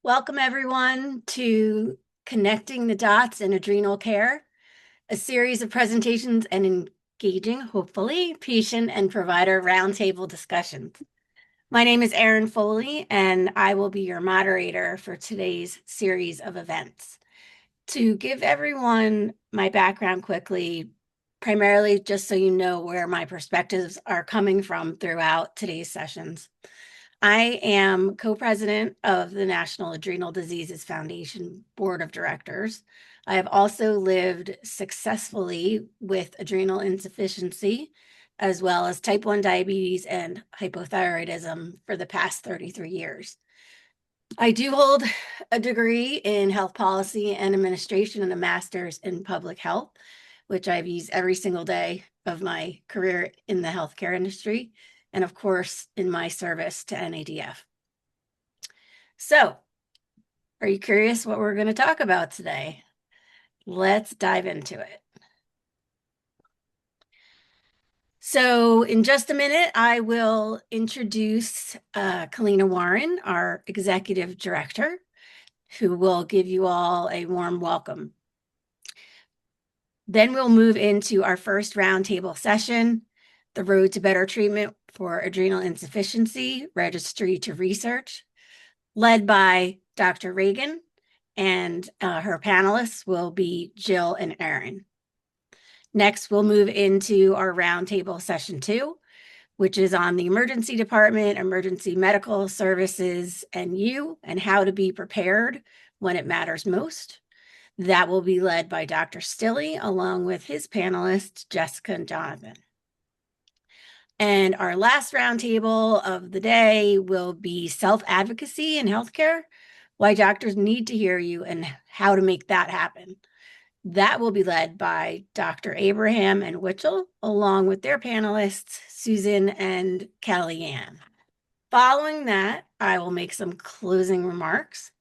Welcome everyone to Connecting the Dots in Adrenal Care, a series of presentations and engaging, hopefully, patient and provider roundtable discussions. My name is Erin Foley, and I will be your moderator for today's series of events. To give everyone my background quickly, primarily just so you know where my perspectives are coming from throughout today's sessions. I am co-president of the National Adrenal Diseases Foundation Board of Directors. I have also lived successfully with adrenal insufficiency, as well as type 1 diabetes and hypothyroidism for the past 33 years. I do hold a degree in health policy and administration and a master's in public health, which I've used every single day of my career in the healthcare industry, and of course, in my service to NADF. So, are you curious what we're going to talk about today? Let's dive into it. So in just a minute, I will introduce Kalina Warren, our executive director, who will give you all a warm welcome. Then we'll move into our first roundtable session, The Road to Better Treatment for Adrenal Insufficiency, Registry to Research, led by Dr. Regan, and her panelists will be Jill and Erin. Next, we'll move into our roundtable session 2, which is on the emergency department, emergency medical services, and you, and how to be prepared when it matters most. That will be led by Dr. Stilley, along with his panelists, Jessica and Jonathan. And our last roundtable of the day will be self-advocacy in healthcare, why doctors need to hear you, and how to make that happen. That will be led by Dr. Abraham and Witchel, along with their panelists, Susan and Kellyanne. Following that, I will make some closing remarks.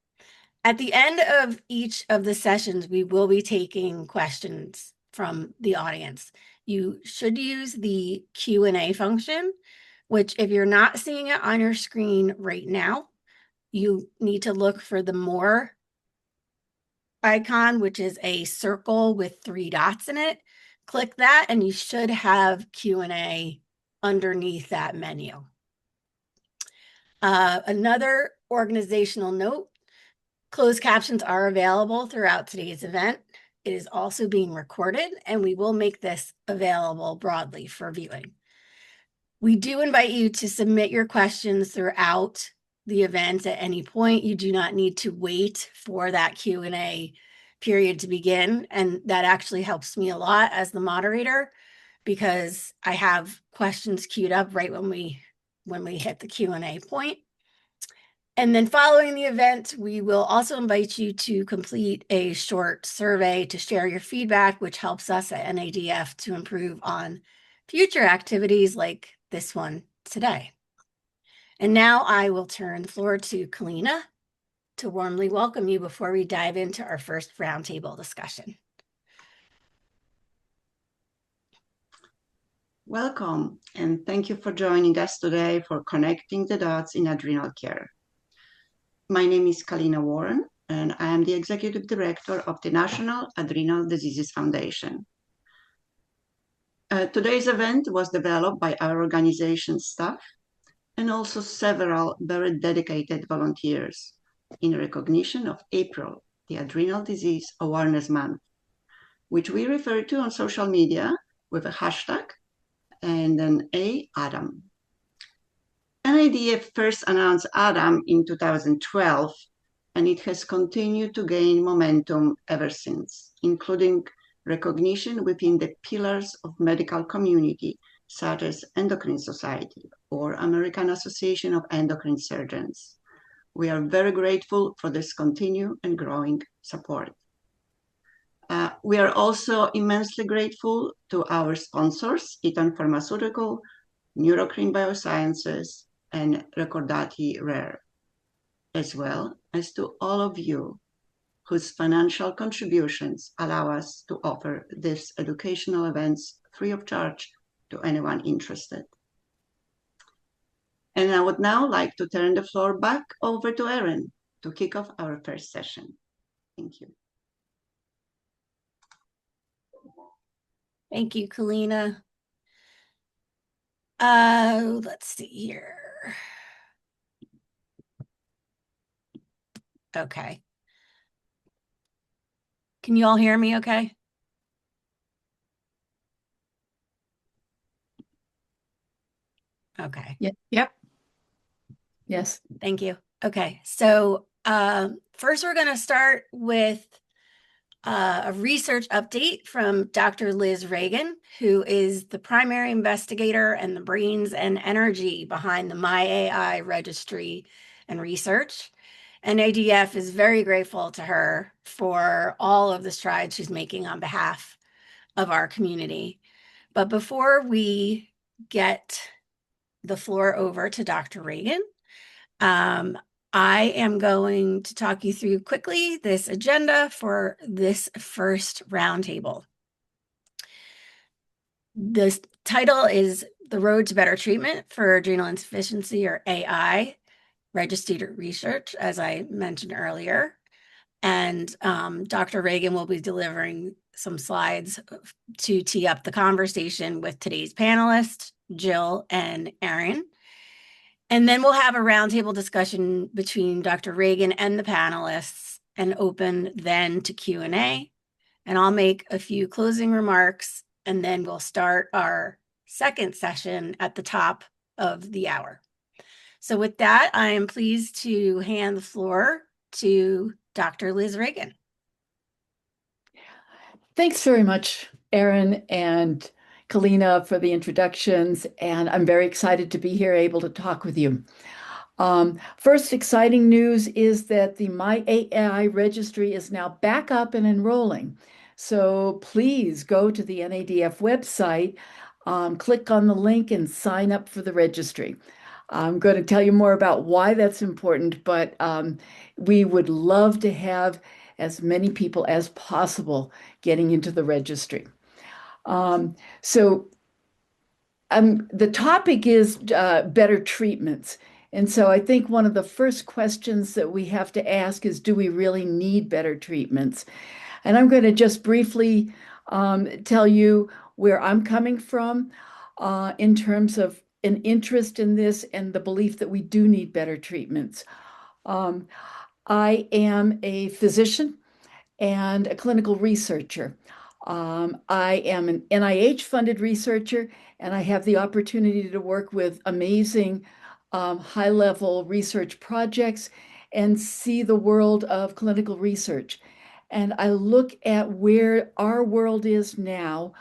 At the end of each of the sessions, we will be taking questions from the audience. You should use the Q&A function, which if you're not seeing it on your screen right now, you need to look for the More icon, which is a circle with 3 dots in it. Click that and you should have Q&A underneath that menu. Another organizational note, closed captions are available throughout today's event. It is also being recorded, and we will make this available broadly for viewing. We do invite you to submit your questions throughout the event at any point. You do not need to wait for that Q&A period to begin, and that actually helps me a lot as the moderator because I have questions queued up right when we hit the Q&A point. And then following the event, we will also invite you to complete a short survey to share your feedback, which helps us at NADF to improve on future activities like this one today. And now I will turn the floor to Kalina to warmly welcome you before we dive into our first roundtable discussion. Welcome, and thank you for joining us today for Connecting the Dots in Adrenal Care. My name is Kalina Warren, and I am the Executive Director of the National Adrenal Diseases Foundation. Today's event was developed by our organization staff and also several very dedicated volunteers in recognition of April, the Adrenal Disease Awareness Month, which we refer to on social media with a hashtag and an ADAM. NADF first announced ADAM in 2012, and it has continued to gain momentum ever since, including recognition within the pillars of medical community, such as Endocrine Society or American Association of Endocrine Surgeons. We are very grateful for this continued and growing support. We are also immensely grateful to our sponsors, Eton Pharmaceutical, Neurocrine Biosciences, and Recordati Rare, as well as to all of you whose financial contributions allow us to offer these educational events free of charge to anyone interested. And I would now like to turn the floor back over to Erin to kick off our first session. Thank you. Thank you, Kalina. Let's see here. Okay. Can you all hear me okay? Okay. Yeah. Yep. Yes. Thank you. Okay. So first we're going to start with a research update from Dr. Liz Regan, who is the primary investigator and the brains and energy behind the MyAI registry and research. NADF is very grateful to her for all of the strides she's making on behalf of our community. But before we get the floor over to Dr. Regan, I am going to talk you through quickly this agenda for this first roundtable. The title is The Road to Better Treatment for Adrenal Insufficiency, or AI, Registered Research, as I mentioned earlier. And Dr. Regan will be delivering some slides to tee up the conversation with today's panelists, Jill and Erin. And then we'll have a roundtable discussion between Dr. Regan and the panelists and open then to Q&A. And I'll make a few closing remarks, and then we'll start our second session at the top of the hour. So with that, I am pleased to hand the floor to Dr. Liz Regan. Thanks very much, Erin and Kalina, for the introductions, and I'm very excited to be here able to talk with you. First exciting news is that the MyAI registry is now back up and enrolling. So please go to the NADF website, click on the link and sign up for the registry. I'm going to tell you more about why that's important, but we would love to have as many people as possible getting into the registry. The topic is better treatments. And so I think one of the first questions that we have to ask is, do we really need better treatments? And I'm going to just briefly tell you where I'm coming from in terms of an interest in this and the belief that we do need better treatments. I am a physician and a clinical researcher. I am an NIH-funded researcher, and I have the opportunity to work with amazing high-level research projects and see the world of clinical research. And I look at where our world is now,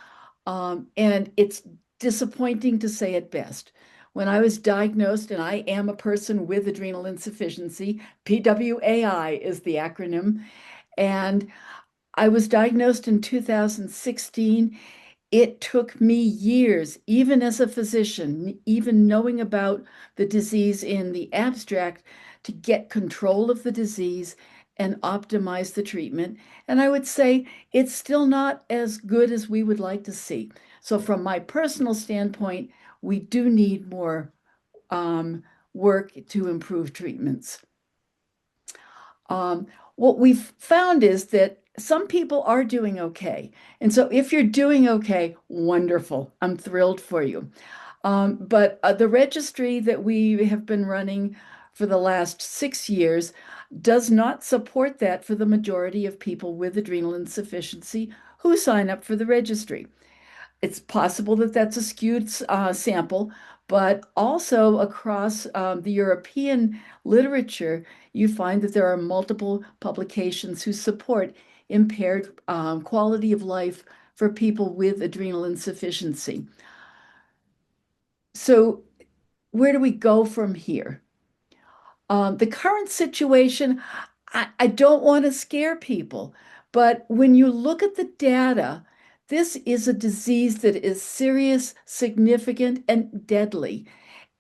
and it's disappointing to say it best. When I was diagnosed, and I am a person with adrenal insufficiency, PWAI is the acronym, and I was diagnosed in 2016. It took me years, even as a physician, even knowing about the disease in the abstract, to get control of the disease and optimize the treatment. And I would say it's still not as good as we would like to see. So from my personal standpoint, we do need more work to improve treatments. What we've found is that some people are doing okay. And so if you're doing okay, wonderful. I'm thrilled for you. But the registry that we have been running for the last 6 years does not support that for the majority of people with adrenal insufficiency who sign up for the registry. It's possible that that's a skewed sample, but also across the European literature, you find that there are multiple publications who support impaired quality of life for people with adrenal insufficiency. So where do we go from here? The current situation, I don't want to scare people, but when you look at the data, this is a disease that is serious, significant, and deadly.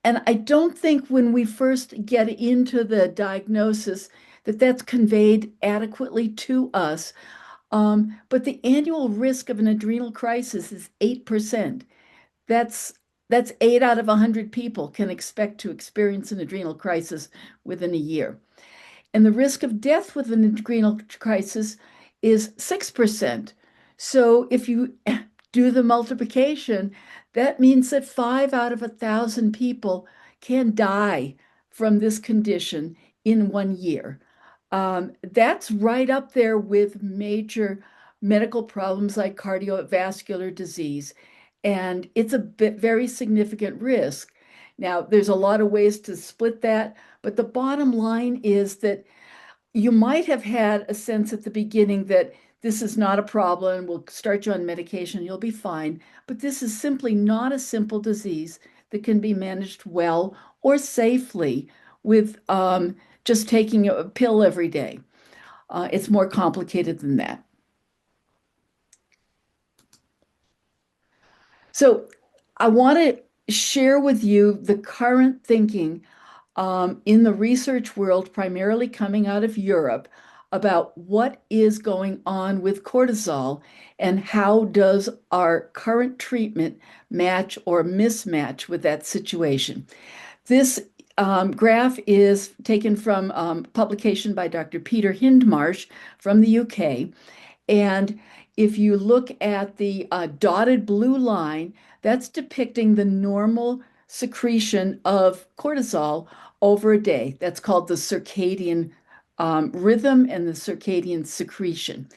And I don't think when we first get into the diagnosis that that's conveyed adequately to us. But the annual risk of an adrenal crisis is 8%. That's 8 out of 100 people can expect to experience an adrenal crisis within a year. And the risk of death with an adrenal crisis is 6%. So if you do the multiplication, that means that 5 out of 1,000 people can die from this condition in 1 year. That's right up there with major medical problems like cardiovascular disease. And it's a very significant risk. Now, there's a lot of ways to split that, but the bottom line is that you might have had a sense at the beginning that this is not a problem, we'll start you on medication, you'll be fine. But this is simply not a simple disease that can be managed well or safely with just taking a pill every day. It's more complicated than that. So I want to share with you the current thinking in the research world, primarily coming out of Europe, about what is going on with cortisol and how does our current treatment match or mismatch with that situation. This graph is taken from publication by Dr. Peter Hindmarsh from the UK. And if you look at the dotted blue line, that's depicting the normal secretion of cortisol over a day. That's called the circadian rhythm and the circadian secretion.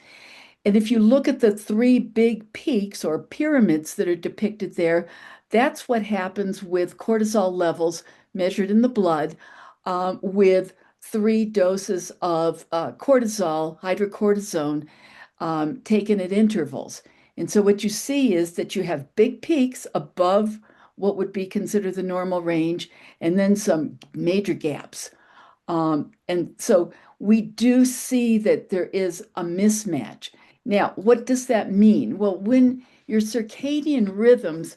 And if you look at the three big peaks or pyramids that are depicted there, that's what happens with cortisol levels measured in the blood with 3 doses of cortisol, hydrocortisone, taken at intervals. And so what you see is that you have big peaks above what would be considered the normal range, and then some major gaps. And so we do see that there is a mismatch. Now, what does that mean? Well, when your circadian rhythms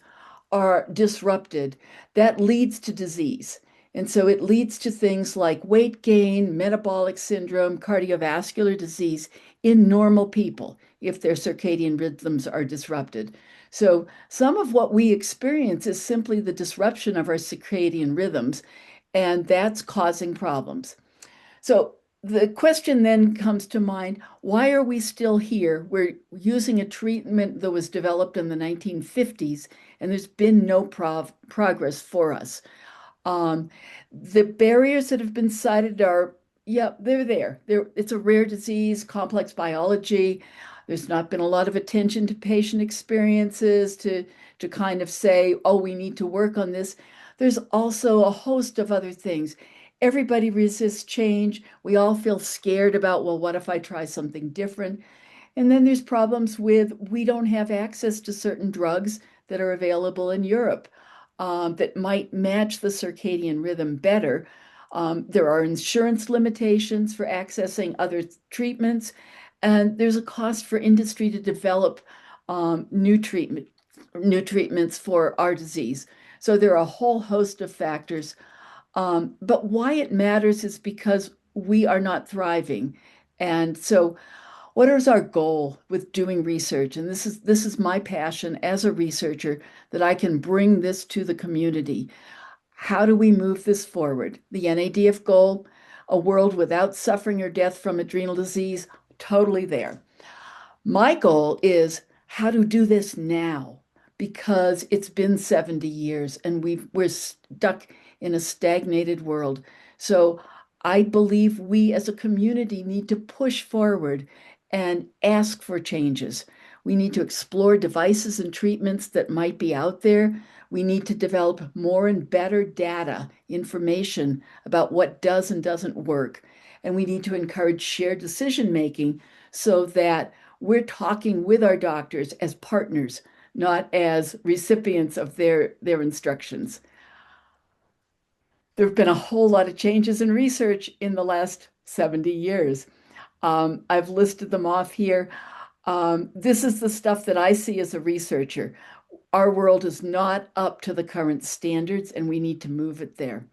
are disrupted, that leads to disease. And so it leads to things like weight gain, metabolic syndrome, cardiovascular disease in normal people if their circadian rhythms are disrupted. So some of what we experience is simply the disruption of our circadian rhythms, and that's causing problems. So the question then comes to mind, why are we still here? We're using a treatment that was developed in the 1950s, and there's been no progress for us. The barriers that have been cited are, yeah, they're there. It's a rare disease, complex biology. There's not been a lot of attention to patient experiences to kind of say, oh, we need to work on this. There's also a host of other things. Everybody resists change. We all feel scared about, well, what if I try something different? And then there's problems with we don't have access to certain drugs that are available in Europe that might match the circadian rhythm better. There are insurance limitations for accessing other treatments, and there's a cost for industry to develop new treatments for our disease. So there are a whole host of factors. But why it matters is because we are not thriving. And so what is our goal with doing research? And this is my passion as a researcher, that I can bring this to the community. How do we move this forward? The NADF goal, a world without suffering or death from adrenal disease, totally there. My goal is how to do this now, because it's been 70 years and we're stuck in a stagnated world. So I believe we as a community need to push forward and ask for changes. We need to explore devices and treatments that might be out there. We need to develop more and better data, information about what does and doesn't work. And we need to encourage shared decision making so that we're talking with our doctors as partners, not as recipients of their instructions. There have been a whole lot of changes in research in the last 70 years. I've listed them off here. This is the stuff that I see as a researcher. Our world is not up to the current standards, and we need to move it there.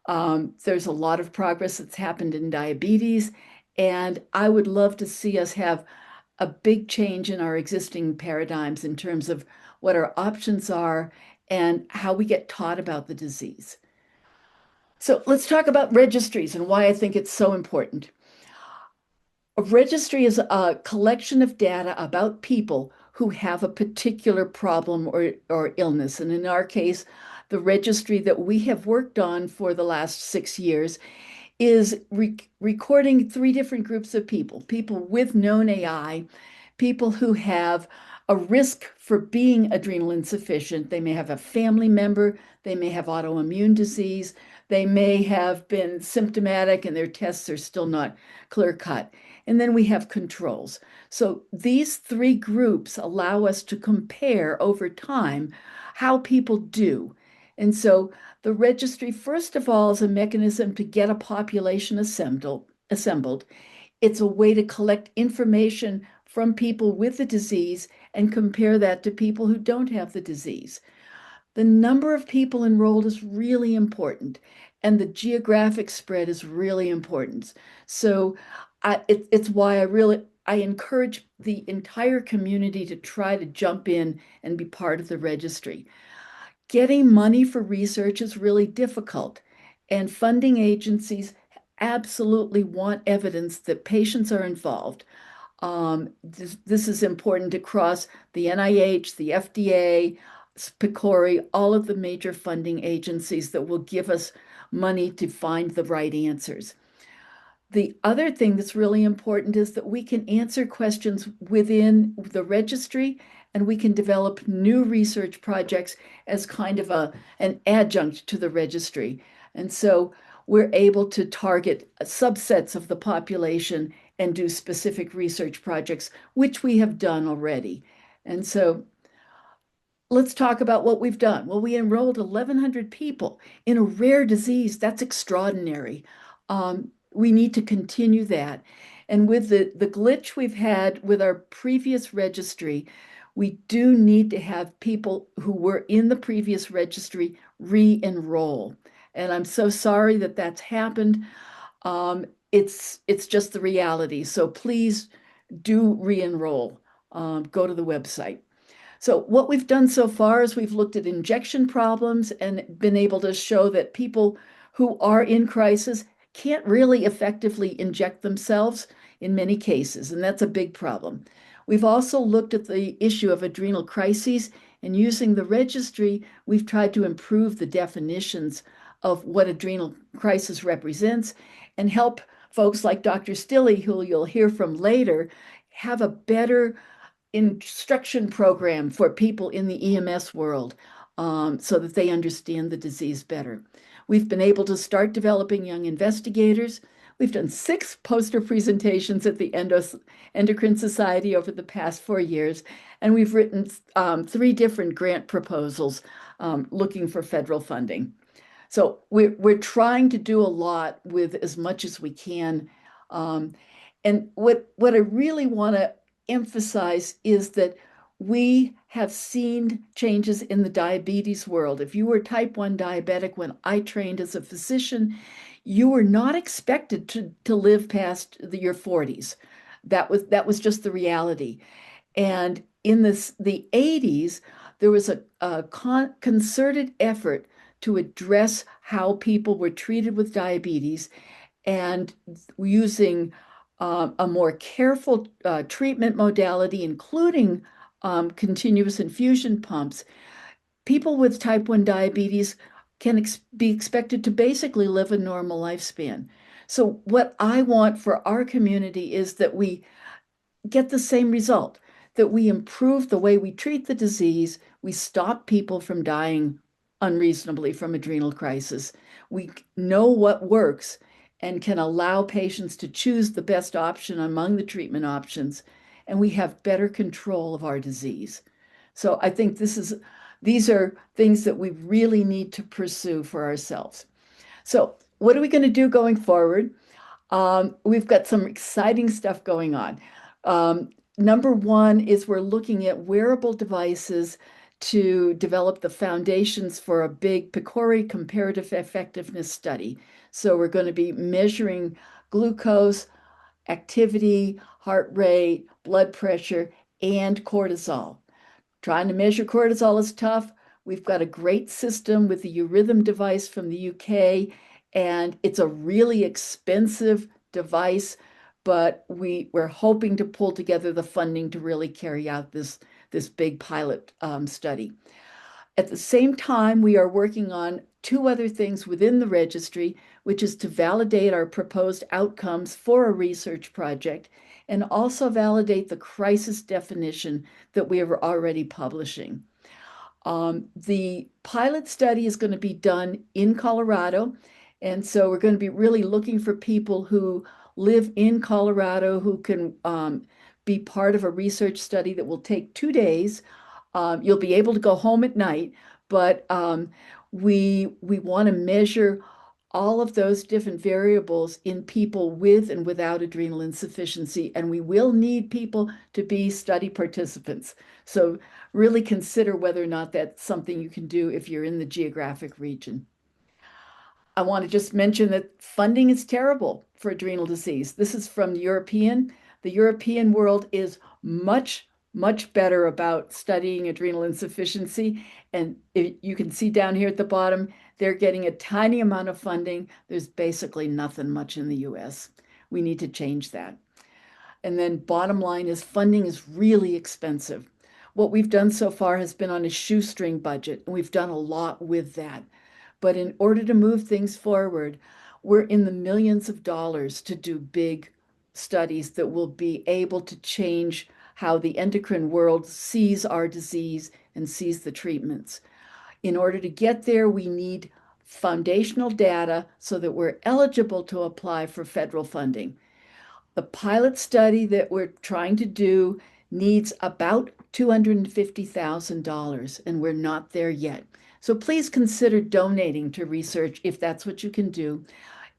There's a lot of progress that's happened in diabetes, and I would love to see us have a big change in our existing paradigms in terms of what our options are and how we get taught about the disease. So let's talk about registries and why I think it's so important. A registry is a collection of data about people who have a particular problem or illness. And in our case, the registry that we have worked on for the last 6 years is recording 3 different groups of people: people with known AI, people who have a risk for being adrenal insufficient. They may have a family member, they may have autoimmune disease, they may have been symptomatic and their tests are still not clear cut. And then we have controls. So these 3 groups allow us to compare over time how people do. And so the registry, first of all, is a mechanism to get a population assembled. It's a way to collect information from people with the disease and compare that to people who don't have the disease. The number of people enrolled is really important, and the geographic spread is really important. So it's why I encourage the entire community to try to jump in and be part of the registry. Getting money for research is really difficult, and funding agencies absolutely want evidence that patients are involved. This is important across the NIH, the FDA, PCORI, all of the major funding agencies that will give us money to find the right answers. The other thing that's really important is that we can answer questions within the registry, and we can develop new research projects as kind of an adjunct to the registry. And so we're able to target subsets of the population and do specific research projects, which we have done already. And so let's talk about what we've done. Well, we enrolled 1,100 people in a rare disease. That's extraordinary. We need to continue that. And with the glitch we've had with our previous registry, we do need to have people who were in the previous registry re-enroll. And I'm so sorry that that's happened. It's just the reality. So please do re-enroll. Go to the website. So what we've done so far is we've looked at injection problems and been able to show that people who are in crisis can't really effectively inject themselves in many cases, and that's a big problem. We've also looked at the issue of adrenal crises, and using the registry, we've tried to improve the definitions of what adrenal crisis represents and help folks like Dr. Stilley, who you'll hear from later, have a better instruction program for people in the EMS world so that they understand the disease better. We've been able to start developing young investigators. We've done 6 poster presentations at the Endocrine Society over the past 4 years, and we've written 3 different grant proposals looking for federal funding. So we're trying to do a lot with as much as we can. And what I really want to emphasize is that we have seen changes in the diabetes world. If you were type 1 diabetic when I trained as a physician, you were not expected to live past your 40s. That was just the reality. And in the 80s, there was a concerted effort to address how people were treated with diabetes, and using a more careful treatment modality, including continuous infusion pumps. People with type 1 diabetes can be expected to basically live a normal lifespan. So what I want for our community is that we get the same result, that we improve the way we treat the disease, we stop people from dying unreasonably from adrenal crisis. We know what works and can allow patients to choose the best option among the treatment options, and we have better control of our disease. So I think these are things that we really need to pursue for ourselves. So what are we going to do going forward? We've got some exciting stuff going on. Number one is we're looking at wearable devices to develop the foundations for a big PCORI comparative effectiveness study. So we're going to be measuring glucose, activity, heart rate, blood pressure, and cortisol. Trying to measure cortisol is tough. We've got a great system with the Eurythm device from the UK, and it's a really expensive device, but we're hoping to pull together the funding to really carry out this big pilot study. At the same time, we are working on two other things within the registry, which is to validate our proposed outcomes for a research project and also validate the crisis definition that we are already publishing. The pilot study is going to be done in Colorado. And so we're going to be really looking for people who live in Colorado who can be part of a research study that will take 2 days. You'll be able to go home at night, but we want to measure all of those different variables in people with and without adrenal insufficiency, and we will need people to be study participants. So really consider whether or not that's something you can do if you're in the geographic region. I want to just mention that funding is terrible for adrenal disease. This is from the European. The European world is much better about studying adrenal insufficiency. And you can see down here at the bottom, they're getting a tiny amount of funding. There's basically nothing much in the US. We need to change that. And then bottom line is funding is really expensive. What we've done so far has been on a shoestring budget, and we've done a lot with that. But in order to move things forward, we're in the millions of dollars to do big studies that will be able to change how the endocrine world sees our disease and sees the treatments. In order to get there, we need foundational data so that we're eligible to apply for federal funding. The pilot study that we're trying to do needs about $250,000, and we're not there yet. So please consider donating to research if that's what you can do.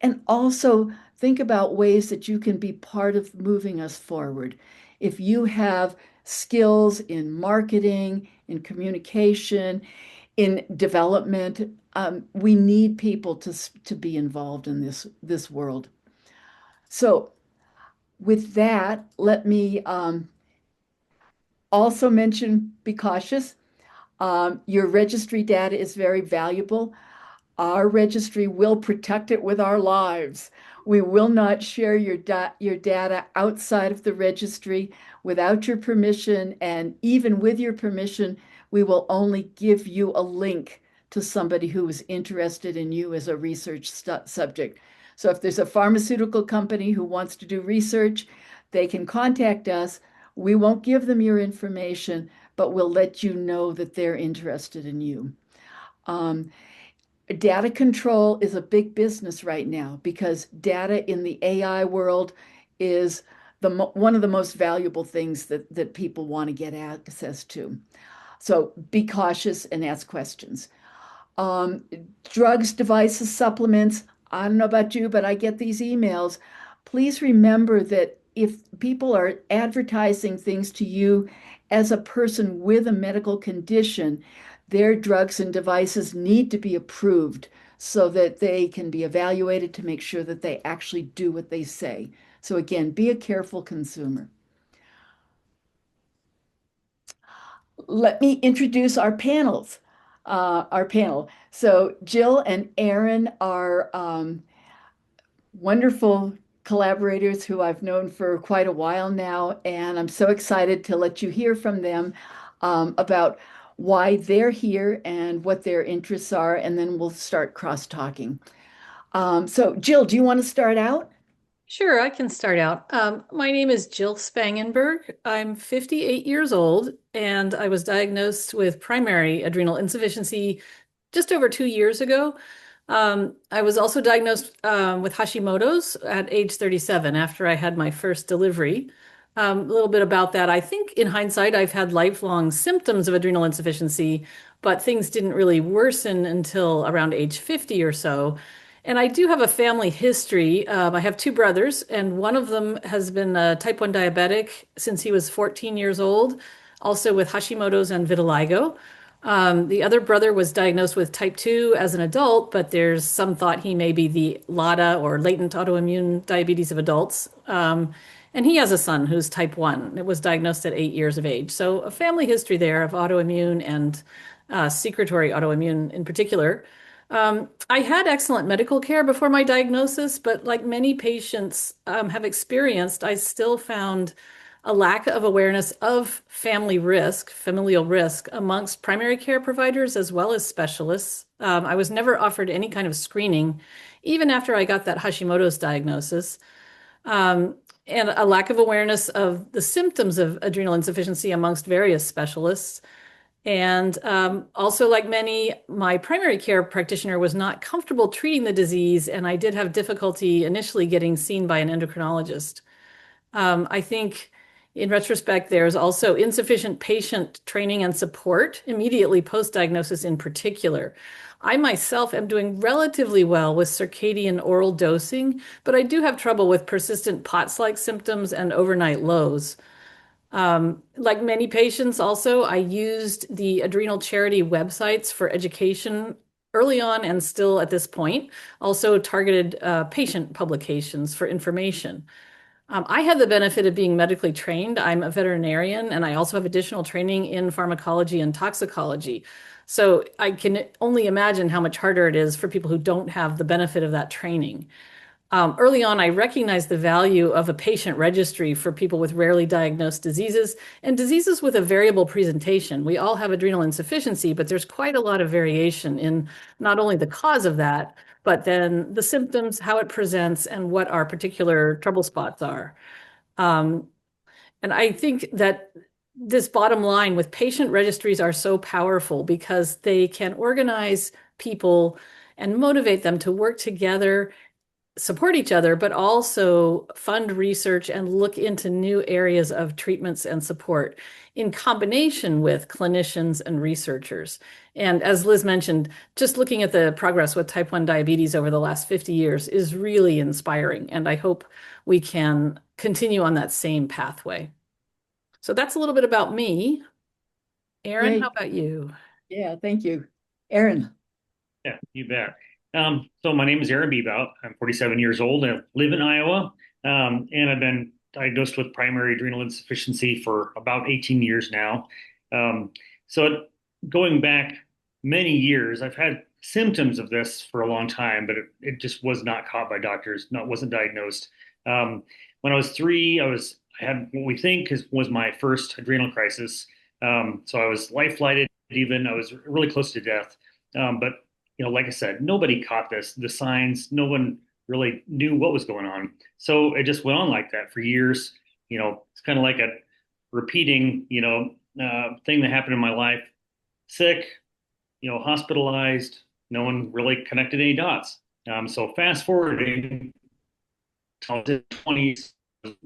And also think about ways that you can be part of moving us forward. If you have skills in marketing, in communication, in development, we need people to be involved in this world. So with that, let me also mention, be cautious. Your registry data is very valuable. Our registry will protect it with our lives. We will not share your data outside of the registry without your permission, and even with your permission, we will only give you a link to somebody who is interested in you as a research subject. So if there's a pharmaceutical company who wants to do research, they can contact us. We won't give them your information, but we'll let you know that they're interested in you. Data control is a big business right now because data in the AI world is one of the most valuable things that people want to get access to. So be cautious and ask questions. Drugs, devices, supplements. I don't know about you, but I get these emails. Please remember that if people are advertising things to you as a person with a medical condition, their drugs and devices need to be approved so that they can be evaluated to make sure that they actually do what they say. So again, be a careful consumer. Let me introduce our panel. So Jill and Aaron are wonderful collaborators who I've known for quite a while now, and I'm so excited to let you hear from them about why they're here and what their interests are, and then we'll start cross-talking. So Jill, do you want to start out? Sure, I can start out. My name is Jill Spangenberg. I'm 58 years old, and I was diagnosed with primary adrenal insufficiency just over 2 years ago. I was also diagnosed with Hashimoto's at age 37 after I had my first delivery. A little bit about that. I think in hindsight, I've had lifelong symptoms of adrenal insufficiency, but things didn't really worsen until around age 50 or so. And I do have a family history. I have two brothers, and one of them has been a type 1 diabetic since he was 14 years old, also with Hashimoto's and vitiligo. The other brother was diagnosed with type 2 as an adult, but there's some thought he may be the LADA or latent autoimmune diabetes of adults. And he has a son who's type 1. It was diagnosed at 8 years of age. So a family history there of autoimmune and secretory autoimmune in particular. I had excellent medical care before my diagnosis, but like many patients have experienced, I still found a lack of awareness of familial risk amongst primary care providers as well as specialists. I was never offered any kind of screening, even after I got that Hashimoto's diagnosis. And a lack of awareness of the symptoms of adrenal insufficiency amongst various specialists. And also, like many, my primary care practitioner was not comfortable treating the disease, and I did have difficulty initially getting seen by an endocrinologist. I think in retrospect, there's also insufficient patient training and support immediately post-diagnosis in particular. I myself am doing relatively well with circadian oral dosing, but I do have trouble with persistent POTS-like symptoms and overnight lows. Like many patients also, I used the adrenal charity websites for education early on and still at this point, also targeted patient publications for information. I have the benefit of being medically trained. I'm a veterinarian, and I also have additional training in pharmacology and toxicology. So I can only imagine how much harder it is for people who don't have the benefit of that training. Early on, I recognized the value of a patient registry for people with rarely diagnosed diseases and diseases with a variable presentation. We all have adrenal insufficiency, but there's quite a lot of variation in not only the cause of that, but then the symptoms, how it presents, and what our particular trouble spots are. And I think that this bottom line with patient registries are so powerful because they can organize people and motivate them to work together, support each other, but also fund research and look into new areas of treatments and support in combination with clinicians and researchers. And as Liz mentioned, just looking at the progress with type 1 diabetes over the last 50 years is really inspiring. And I hope we can continue on that same pathway. So that's a little bit about me. Aaron, Great. how about you? Yeah, thank you. Aaron. Yeah, you bet. So my name is Aaron Bebout. I'm 47 years old. I live in Iowa, and I've been diagnosed with primary adrenal insufficiency for about 18 years now. So going back many years, I've had symptoms of this for a long time, but it just was not caught by doctors, wasn't diagnosed. When I was 3, I had what we think was my first adrenal crisis. So I was life flighted, even I was really close to death. But like I said, nobody caught the signs. No one really knew what was going on. So it just went on like that for years. It's kind of like a repeating, thing that happened in my life. Sick, hospitalized. No one really connected any dots. So fast forwarding to the 20s,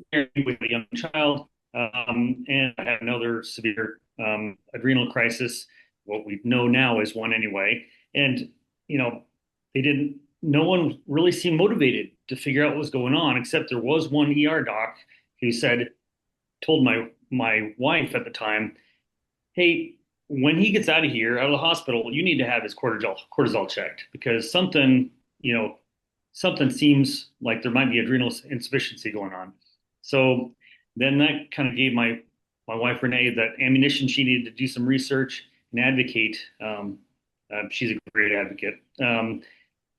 with a young child, and I had another severe adrenal crisis. What we know now is one anyway. And no one really seemed motivated to figure out what was going on, except there was one ER doc who told my wife at the time, hey, when he gets out of the hospital, you need to have his cortisol checked because something seems like there might be adrenal insufficiency going on. So then that kind of gave my wife Renee that ammunition she needed to do some research and advocate. She's a great advocate.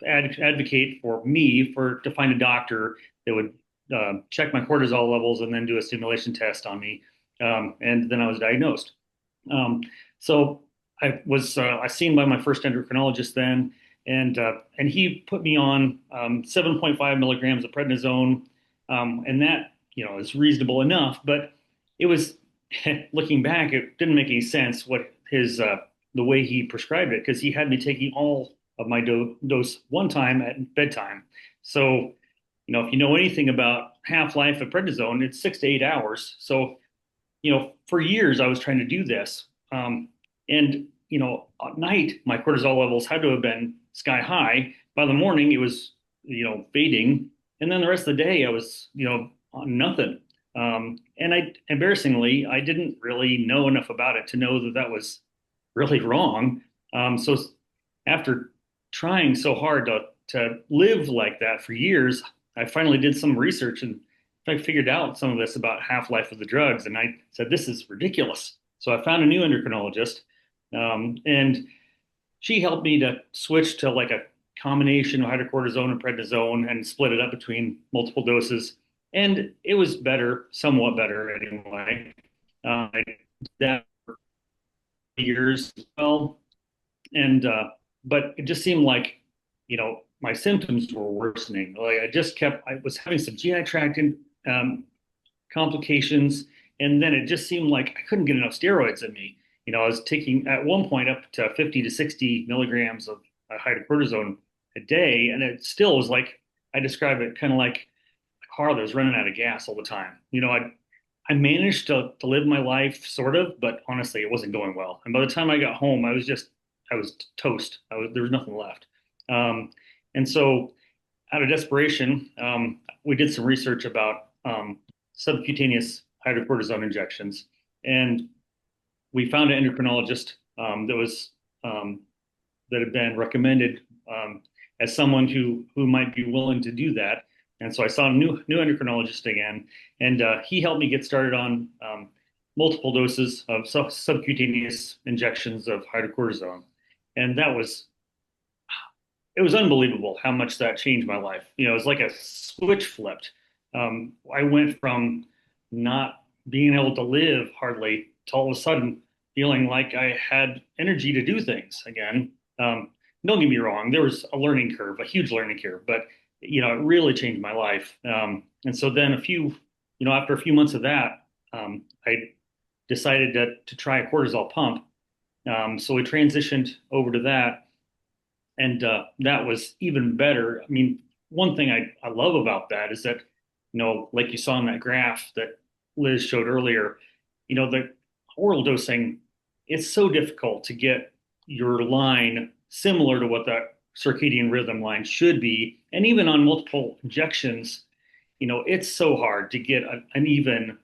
Advocate for me to find a doctor that would check my cortisol levels and then do a stimulation test on me. And then I was diagnosed. So I was seen by my first endocrinologist then, and he put me on 7.5 milligrams of prednisone, and that is reasonable enough. But it was looking back, it didn't make any sense what the way he prescribed it because he had me taking all of my dose one time at bedtime. So if you know anything about half-life of prednisone, it's 6 to 8 hours. So for years I was trying to do this. And at night, my cortisol levels had to have been sky high. By the morning, it was, fading. And then the rest of the day, I was, on nothing. And embarrassingly, I didn't really know enough about it to know that that was really wrong. So after trying so hard to live like that for years, I finally did some research and I figured out some of this about half-life of the drugs. And I said, this is ridiculous. So I found a new endocrinologist. And she helped me to switch to like a combination of hydrocortisone and prednisone and split it up between multiple doses. And it was better, somewhat better anyway. I did that for years as well. And, but it just seemed like, my symptoms were worsening. Like I was having some GI tract um, complications. And then it just seemed like I couldn't get enough steroids in me. I was taking at one point up to 50 to 60 milligrams of hydrocortisone a day. And it still was like, I describe it kind of like a car that was running out of gas all the time. I managed to live my life sort of, but honestly, it wasn't going well. And by the time I got home, I was toast. There was nothing left. Um, and so out of desperation, we did some research about subcutaneous hydrocortisone injections. And we found an endocrinologist that had been recommended as someone who might be willing to do that. And so I saw a new endocrinologist again, and he helped me get started on multiple doses of subcutaneous injections of hydrocortisone. And it was unbelievable how much that changed my life. It was like a switch flipped. I went from not being able to live hardly to all of a sudden feeling like I had energy to do things again. Don't get me wrong, there was a learning curve, a huge learning curve, but it really changed my life. And so then after a few months of that, I decided to try a cortisol pump. So we transitioned over to that, and that was even better. I mean, one thing I love about that is that, like you saw in that graph that Liz showed earlier, the oral dosing, it's so difficult to get your line similar to what that circadian rhythm line should be. And even on multiple injections, it's so hard to get an even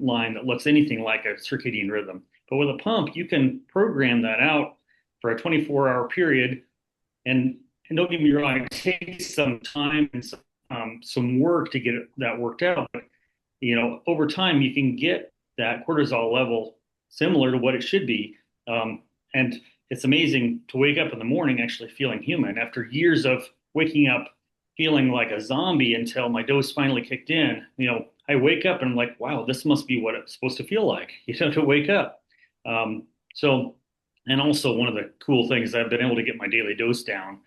line that looks anything like a circadian rhythm. But with a pump, you can program that out for a 24-hour period. And don't get me wrong, it takes some time and some work to get that worked out. But, over time, you can get that cortisol level similar to what it should be. And it's amazing to wake up in the morning actually feeling human after years of waking up feeling like a zombie until my dose finally kicked in. I wake up and I'm like, wow, this must be what it's supposed to feel like, to wake up. So, and also one of the cool things, I've been able to get my daily dose down.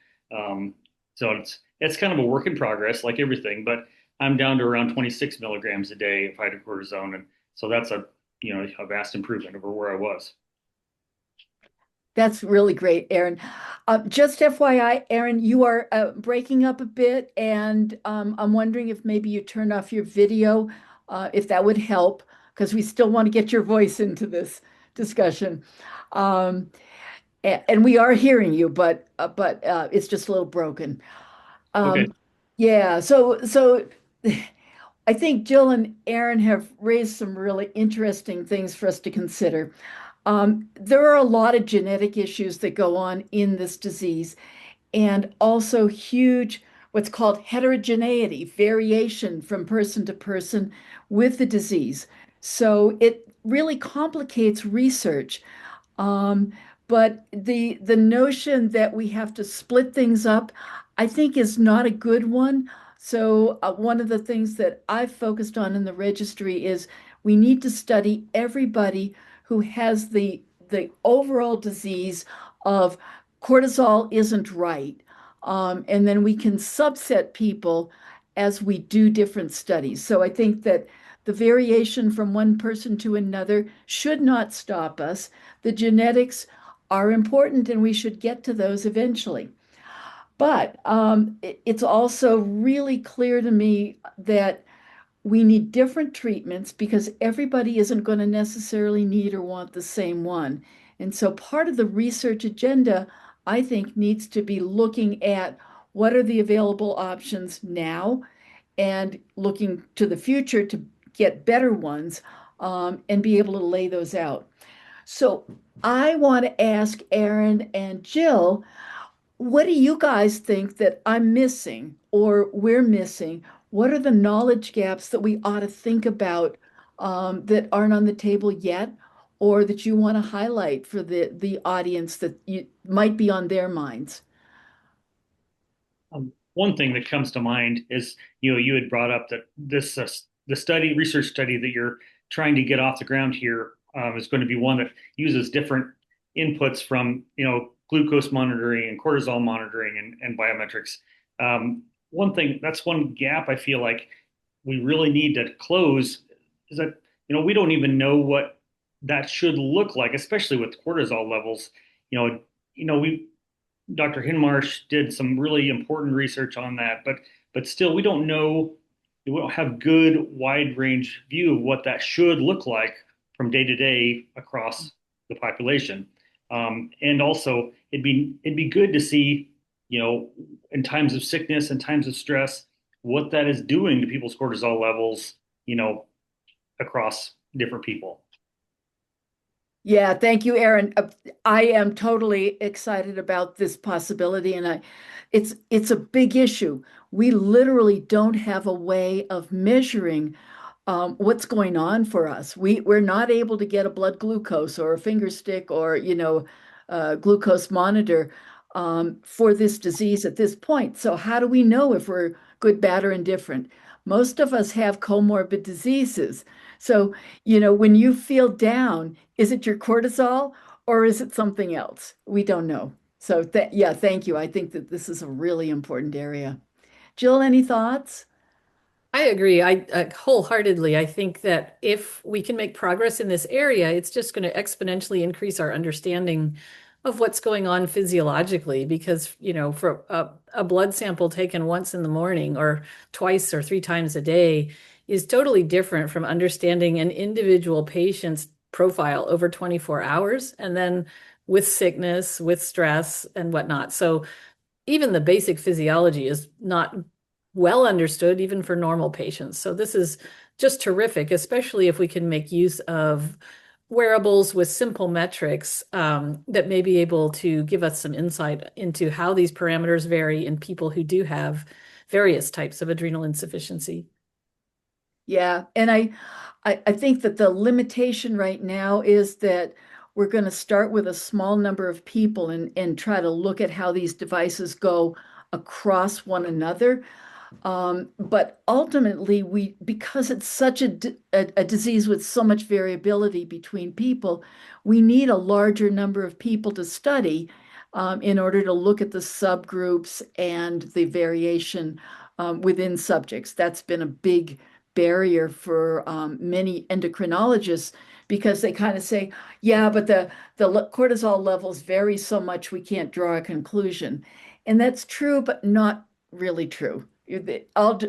So it's kind of a work in progress, like everything, but I'm down to around 26 milligrams a day of hydrocortisone. And so that's a vast improvement over where I was. That's really great, Aaron. Just FYI, Aaron, you are breaking up a bit, and I'm wondering if maybe you turn off your video, if that would help, because we still want to get your voice into this discussion. And we are hearing you, but it's just a little broken. Okay. Yeah, so I think Jill and Aaron have raised some really interesting things for us to consider. There are a lot of genetic issues that go on in this disease, and also huge what's called heterogeneity, variation from person to person with the disease. So it really complicates research. But the notion that we have to split things up, I think, is not a good one. So one of the things that I've focused on in the registry is we need to study everybody who has the overall disease of cortisol isn't right. And then we can subset people as we do different studies. So I think that the variation from one person to another should not stop us. The genetics are important, and we should get to those eventually. But it's also really clear to me that we need different treatments because everybody isn't going to necessarily need or want the same one. And so part of the research agenda, I think, needs to be looking at what are the available options now and looking to the future to get better ones, and be able to lay those out. So I want to ask Aaron and Jill, what do you guys think that I'm missing or we're missing? What are the knowledge gaps that we ought to think about, that aren't on the table yet? or that you want to highlight for the audience that you might be on their minds? One thing that comes to mind is, you had brought up that this the research study that you're trying to get off the ground here is going to be one that uses different inputs from, glucose monitoring and cortisol monitoring and biometrics. That's one gap I feel like we really need to close, is that, we don't even know what that should look like, especially with cortisol levels. We Dr. Hinmarsh did some really important research on that, but still we don't know, we don't have good wide range view of what that should look like from day to day across the population. And also it'd be good to see, in times of sickness and times of stress, what that is doing to people's cortisol levels, across different people. Yeah, thank you, Aaron. I am totally excited about this possibility, and it's a big issue. We literally don't have a way of measuring what's going on for us. We're not able to get a blood glucose or a finger stick or a glucose monitor for this disease at this point. So how do we know if we're good, bad, or indifferent? Most of us have comorbid diseases. So, when you feel down, is it your cortisol or is it something else? We don't know. So, yeah, thank you. I think that this is a really important area. Jill, any thoughts? I agree. I wholeheartedly. I think that if we can make progress in this area, it's just going to exponentially increase our understanding of what's going on physiologically. Because, for a blood sample taken once in the morning or twice or three times a day is totally different from understanding an individual patient's profile over 24 hours, and then with sickness, with stress and whatnot. So even the basic physiology is not well understood, even for normal patients. So this is just terrific, especially if we can make use of wearables with simple metrics that may be able to give us some insight into how these parameters vary in people who do have various types of adrenal insufficiency. Yeah, and I think that the limitation right now is that we're going to start with a small number of people and try to look at how these devices go across one another. But ultimately, because it's such a disease with so much variability between people, we need a larger number of people to study in order to look at the subgroups and the variation within subjects. That's been a big barrier for many endocrinologists because they kind of say, yeah, but the cortisol levels vary so much we can't draw a conclusion. And that's true, but not really true. All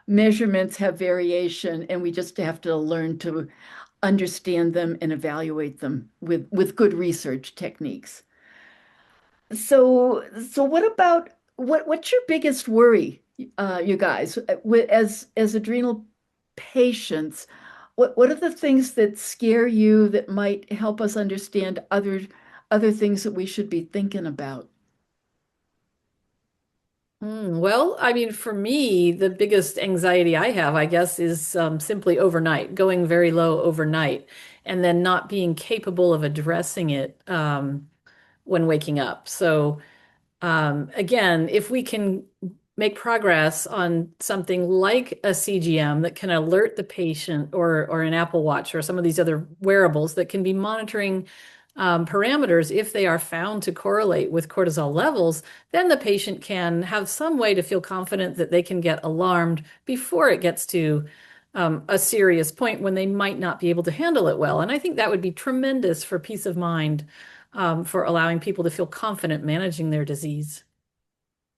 measurements have variation, and we just have to learn to understand them and evaluate them with good research techniques. So what about what's your biggest worry, you guys, as adrenal patients? What are the things that scare you that might help us understand other things that we should be thinking about? Well, I mean, for me, the biggest anxiety I have, I guess, is simply overnight, going very low overnight, and then not being capable of addressing it when waking up. So, again, if we can make progress on something like a CGM that can alert the patient, or an Apple Watch or some of these other wearables that can be monitoring parameters, if they are found to correlate with cortisol levels, then the patient can have some way to feel confident that they can get alarmed before it gets to a serious point when they might not be able to handle it well. And I think that would be tremendous for peace of mind, for allowing people to feel confident managing their disease.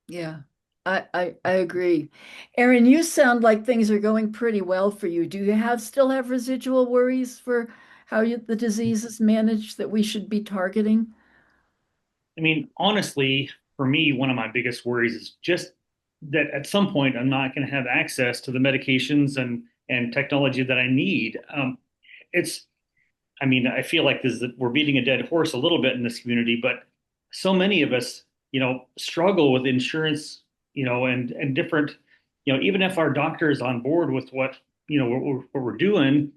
Yeah, I agree. Aaron, you sound like things are going pretty well for you. Do you still have residual worries for how the disease is managed that we should be targeting? I mean, honestly, for me, one of my biggest worries is just that at some point I'm not going to have access to the medications and technology that I need. It's, I mean, I feel like we're beating a dead horse a little bit in this community, but so many of us, struggle with insurance, and different, even if our doctor is on board with what we're doing,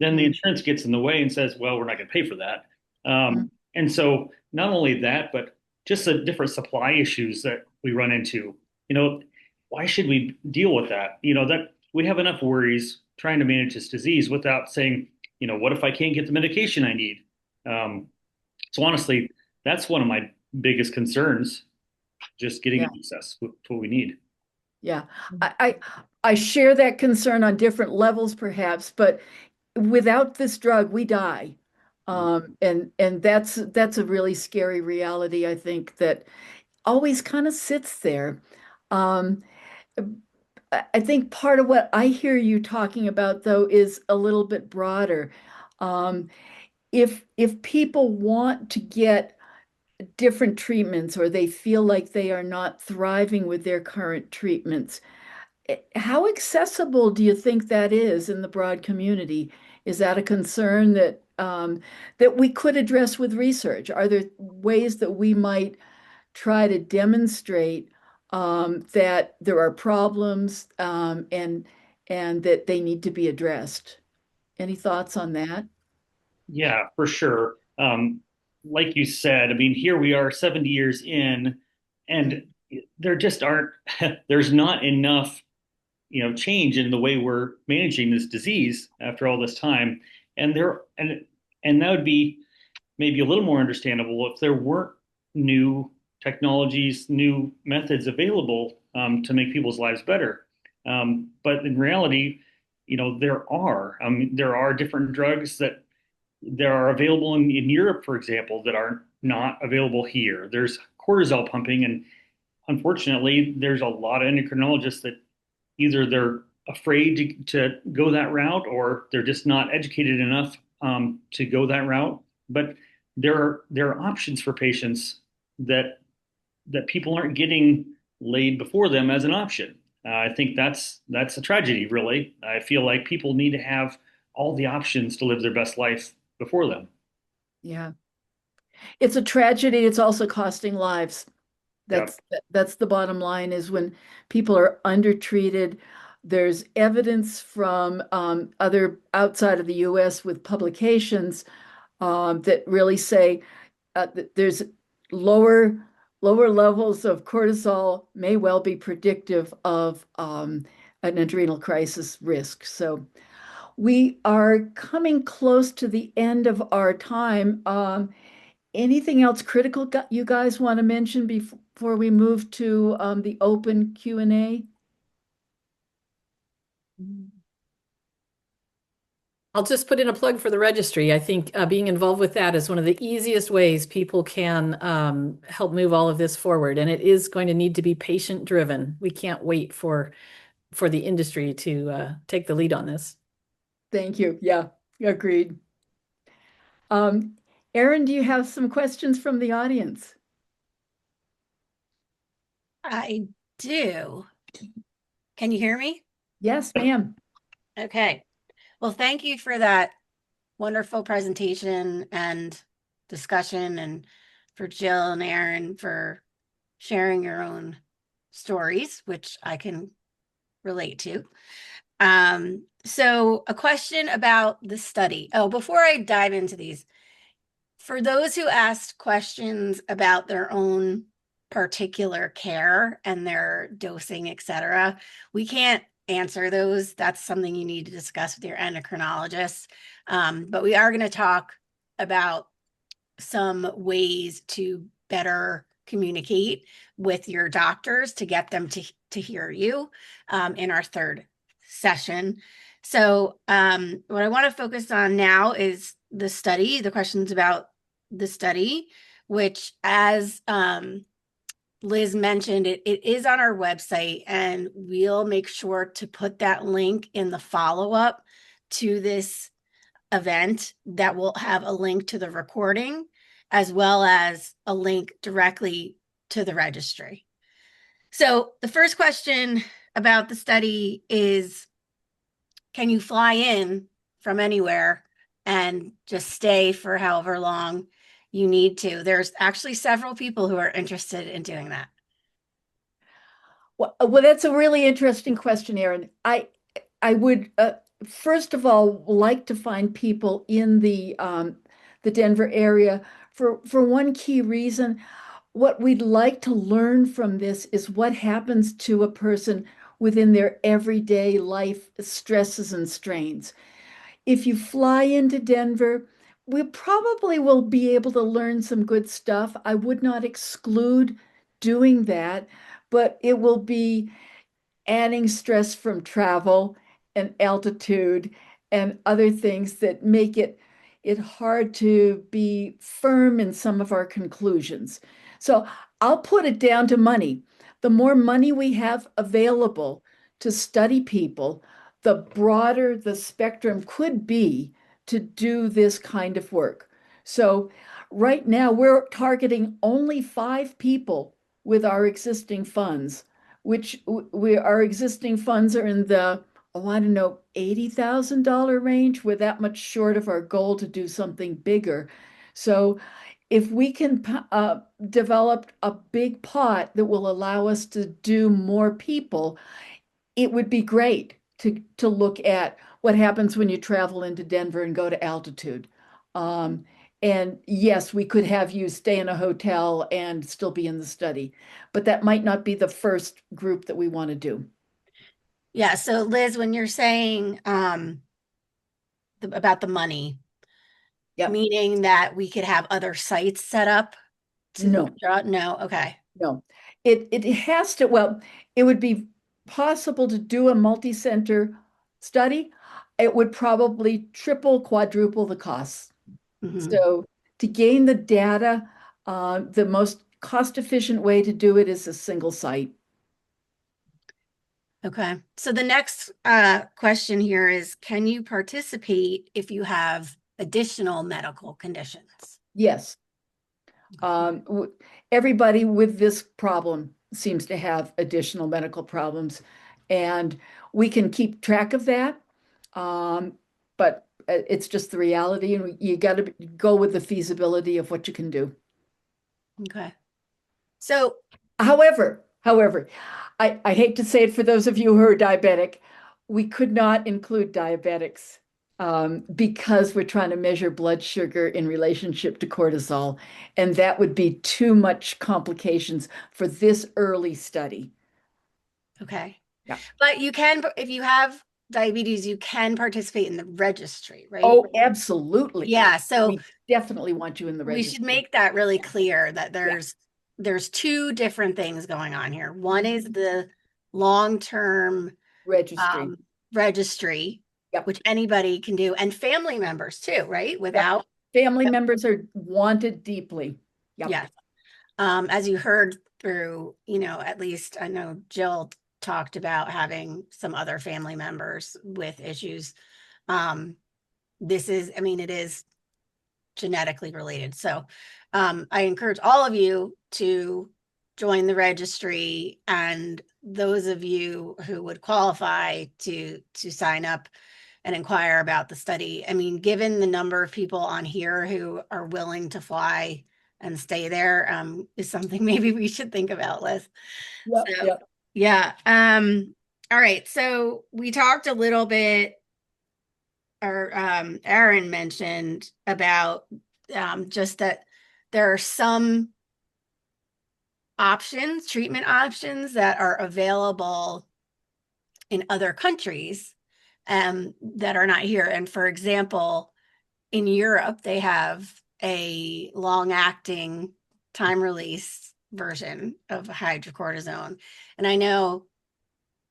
then the insurance gets in the way and says, well, we're not going to pay for that. Mm. And so not only that, but just the different supply issues that we run into. Why should we deal with that? That we have enough worries trying to manage this disease without saying, what if I can't get the medication I need? So honestly, that's one of my biggest concerns, just getting Yeah. access to what we need. Yeah, I share that concern on different levels, perhaps, but without this drug, we die. And that's a really scary reality, I think, that always kind of sits there. Um, I think part of what I hear you talking about, though, is a little bit broader. Um, if people want to get different treatments or they feel like they are not thriving with their current treatments, how accessible do you think that is in the broad community? Is that a concern that we could address with research? Are there ways that we might try to demonstrate that there are problems and that they need to be addressed? Any thoughts on that? Yeah, for sure. Like you said, I mean, here we are 70 years in, and there just aren't, there's not enough, change in the way we're managing this disease after all this time. And and that would be maybe a little more understandable if there weren't new technologies, new methods available to make people's lives better. But in reality, there are. There are different drugs that there are available in Europe, for example, that are not available here. There's cortisol pumping, and unfortunately, there's a lot of endocrinologists that either they're afraid to go that route or they're just not educated enough to go that route. But there are options for patients that people aren't getting laid before them as an option. I think that's a tragedy, really. I feel like people need to have all the options to live their best life before them. Yeah. It's a tragedy. It's also costing lives. Yeah. That's the bottom line is when people are undertreated. There's evidence from other outside of the US with publications that really say that there's lower levels of cortisol may well be predictive of an adrenal crisis risk. So we are coming close to the end of our time. Anything else critical you guys want to mention before we move to the open Q&A? I'll just put in a plug for the registry. I think being involved with that is one of the easiest ways people can help move all of this forward. And it is going to need to be patient driven. We can't wait for the industry to take the lead on this. Thank you. Yeah, agreed. Erin, do you have some questions from the audience? I do. Can you hear me? Yes, ma'am. Okay. Well, thank you for that wonderful presentation and discussion, and for Jill and Erin for sharing your own stories, which I can relate to. So a question about the study. Oh, before I dive into these, for those who asked questions about their own particular care and their dosing, etc., we can't answer those. That's something you need to discuss with your endocrinologist. But we are going to talk about some ways to better communicate with your doctors to get them to hear you in our third session. So what I want to focus on now is the study, the questions about the study, which, as Liz mentioned, it is on our website, and we'll make sure to put that link in the follow-up to this event that will have a link to the recording, as well as a link directly to the registry. So the first question about the study is, can you fly in from anywhere and just stay for however long you need to? There's actually several people who are interested in doing that. Well, that's a really interesting question, Erin. I would first of all, like to find people in the Denver area for one key reason. What we'd like to learn from this is what happens to a person within their everyday life stresses and strains. If you fly into Denver, we probably will be able to learn some good stuff. I would not exclude doing that, but it will be adding stress from travel and altitude and other things that make it hard to be firm in some of our conclusions. So I'll put it down to money. The more money we have available to study people, the broader the spectrum could be to do this kind of work. So right now we're targeting only 5 people with our existing funds, which our existing funds are in the, oh, I don't know, $80,000 range. We're that much short of our goal to do something bigger. So if we can develop a big pot that will allow us to do more people, it would be great to look at what happens when you travel into Denver and go to altitude. And yes, we could have you stay in a hotel and still be in the study, but that might not be the first group that we want to do. Yeah. So Liz, when you're saying about the money, Yep. meaning that we could have other sites set up to No. draw? No. Okay. No, it has to, well, it would be possible to do a multi-center study. It would probably triple, quadruple the costs. Mhm. So to gain the data, the most cost-efficient way to do it is a single site. Okay. So the next question here is, can you participate if you have additional medical conditions? Yes. Everybody with this problem seems to have additional medical problems, and we can keep track of that. But it's just the reality, and you got to go with the feasibility of what you can do. Okay. So, However, I hate to say it for those of you who are diabetic, we could not include diabetics because we're trying to measure blood sugar in relationship to cortisol, and that would be too much complications for this early study. okay. Yeah. But you can, if you have diabetes, you can participate in the registry, right? Oh, absolutely. Yeah. So We definitely want you in the we registry. should make that really clear that there's 2 different things going on here. One is the long-term Registry. Registry, Yep. which anybody can do, and family members too, right? Without Family members are wanted deeply. Yep. Yes. As you heard through, at least I know Jill talked about having some other family members with issues. It is genetically related. So I encourage all of you to join the registry, and those of you who would qualify to sign up and inquire about the study. I mean, given the number of people on here who are willing to fly and stay there, is something maybe we should think about, Liz. Yep, So, yep. yeah. All right. So we talked a little bit, or Aaron mentioned about just that there are some treatment options that are available in other countries that are not here. And for example, in Europe, they have a long-acting time-release version of hydrocortisone. And I know,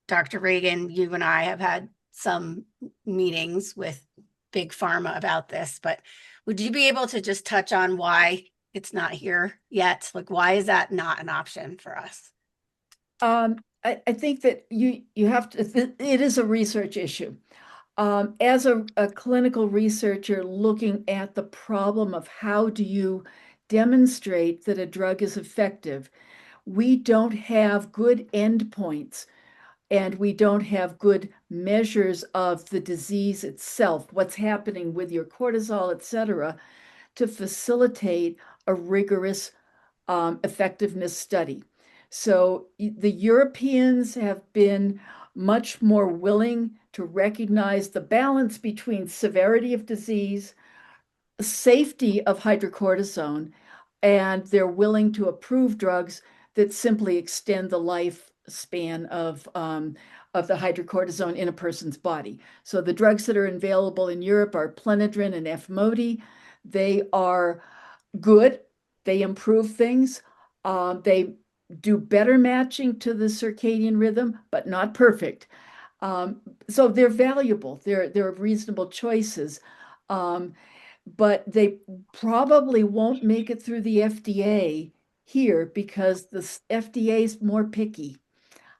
Dr. Regan, you and I have had some meetings with Big Pharma about this, but would you be able to just touch on why it's not here yet? Like, why is that not an option for us? I think that you have to, it is a research issue. As a clinical researcher looking at the problem of how do you demonstrate that a drug is effective, we don't have good endpoints, and we don't have good measures of the disease itself, what's happening with your cortisol, et cetera, to facilitate a rigorous effectiveness study. So the Europeans have been much more willing to recognize the balance between severity of disease, safety of hydrocortisone, and they're willing to approve drugs that simply extend the lifespan of the hydrocortisone in a person's body. So the drugs that are available in Europe are Plenidrin and Efmody. They are good. They improve things. They do better matching to the circadian rhythm, but not perfect. So they're valuable. They're reasonable choices. But they probably won't make it through the FDA here because the FDA is more picky.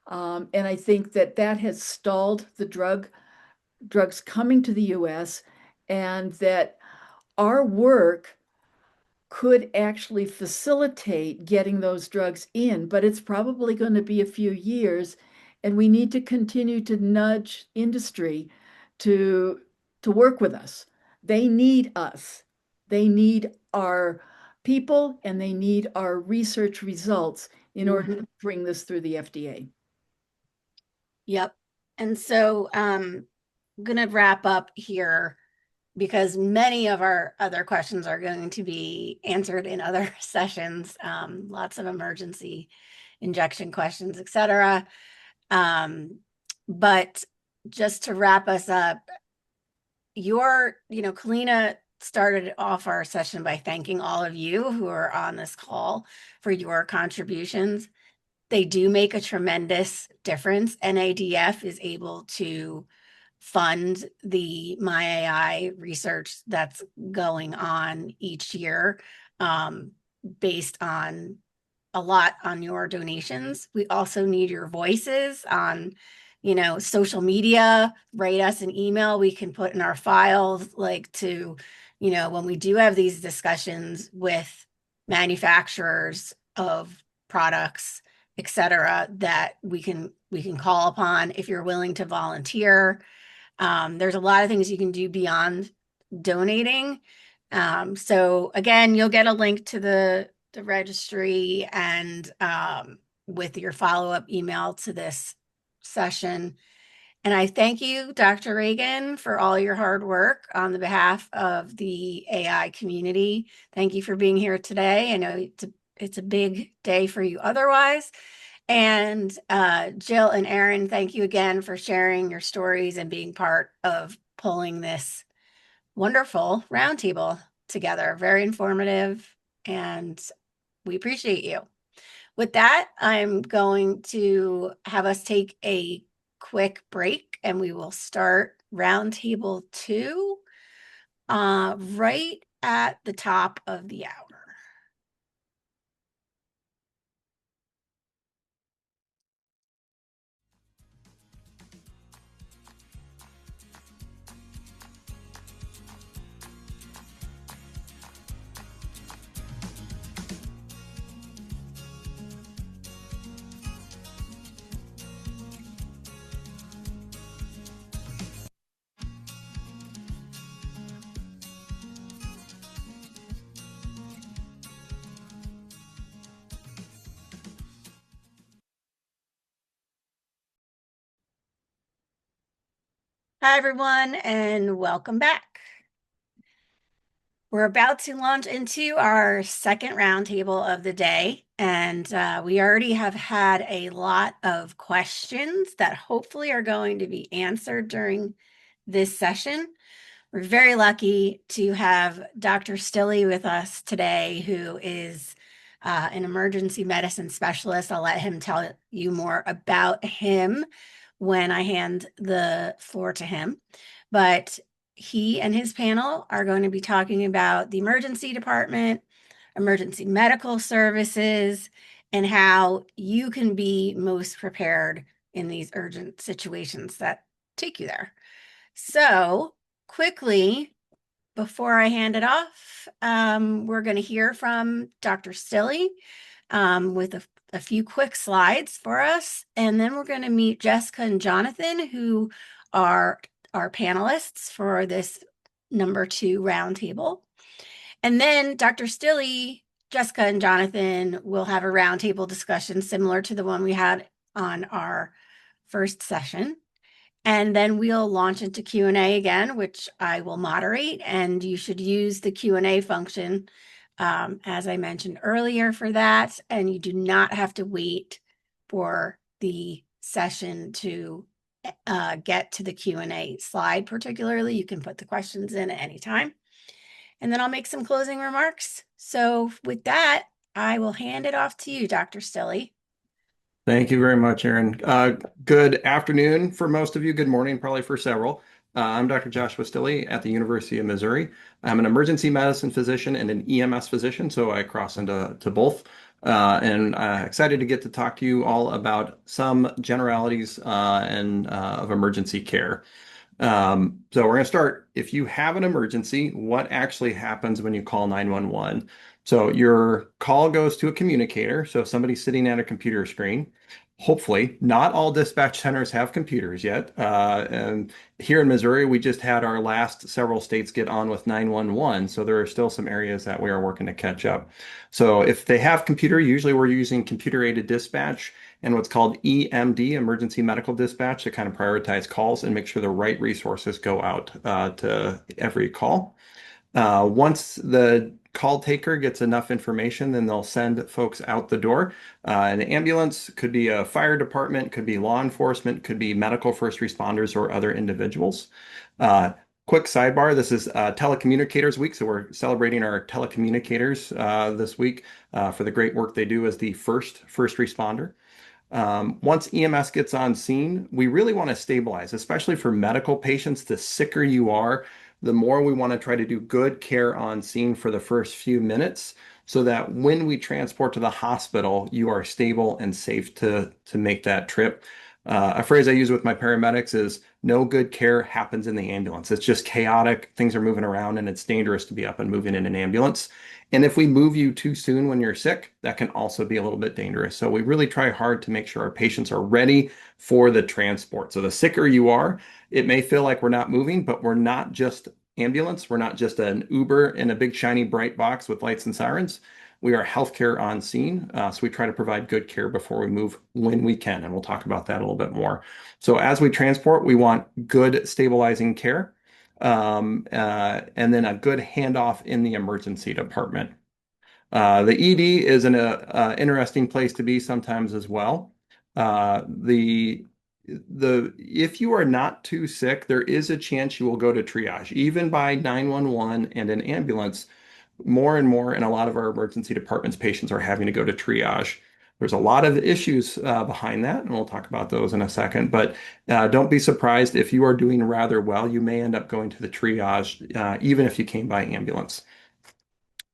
And I think that has stalled the drugs coming to the US, and that our work could actually facilitate getting those drugs in, but it's probably going to be a few years, and we need to continue to nudge industry to work with us. They need us. They need our people, and they need our research results in order to bring this through the FDA. Yep. And so I'm going to wrap up here because many of our other questions are going to be answered in other sessions, lots of emergency injection questions, etc. But just to wrap us up, Kalina started off our session by thanking all of you who are on this call for your contributions. They do make a tremendous difference. NADF is able to fund the MyAI research that's going on each year, based on a lot on your donations. We also need your voices on, social media. Write us an email we can put in our files, when we do have these discussions with manufacturers of products, etc., that we can call upon if you're willing to volunteer. There's a lot of things you can do beyond donating. So again, you'll get a link to the registry and with your follow-up email to this session. And I thank you, Dr. Regan, for all your hard work on the behalf of the AI community. Thank you for being here today. I know it's a big day for you otherwise. And Jill and Aaron, thank you again for sharing your stories and being part of pulling this wonderful roundtable together. Very informative, and we appreciate you. With that, I'm going to have us take a quick break, and we will start roundtable 2 right at the top of the hour. Hi, everyone, and welcome back. We're about to launch into our second roundtable of the day, and we already have had a lot of questions that hopefully are going to be answered during this session. We're very lucky to have Dr. Stilley with us today, who is an emergency medicine specialist. I'll let him tell you more about him when I hand the floor to him. But he and his panel are going to be talking about the emergency department, emergency medical services, and how you can be most prepared in these urgent situations that take you there. So quickly, before I hand it off, we're going to hear from Dr. Stilley with a few quick slides for us. And then we're going to meet Jessica and Jonathan, who are our panelists for this number 2 roundtable. And then Dr. Stilley, Jessica, and Jonathan will have a roundtable discussion similar to the one we had on our first session. And then we'll launch into Q&A again, which I will moderate, and you should use the Q&A function, as I mentioned earlier, for that. And you do not have to wait for the session to get to the Q&A slide particularly. You can put the questions in at any time. And then I'll make some closing remarks. So with that, I will hand it off to you, Dr. Stilley. Thank you very much, Erin. Good afternoon for most of you. Good morning, probably for several. I'm Dr. Joshua Stilley at the University of Missouri. I'm an emergency medicine physician and an EMS physician, so I cross into both. And excited to get to talk to you all about some generalities of emergency care. So we're going to start. If you have an emergency, what actually happens when you call 911? So your call goes to a communicator. So if somebody's sitting at a computer screen, hopefully not all dispatch centers have computers yet. And here in Missouri, we just had our last several states get on with 911. So there are still some areas that we are working to catch up. So if they have computer, usually we're using computer-aided dispatch and what's called EMD, emergency medical dispatch, to kind of prioritize calls and make sure the right resources go out to every call. Once the call taker gets enough information, then they'll send folks out the door. An ambulance could be a fire department, could be law enforcement, could be medical first responders or other individuals. Quick sidebar, this is Telecommunicators Week, so we're celebrating our telecommunicators this week for the great work they do as the first responder. Once EMS gets on scene, we really want to stabilize, especially for medical patients. The sicker you are, the more we want to try to do good care on scene for the first few minutes so that when we transport to the hospital, you are stable and safe to make that trip. A phrase I use with my paramedics is no good care happens in the ambulance. It's just chaotic. Things are moving around and it's dangerous to be up and moving in an ambulance. And if we move you too soon when you're sick, that can also be a little bit dangerous. So we really try hard to make sure our patients are ready for the transport. So the sicker you are, it may feel like we're not moving, but we're not just ambulance. We're not just an Uber in a big shiny bright box with lights and sirens. We are healthcare on scene. So we try to provide good care before we move when we can. And we'll talk about that a little bit more. So as we transport, we want good stabilizing care. And then a good handoff in the emergency department. The ED is an interesting place to be sometimes as well. If you are not too sick, there is a chance you will go to triage, even by 911 and an ambulance. More and more in a lot of our emergency departments, patients are having to go to triage. There's a lot of issues behind that, and we'll talk about those in a second. But don't be surprised if you are doing rather well, you may end up going to the triage, even if you came by ambulance.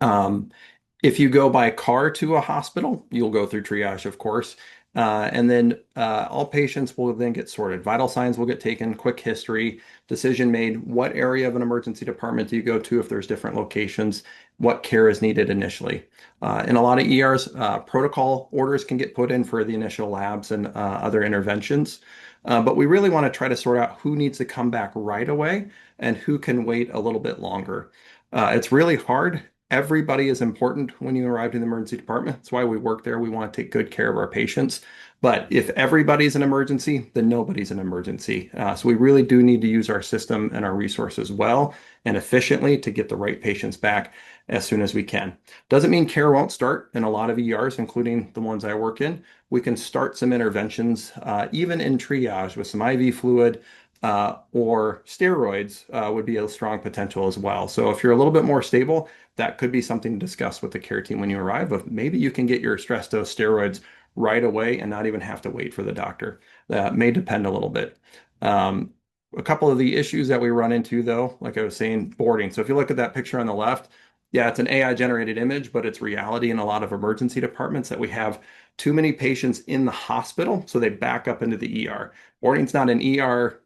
If you go by car to a hospital, you'll go through triage, of course. And then all patients will then get sorted. Vital signs will get taken, quick history, decision made. What area of an emergency department do you go to if there's different locations? What care is needed initially? In a lot of ERs, protocol orders can get put in for the initial labs and other interventions. But we really want to try to sort out who needs to come back right away and who can wait a little bit longer. It's really hard. Everybody is important when you arrive in the emergency department. That's why we work there. We want to take good care of our patients. But if everybody's an emergency, then nobody's an emergency. So we really do need to use our system and our resources well and efficiently to get the right patients back as soon as we can. Doesn't mean care won't start in a lot of ERs, including the ones I work in. We can start some interventions, even in triage with some IV fluid, or steroids would be a strong potential as well. So if you're a little bit more stable, that could be something to discuss with the care team when you arrive. But maybe you can get your stress dose steroids right away and not even have to wait for the doctor. That may depend a little bit. A couple of the issues that we run into, though, like I was saying, boarding. So if you look at that picture on the left, yeah, it's an AI generated image, but it's reality in a lot of emergency departments that we have too many patients in the hospital, so they back up into the ER. Boarding's not an ER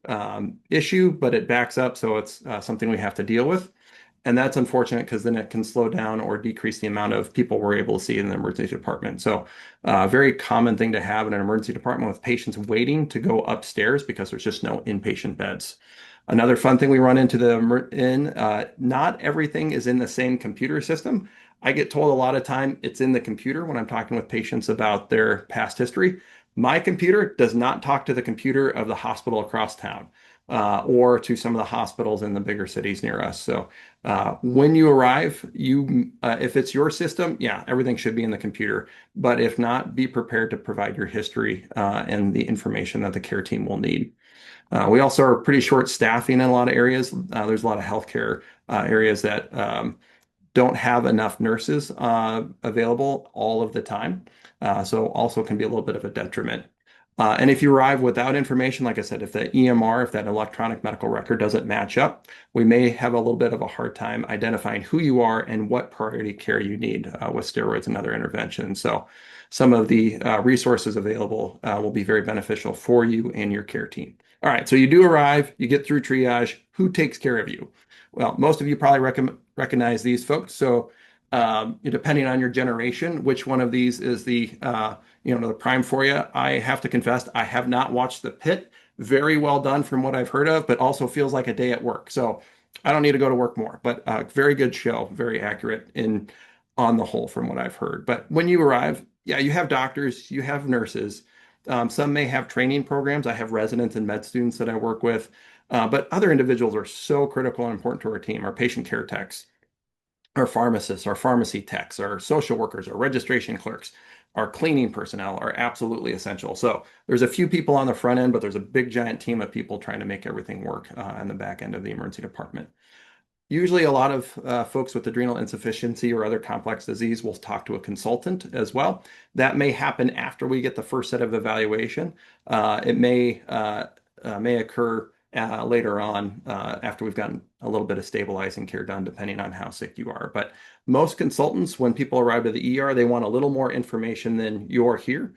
issue, but it backs up, so it's something we have to deal with. And that's unfortunate because then it can slow down or decrease the amount of people we're able to see in the emergency department. So a very common thing to have in an emergency department with patients waiting to go upstairs because there's just no inpatient beds. Another fun thing we run into not everything is in the same computer system. I get told a lot of time it's in the computer when I'm talking with patients about their past history. My computer does not talk to the computer of the hospital across town or to some of the hospitals in the bigger cities near us. So when you arrive, if it's your system, yeah, everything should be in the computer. But if not, be prepared to provide your history and the information that the care team will need. We also are pretty short staffing in a lot of areas. There's a lot of healthcare areas that don't have enough nurses available all of the time. So also can be a little bit of a detriment. And if you arrive without information, like I said, if the EMR, if that electronic medical record doesn't match up, we may have a little bit of a hard time identifying who you are and what priority care you need with steroids and other interventions. So some of the resources available will be very beneficial for you and your care team. All right, so you do arrive, you get through triage. Who takes care of you? Well, most of you probably recognize these folks. So depending on your generation, which one of these is the prime for you? I have to confess, I have not watched The Pit. Very well done from what I've heard of, but also feels like a day at work. So I don't need to go to work more, but very good show, very accurate on the whole from what I've heard. But when you arrive, yeah, you have doctors, you have nurses. Some may have training programs. I have residents and med students that I work with. But other individuals are so critical and important to our team, our patient care techs, our pharmacists, our pharmacy techs, our social workers, our registration clerks, our cleaning personnel are absolutely essential. So there's a few people on the front end, but there's a big giant team of people trying to make everything work in the back end of the emergency department. Usually a lot of folks with adrenal insufficiency or other complex disease will talk to a consultant as well. That may happen after we get the first set of evaluation. It may occur later on after we've gotten a little bit of stabilizing care done, depending on how sick you are. But most consultants, when people arrive to the ER, they want a little more information than you're here.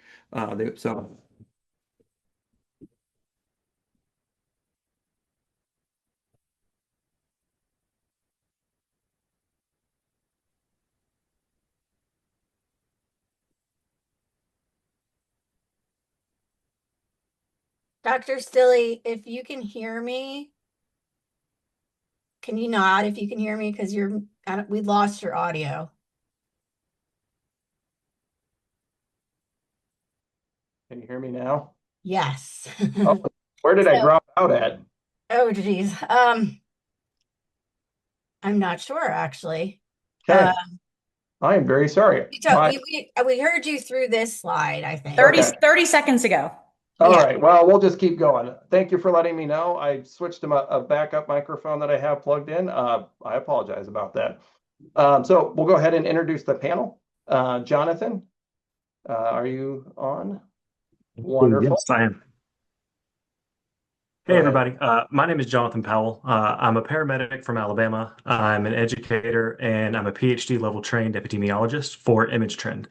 So Dr. Stilley, if you can hear me, can you nod if you can hear me? Because we lost your audio. can you hear me now? Yes. Oh, where did I So- drop out at? Oh, geez. I'm not sure, actually. Okay. I am very sorry. We heard you through this slide, I think. 30 seconds ago. All Yeah. right. Well, we'll just keep going. Thank you for letting me know. I switched to a backup microphone that I have plugged in. I apologize about that. So we'll go ahead and introduce the panel. Jonathan, are you on? Wonderful. Yes, I am. Hey, everybody. My name is Jonathan Powell. I'm a paramedic from Alabama. I'm an educator, and I'm a PhD level trained epidemiologist for Image Trend.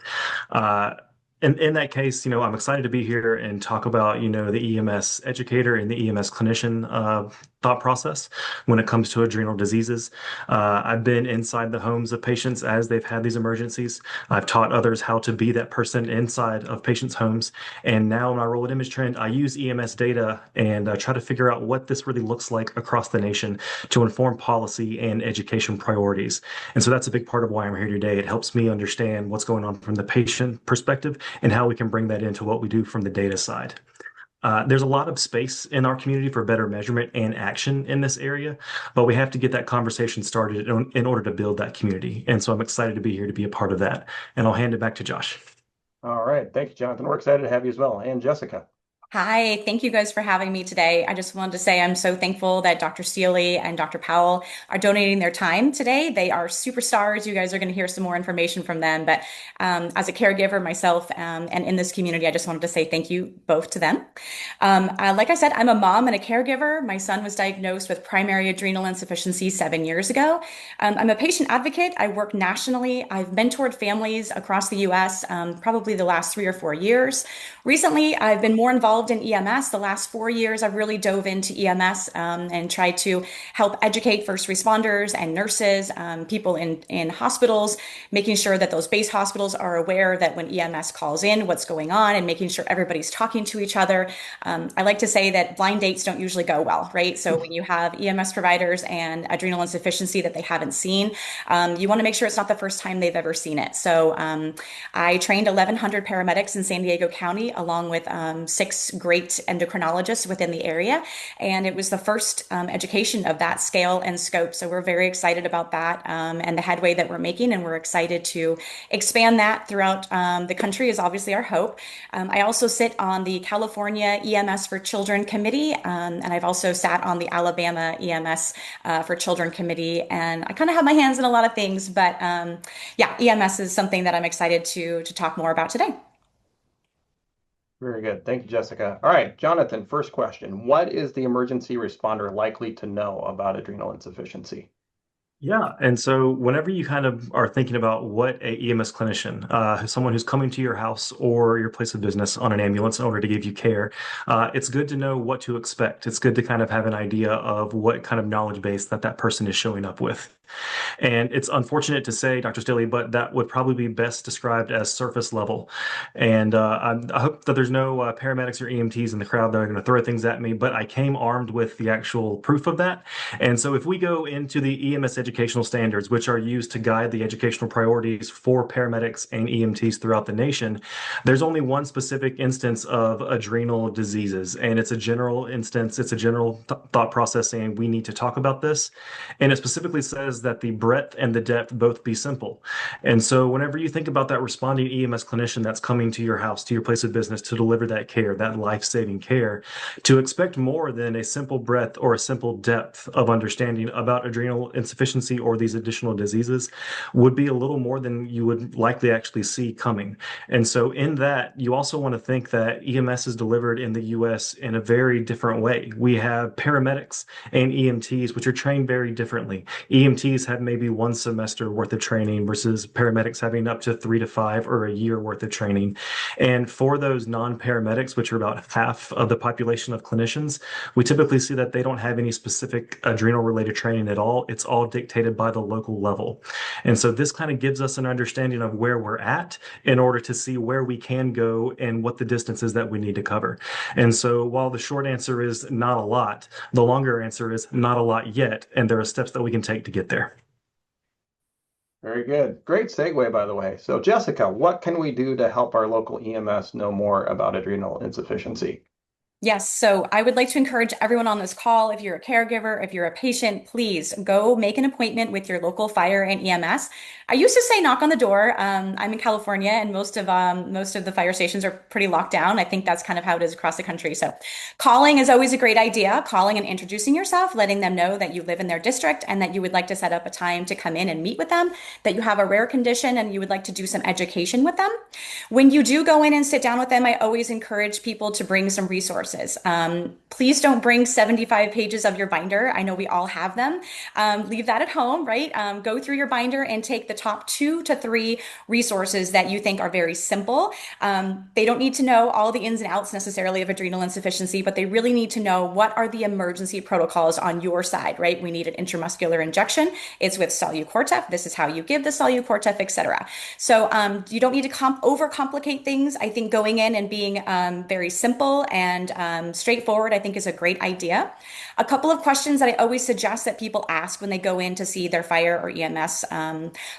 In that case, I'm excited to be here and talk about, the EMS educator and the EMS clinician thought process when it comes to adrenal diseases. I've been inside the homes of patients as they've had these emergencies. I've taught others how to be that person inside of patients' homes. And now in my role at Image Trend, I use EMS data and try to figure out what this really looks like across the nation to inform policy and education priorities. And so that's a big part of why I'm here today. It helps me understand what's going on from the patient perspective and how we can bring that into what we do from the data side. There's a lot of space in our community for better measurement and action in this area, but we have to get that conversation started in order to build that community. And so I'm excited to be here to be a part of that. And I'll hand it back to Josh. All right. Thank you, Jonathan. We're excited to have you as well. And Jessica. Hi, thank you guys for having me today. I just wanted to say I'm so thankful that Dr. Stilley and Dr. Powell are donating their time today. They are superstars. You guys are going to hear some more information from them. But as a caregiver myself and in this community, I just wanted to say thank you both to them. Like I said, I'm a mom and a caregiver. My son was diagnosed with primary adrenal insufficiency 7 years ago. I'm a patient advocate. I work nationally. I've mentored families across the US probably the last 3 or 4 years. Recently, I've been more involved involved in EMS. The last 4 years, I've really dove into EMS and tried to help educate first responders and nurses, people in hospitals, making sure that those base hospitals are aware that when EMS calls in, what's going on, and making sure everybody's talking to each other. I like to say that blind dates don't usually go well, right? So when you have EMS providers and adrenal insufficiency that they haven't seen, you want to make sure it's not the first time they've ever seen it. So I trained 1,100 paramedics in San Diego County, along with 6 great endocrinologists within the area. And it was the first education of that scale and scope. So we're very excited about that and the headway that we're making. And we're excited to expand that throughout the country is obviously our hope. I also sit on the California EMS for Children Committee, and I've also sat on the Alabama EMS for Children Committee. And I kind of have my hands in a lot of things, but yeah, EMS is something that I'm excited to talk more about today. Very good. Thank you, Jessica. All right, Jonathan, first question. What is the emergency responder likely to know about adrenal insufficiency? Yeah, and so whenever you kind of are thinking about what a EMS clinician, someone who's coming to your house or your place of business on an ambulance in order to give you care, it's good to know what to expect. It's good to kind of have an idea of what kind of knowledge base that person is showing up with. And it's unfortunate to say, Dr. Stilley, but that would probably be best described as surface level. And I hope that there's no paramedics or EMTs in the crowd that are going to throw things at me, but I came armed with the actual proof of that. And so if we go into the EMS educational standards, which are used to guide the educational priorities for paramedics and EMTs throughout the nation, there's only one specific instance of adrenal diseases. And it's a general instance, it's a general thought process saying we need to talk about this. And it specifically says that the breadth and the depth both be simple. And so whenever you think about that responding EMS clinician that's coming to your house, to your place of business to deliver that care, that life-saving care, to expect more than a simple breadth or a simple depth of understanding about adrenal insufficiency or these additional diseases would be a little more than you would likely actually see coming. And so in that, you also want to think that EMS is delivered in the US in a very different way. We have paramedics and EMTs, which are trained very differently. EMTs have maybe 1 semester worth of training versus paramedics having up to 3 to 5 or a year worth of training. And for those non-paramedics, which are about half of the population of clinicians, we typically see that they don't have any specific adrenal related training at all. It's all dictated by the local level. And so this kind of gives us an understanding of where we're at in order to see where we can go and what the distance is that we need to cover. And so while the short answer is not a lot, the longer answer is not a lot yet. And there are steps that we can take to get there. Very good. Great segue, by the way. So, Jessica, what can we do to help our local EMS know more about adrenal insufficiency? Yes, so I would like to encourage everyone on this call, if you're a caregiver, if you're a patient, please go make an appointment with your local fire and EMS. I used to say knock on the door. I'm in California, and most of the fire stations are pretty locked down. I think that's kind of how it is across the country. So calling is always a great idea. Calling and introducing yourself, letting them know that you live in their district and that you would like to set up a time to come in and meet with them, that you have a rare condition and you would like to do some education with them. When you do go in and sit down with them, I always encourage people to bring some resources. Please don't bring 75 pages of your binder. I know we all have them. Leave that at home, right? Go through your binder and take the top 2 to 3 resources that you think are very simple. They don't need to know all the ins and outs necessarily of adrenal insufficiency, but they really need to know what are the emergency protocols on your side, right? We need an intramuscular injection. It's with Solu-Cortef. This is how you give the Solu-Cortef, etc. So you don't need to overcomplicate things. I think going in and being very simple and straightforward, I think is a great idea. A couple of questions that I always suggest that people ask when they go in to see their fire or EMS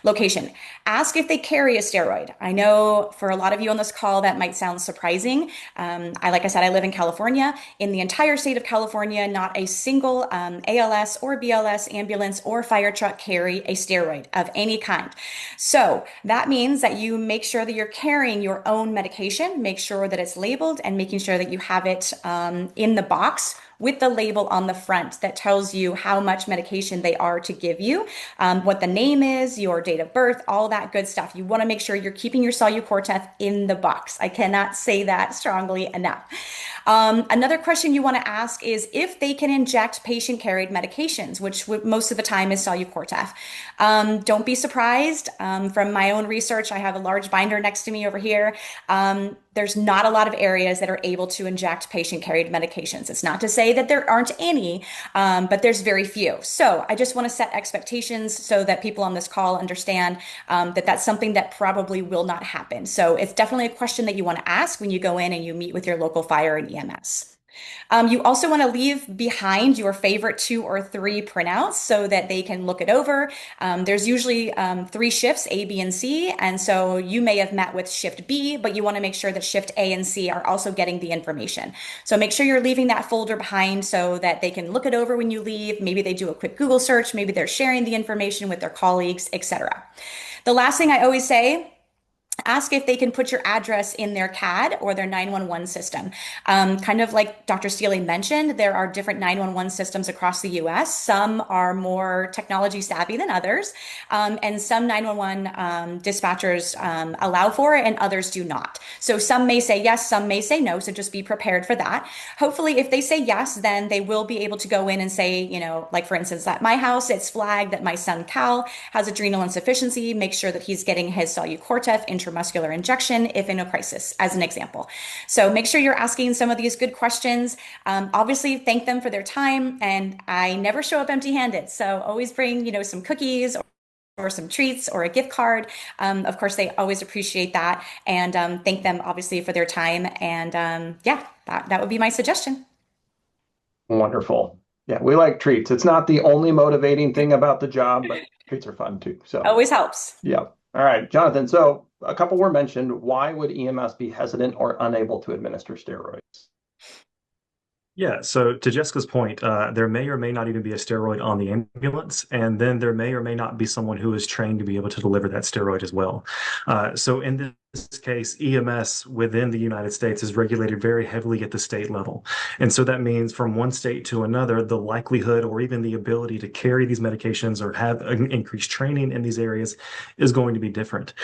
location. Ask if they carry a steroid. I know for a lot of you on this call that might sound surprising. Like I said, I live in California. In the entire state of California, not a single ALS or BLS ambulance or fire truck carry a steroid of any kind. So that means that you make sure that you're carrying your own medication, make sure that it's labeled, and making sure that you have it in the box with the label on the front that tells you how much medication they are to give you, what the name is, your date of birth, all that good stuff. You want to make sure you're keeping your Solu-Cortef in the box. I cannot say that strongly enough. Another question you want to ask is if they can inject patient-carried medications, which most of the time is Solu-Cortef. Don't be surprised. From my own research, I have a large binder next to me over here. there's not a lot of areas that are able to inject patient-carried medications. It's not to say that there aren't any, but there's very few. So I just want to set expectations so that people on this call understand that that's something that probably will not happen. So it's definitely a question that you want to ask when you go in and you meet with your local fire and EMS. You also want to leave behind your favorite 2 or 3 printouts so that they can look it over. There's usually 3 shifts, A, B, and C. And so you may have met with shift B, but you want to make sure that shift A and C are also getting the information. So make sure you're leaving that folder behind so that they can look it over when you leave. Maybe they do a quick Google search. Maybe they're sharing the information with their colleagues, etc. The last thing I always say, ask if they can put your address in their CAD or their 911 system. Kind of like Dr. Stilley mentioned, there are different 911 systems across the US. Some are more technology savvy than others, and some 911 dispatchers allow for it and others do not. So some may say yes, some may say no, so just be prepared for that. Hopefully, if they say yes, then they will be able to go in and say, you know, like for instance, at my house, it's flagged that my son Cal has adrenal insufficiency. Make sure that he's getting his Solu-Cortef intramuscular injection if in a crisis, as an example. So make sure you're asking some of these good questions. Obviously, thank them for their time. And I never show up empty-handed. So always bring, you know, some cookies or some treats or a gift card. Of course, they always appreciate that. And thank them, obviously, for their time. And yeah, that would be my suggestion. Wonderful. Yeah, we like treats. It's not the only motivating thing about the job, but treats are fun too. So Always helps. yeah. All right, Jonathan. So a couple were mentioned. Why would EMS be hesitant or unable to administer steroids? Yeah, so to Jessica's point, there may or may not even be a steroid on the ambulance, and then there may or may not be someone who is trained to be able to deliver that steroid as well. So in this case, EMS within the United States is regulated very heavily at the state level. And so that means from one state to another, the likelihood or even the ability to carry these medications or have an increased training in these areas is going to be different.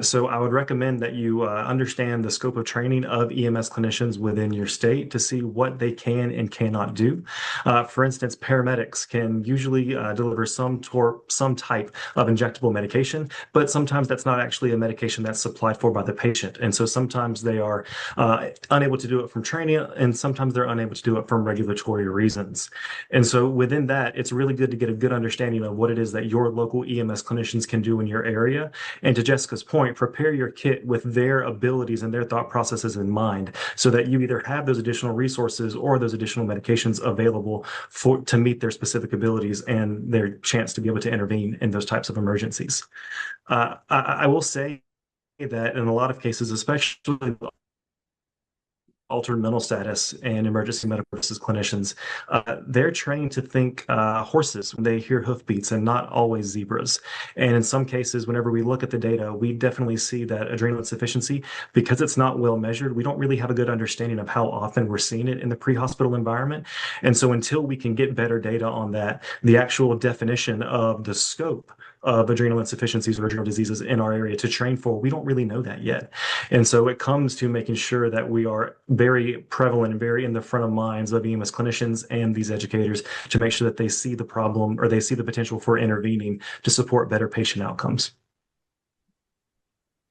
So I would recommend that you understand the scope of training of EMS clinicians within your state to see what they can and cannot do. For instance, paramedics can usually deliver some type of injectable medication, but sometimes that's not actually a medication that's supplied for by the patient. And so sometimes they are unable to do it from training, and sometimes they're unable to do it from regulatory reasons. And so within that, it's really good to get a good understanding of what it is that your local EMS clinicians can do in your area. And to Jessica's point, prepare your kit with their abilities and their thought processes in mind so that you either have those additional resources or those additional medications available to meet their specific abilities and their chance to be able to intervene in those types of emergencies. I will say that in a lot of cases, especially altered mental status and emergency medical services clinicians, they're trained to think horses when they hear hoofbeats and not always zebras. And in some cases, whenever we look at the data, we definitely see that adrenal insufficiency, because it's not well measured, we don't really have a good understanding of how often we're seeing it in the pre-hospital environment. And so until we can get better data on that, the actual definition of the scope of adrenal insufficiencies or adrenal diseases in our area to train for, we don't really know that yet. And so it comes to making sure that we are very prevalent and very in the front of minds of EMS clinicians and these educators to make sure that they see the problem or they see the potential for intervening to support better patient outcomes.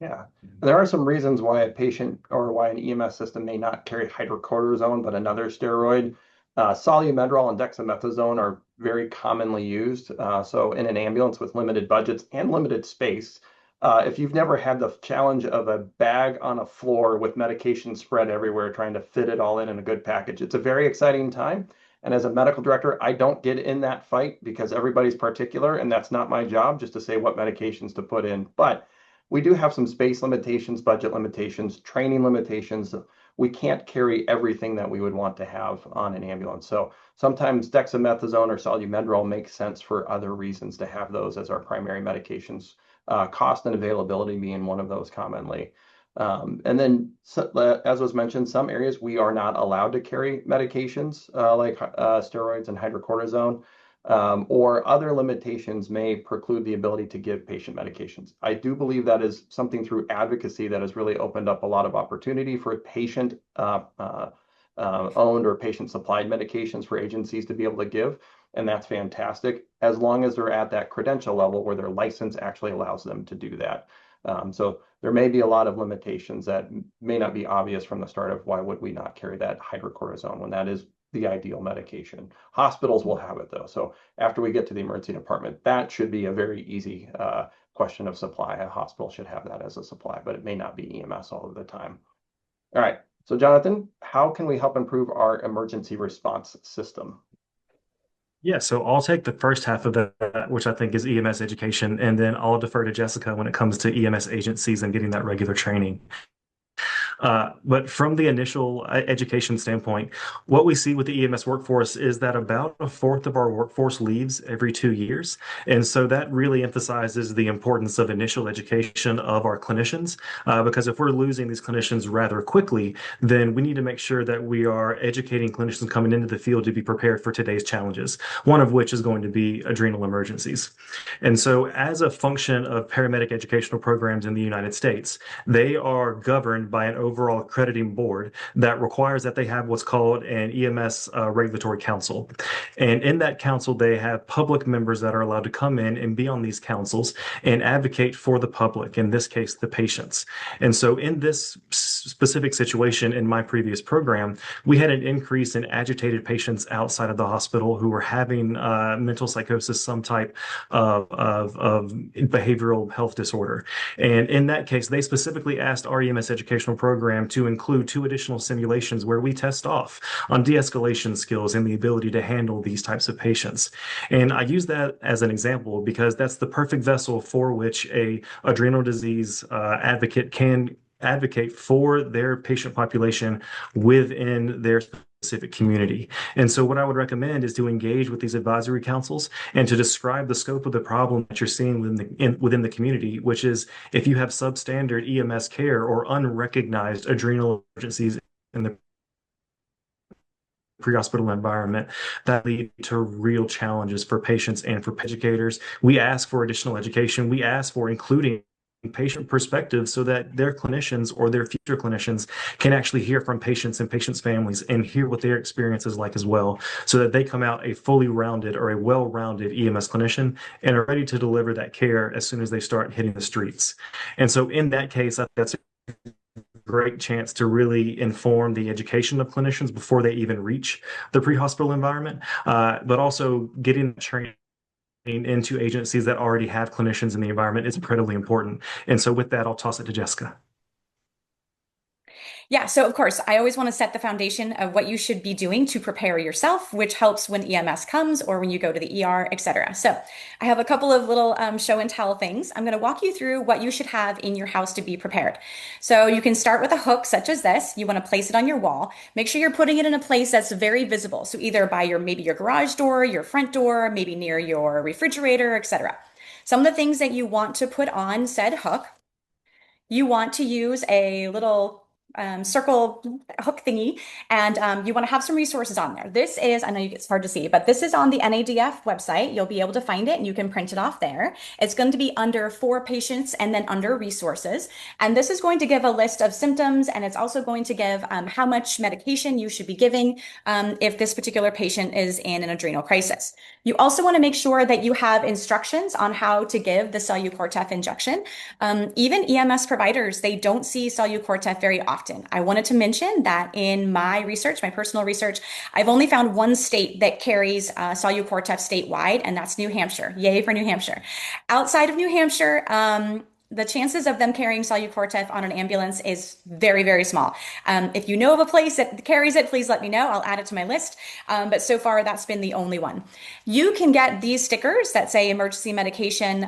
Yeah, there are some reasons why a patient or why an EMS system may not carry hydrocortisone, but another steroid. Solu-Medrol and dexamethasone are very commonly used. So in an ambulance with limited budgets and limited space, if you've never had the challenge of a bag on a floor with medication spread everywhere, trying to fit it all in a good package, it's a very exciting time. And as a medical director, I don't get in that fight because everybody's particular, and that's not my job, just to say what medications to put in. But we do have some space limitations, budget limitations, training limitations. We can't carry everything that we would want to have on an ambulance. So sometimes dexamethasone or Solu-Medrol makes sense for other reasons to have those as our primary medications, cost and availability being one of those commonly. And then, as was mentioned, some areas we are not allowed to carry medications like steroids and hydrocortisone. Or other limitations may preclude the ability to give patient medications. I do believe that is something through advocacy that has really opened up a lot of opportunity for patient owned or patient supplied medications for agencies to be able to give. And that's fantastic, as long as they're at that credential level where their license actually allows them to do that. So there may be a lot of limitations that may not be obvious from the start of why would we not carry that hydrocortisone when that is the ideal medication. Hospitals will have it though. So after we get to the emergency department, that should be a very easy question of supply. A hospital should have that as a supply, but it may not be EMS all of the time. All right. So Jonathan, how can we help improve our emergency response system? Yeah, so I'll take the first half of that, which I think is EMS education, and then I'll defer to Jessica when it comes to EMS agencies and getting that regular training. But from the initial education standpoint, what we see with the EMS workforce is that about a fourth of our workforce leaves every 2 years. And so that really emphasizes the importance of initial education of our clinicians, because if we're losing these clinicians rather quickly, then we need to make sure that we are educating clinicians coming into the field to be prepared for today's challenges, one of which is going to be adrenal emergencies. And so as a function of paramedic educational programs in the United States, they are governed by an overall accrediting board that requires that they have what's called an EMS regulatory council. And in that council, they have public members that are allowed to come in and be on these councils and advocate for the public, in this case, the patients. And so in this specific situation in my previous program, we had an increase in agitated patients outside of the hospital who were having mental psychosis, some type of behavioral health disorder. And in that case, they specifically asked our EMS educational program to include 2 additional simulations where we test off on de-escalation skills and the ability to handle these types of patients. And I use that as an example because that's the perfect vessel for which a adrenal disease advocate can advocate for their patient population within their specific community. And so what I would recommend is to engage with these advisory councils and to describe the scope of the problem that you're seeing within the community, which is if you have substandard EMS care or unrecognized adrenal emergencies in the pre-hospital environment that lead to real challenges for patients and for educators. We ask for additional education. We ask for including patient perspective so that their clinicians or their future clinicians can actually hear from patients and patients' families and hear what their experience is like as well, so that they come out a fully rounded or a well-rounded EMS clinician and are ready to deliver that care as soon as they start hitting the streets. And so in that case, I think that's a great chance to really inform the education of clinicians before they even reach the pre-hospital environment, but also getting training into agencies that already have clinicians in the environment is incredibly important. And so with that, I'll toss it to Jessica. Yeah, so of course, I always want to set the foundation of what you should be doing to prepare yourself, which helps when EMS comes or when you go to the ER, etc. So I have a couple of little show and tell things. I'm going to walk you through what you should have in your house to be prepared. So you can start with a hook such as this. You want to place it on your wall. Make sure you're putting it in a place that's very visible. So either by maybe your garage door, your front door, maybe near your refrigerator, etc. Some of the things that you want to put on said hook, you want to use a little circle hook thingy, and you want to have some resources on there. This is, I know it's hard to see, but this is on the NADF website. You'll be able to find it and you can print it off there. It's going to be under for patients and then under resources. And this is going to give a list of symptoms, and it's also going to give how much medication you should be giving if this particular patient is in an adrenal crisis. You also want to make sure that you have instructions on how to give the Seleucortef injection. Even EMS providers, they don't see Seleucortef very often. I wanted to mention that in my research, my personal research, I've only found one state that carries Seleucortef statewide, and that's New Hampshire. Yay for New Hampshire. Outside of New Hampshire, the chances of them carrying Seleucortef on an ambulance is very, very small. If you know of a place that carries it, please let me know. I'll add it to my list. But so far, that's been the only one. You can get these stickers that say emergency medication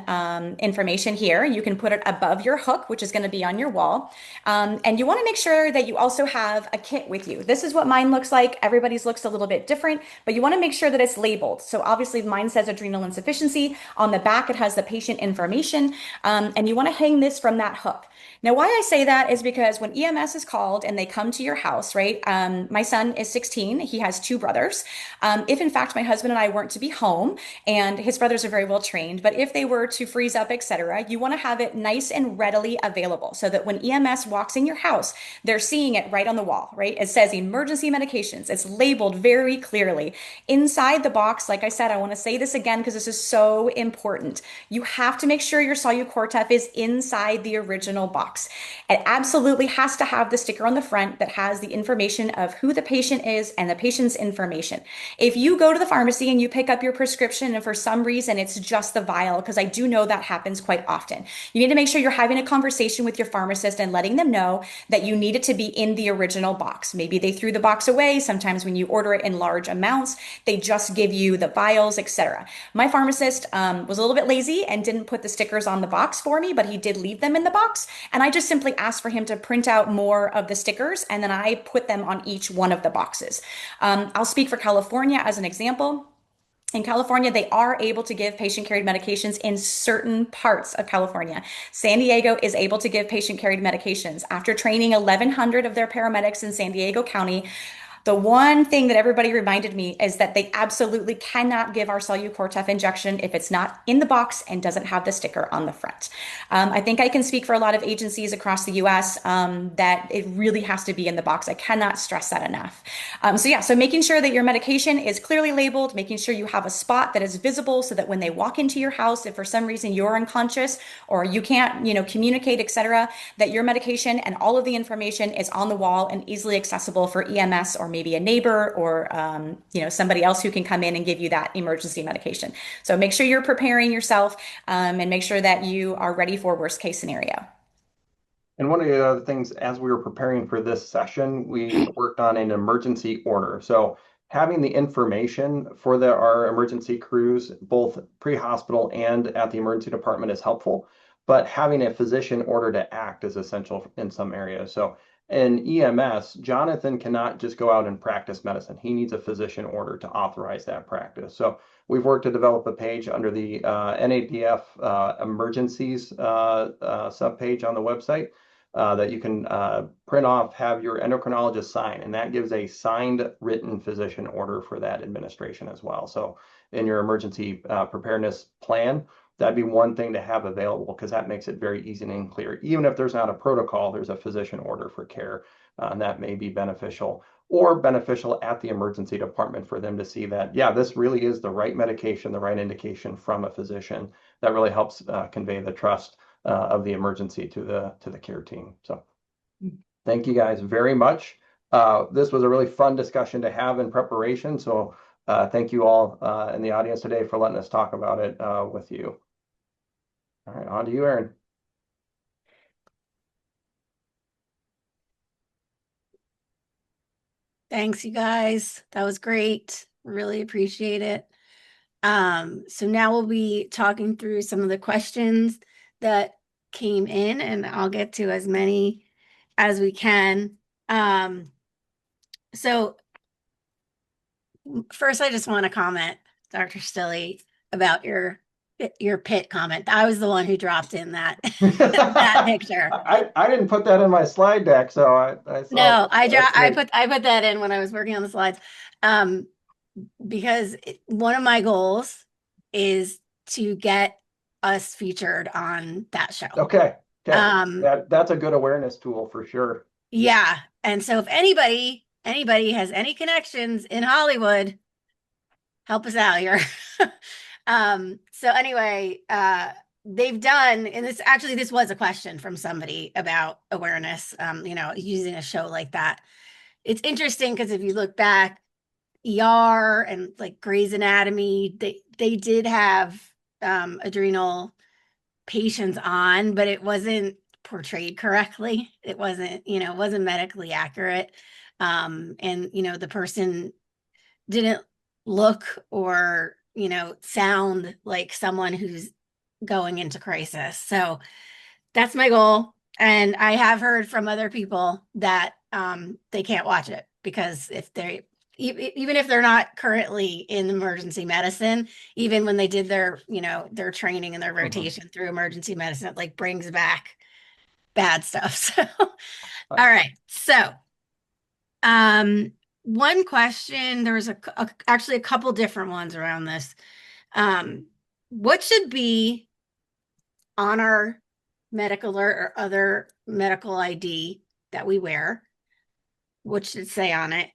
information here. You can put it above your hook, which is going to be on your wall. And you want to make sure that you also have a kit with you. This is what mine looks like. Everybody's looks a little bit different, but you want to make sure that it's labeled. So obviously mine says adrenal insufficiency. On the back, it has the patient information. And you want to hang this from that hook. Now, why I say that is because when EMS is called and they come to your house, right? My son is 16. He has two brothers. If in fact my husband and I weren't to be home, and his brothers are very well trained, but if they were to freeze up, etc., you want to have it nice and readily available so that when EMS walks in your house, they're seeing it right on the wall, right? It says emergency medications. It's labeled very clearly. Inside the box, like I said, I want to say this again because this is so important. You have to make sure your Solu-Cortef is inside the original box. It absolutely has to have the sticker on the front that has the information of who the patient is and the patient's information. If you go to the pharmacy and you pick up your prescription and for some reason it's just the vial, because I do know that happens quite often, you need to make sure you're having a conversation with your pharmacist and letting them know that you need it to be in the original box. Maybe they threw the box away. Sometimes when you order it in large amounts, they just give you the vials, etc. My pharmacist was a little bit lazy and didn't put the stickers on the box for me, but he did leave them in the box. And I just simply asked for him to print out more of the stickers, and then I put them on each one of the boxes. I'll speak for California as an example. In California, they are able to give patient-carried medications in certain parts of California. San Diego is able to give patient-carried medications. After training 1,100 of their paramedics in San Diego County, the one thing that everybody reminded me is that they absolutely cannot give our Solu-Cortef injection if it's not in the box and doesn't have the sticker on the front. I think I can speak for a lot of agencies across the US that it really has to be in the box. I cannot stress that enough. So making sure that your medication is clearly labeled, making sure you have a spot that is visible so that when they walk into your house, if for some reason you're unconscious or you can't, communicate, etc., that your medication and all of the information is on the wall and easily accessible for EMS or maybe a neighbor or somebody else who can come in and give you that emergency medication. So make sure you're preparing yourself and make sure that you are ready for worst case scenario. And one of the other things, as we were preparing for this session, we worked on an emergency order. So having the information for our emergency crews, both pre-hospital and at the emergency department, is helpful. But having a physician order to act is essential in some areas. So in EMS, Jonathan cannot just go out and practice medicine. He needs a physician order to authorize that practice. So we've worked to develop a page under the NADF emergencies subpage on the website that you can print off, have your endocrinologist sign, and that gives a signed written physician order for that administration as well. So in your emergency preparedness plan, that'd be one thing to have available because that makes it very easy and clear. Even if there's not a protocol, there's a physician order for care, and that may be beneficial at the emergency department for them to see that, yeah, this really is the right medication, the right indication from a physician. That really helps convey the trust of the emergency to the care team. So thank you guys very much. This was a really fun discussion to have in preparation. So thank you all in the audience today for letting us talk about it with you. All right, on to you, Erin. Thanks, you guys. That was great. Really appreciate it. So now we'll be talking through some of the questions that came in, and I'll get to as many as we can. So first, I just want to comment, Dr. Stilley, about your pit comment. I was the one who dropped in that that picture. I didn't put that in my slide deck, so I no, I put that in when I was working on the slides, because one of my goals is to get us featured on that show. Okay. That's a good awareness tool for sure. Yeah, and so if anybody has any connections in Hollywood, help us out here. So anyway, they've done, and this was a question from somebody about awareness, using a show like that. It's interesting because if you look back, ER and like Grey's Anatomy, they did have adrenal patients on, but it wasn't portrayed correctly. It wasn't, it wasn't medically accurate. And, the person didn't look or, sound like someone who's going into crisis. So that's my goal. And I have heard from other people that they can't watch it because if they even if they're not currently in emergency medicine, even when they did their, their training and their rotation through emergency medicine, it like brings back bad stuff. So, all right. So, one question, there was actually a couple different ones around this. What should be on our medical alert or other medical ID that we wear? What should it say on it?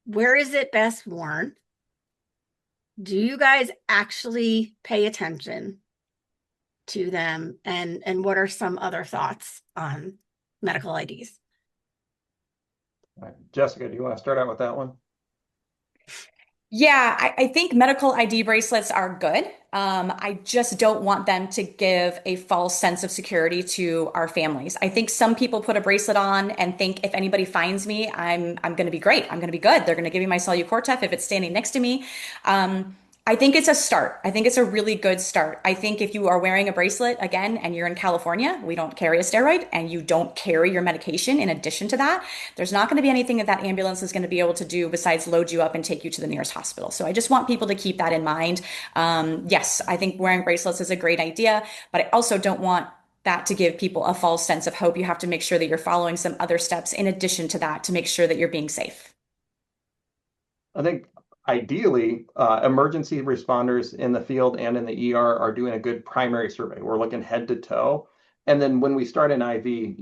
Where is it best worn? Do you guys actually pay attention to them? And what are some other thoughts on medical IDs? All right. Jessica, do you want to start out with that one? Yeah, I think medical ID bracelets are good. I just don't want them to give a false sense of security to our families. I think some people put a bracelet on and think if anybody finds me, I'm going to be great. I'm going to be good. They're going to give me my Cellucortef if it's standing next to me. I think it's a start. I think it's a really good start. I think if you are wearing a bracelet again and you're in California, we don't carry a steroid and you don't carry your medication in addition to that, there's not going to be anything that ambulance is going to be able to do besides load you up and take you to the nearest hospital. So I just want people to keep that in mind. Yes, I think wearing bracelets is a great idea, but I also don't want that to give people a false sense of hope. You have to make sure that you're following some other steps in addition to that to make sure that you're being safe. I think ideally, emergency responders in the field and in the ER are doing a good primary survey. We're looking head to toe. And then when we start an IV,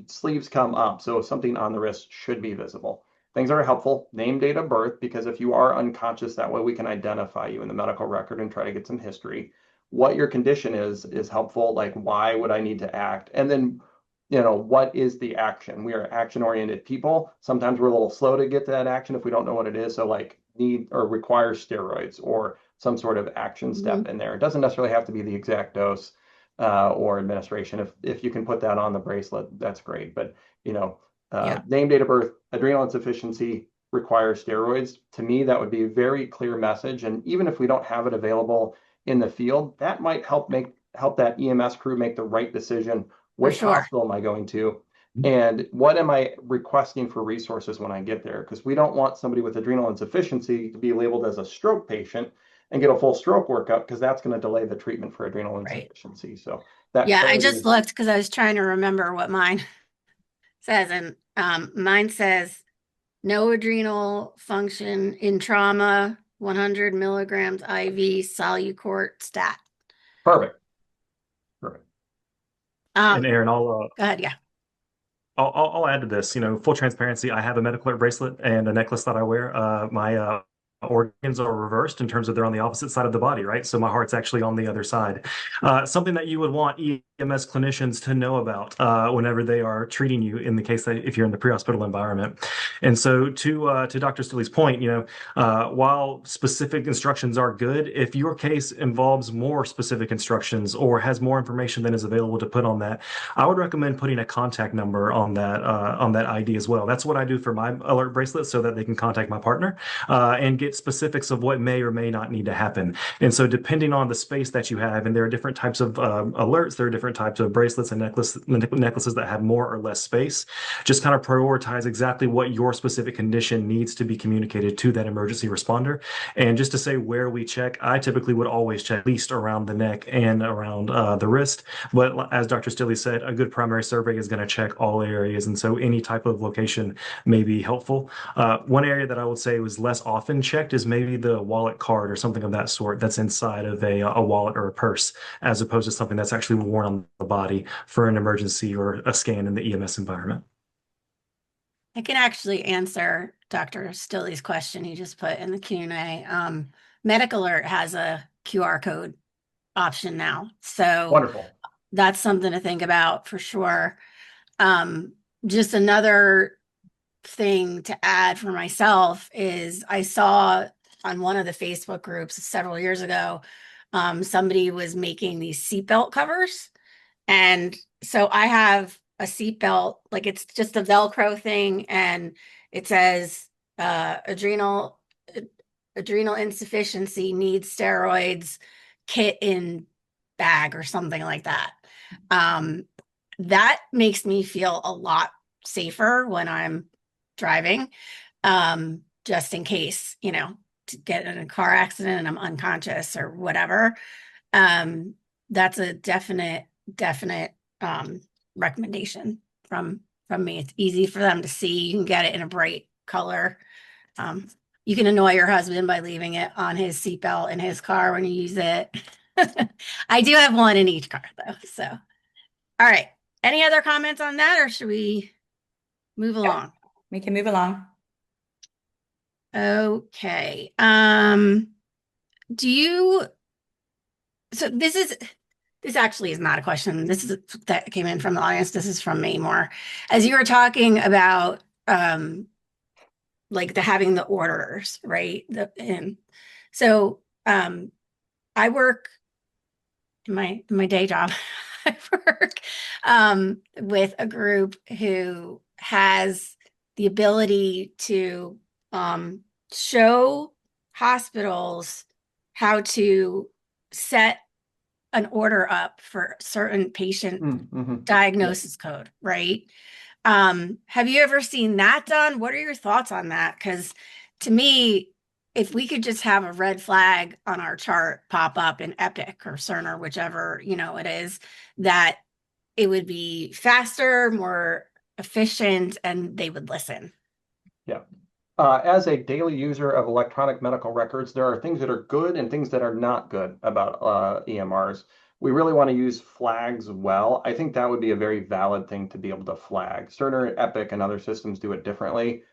sleeves come up. So something on the wrist should be visible. Things are helpful. Name, date of birth, because if you are unconscious, that way we can identify you in the medical record and try to get some history. What your condition is helpful. Like, why would I need to act? And then what is the action? We are action-oriented people. Sometimes we're a little slow to get to that action if we don't know what it is. So like need or require steroids or some sort of action step in there. It doesn't necessarily have to be the exact dose or administration. If you can put that on the bracelet, that's great. But name, date of birth, adrenal insufficiency, requires steroids. To me, that would be a very clear message. And even if we don't have it available in the field, that might help that EMS crew make the right decision. Which hospital am I going to? And what am I requesting for resources when I get there? Because we don't want somebody with adrenal insufficiency to be labeled as a stroke patient and get a full stroke workup, because that's going to delay the treatment for adrenal insufficiency. So that I just looked because I was trying to remember what mine says, and mine says no adrenal function in trauma, 100 milligrams IV Cellucort stat. Perfect. And Aaron, go ahead. Yeah. I'll add to this. Full transparency. I have a medical alert bracelet and a necklace that I wear. My organs are reversed in terms of they're on the opposite side of the body, right? So my heart's actually on the other side. Something that you would want EMS clinicians to know about whenever they are treating you, in the case that if you're in the pre-hospital environment. And so to Dr. Stilley's point, while specific instructions are good, if your case involves more specific instructions or has more information than is available to put on that, I would recommend putting a contact number on that ID as well. That's what I do for my alert bracelet, so that they can contact my partner and get specifics of what may or may not need to happen. And so depending on the space that you have, and there are different types of alerts, there are different types of bracelets and necklaces that have more or less space, just kind of prioritize exactly what your specific condition needs to be communicated to that emergency responder. And just to say where we check, I typically would always check at least around the neck and around the wrist. But as Dr. Stilley said, a good primary survey is going to check all areas. And so any type of location may be helpful. One area that I would say was less often checked is maybe the wallet card or something of that sort that's inside of a wallet or a purse, as opposed to something that's actually worn on the body for an emergency or a scan in the EMS environment. I can actually answer Dr. Stilley's question he just put in the Q&A. Medical Alert has a QR code option now. So wonderful. That's something to think about for sure. Just another thing to add for myself is I saw on one of the Facebook groups several years ago, somebody was making these seatbelt covers. And so I have a seatbelt, like it's just a Velcro thing, and it says adrenal insufficiency, needs steroids, kit in bag or something like that. That makes me feel a lot safer when I'm driving. just in case, to get in a car accident and I'm unconscious or whatever. That's a definite recommendation from me. It's easy for them to see. You can get it in a bright color. You can annoy your husband by leaving it on his seatbelt in his car when you use it. I do have one in each car though. So, all right. Any other comments on that, or should we move along? We can move along. Okay. So this actually is not a question. This is that came in from the audience. This is from me more. As you were talking about like having the orders, right? I work in my day job. I work with a group who has the ability to show hospitals how to set an order up for certain patient diagnosis code, right? Have you ever seen that done? What are your thoughts on that? Because to me, if we could just have a red flag on our chart pop up in Epic or Cerner, whichever, it is, that it would be faster, more efficient, and they would listen. Yeah. As a daily user of electronic medical records, there are things that are good and things that are not good about EMRs. We really want to use flags well. I think that would be a very valid thing to be able to flag. Cerner, Epic, and other systems do it differently.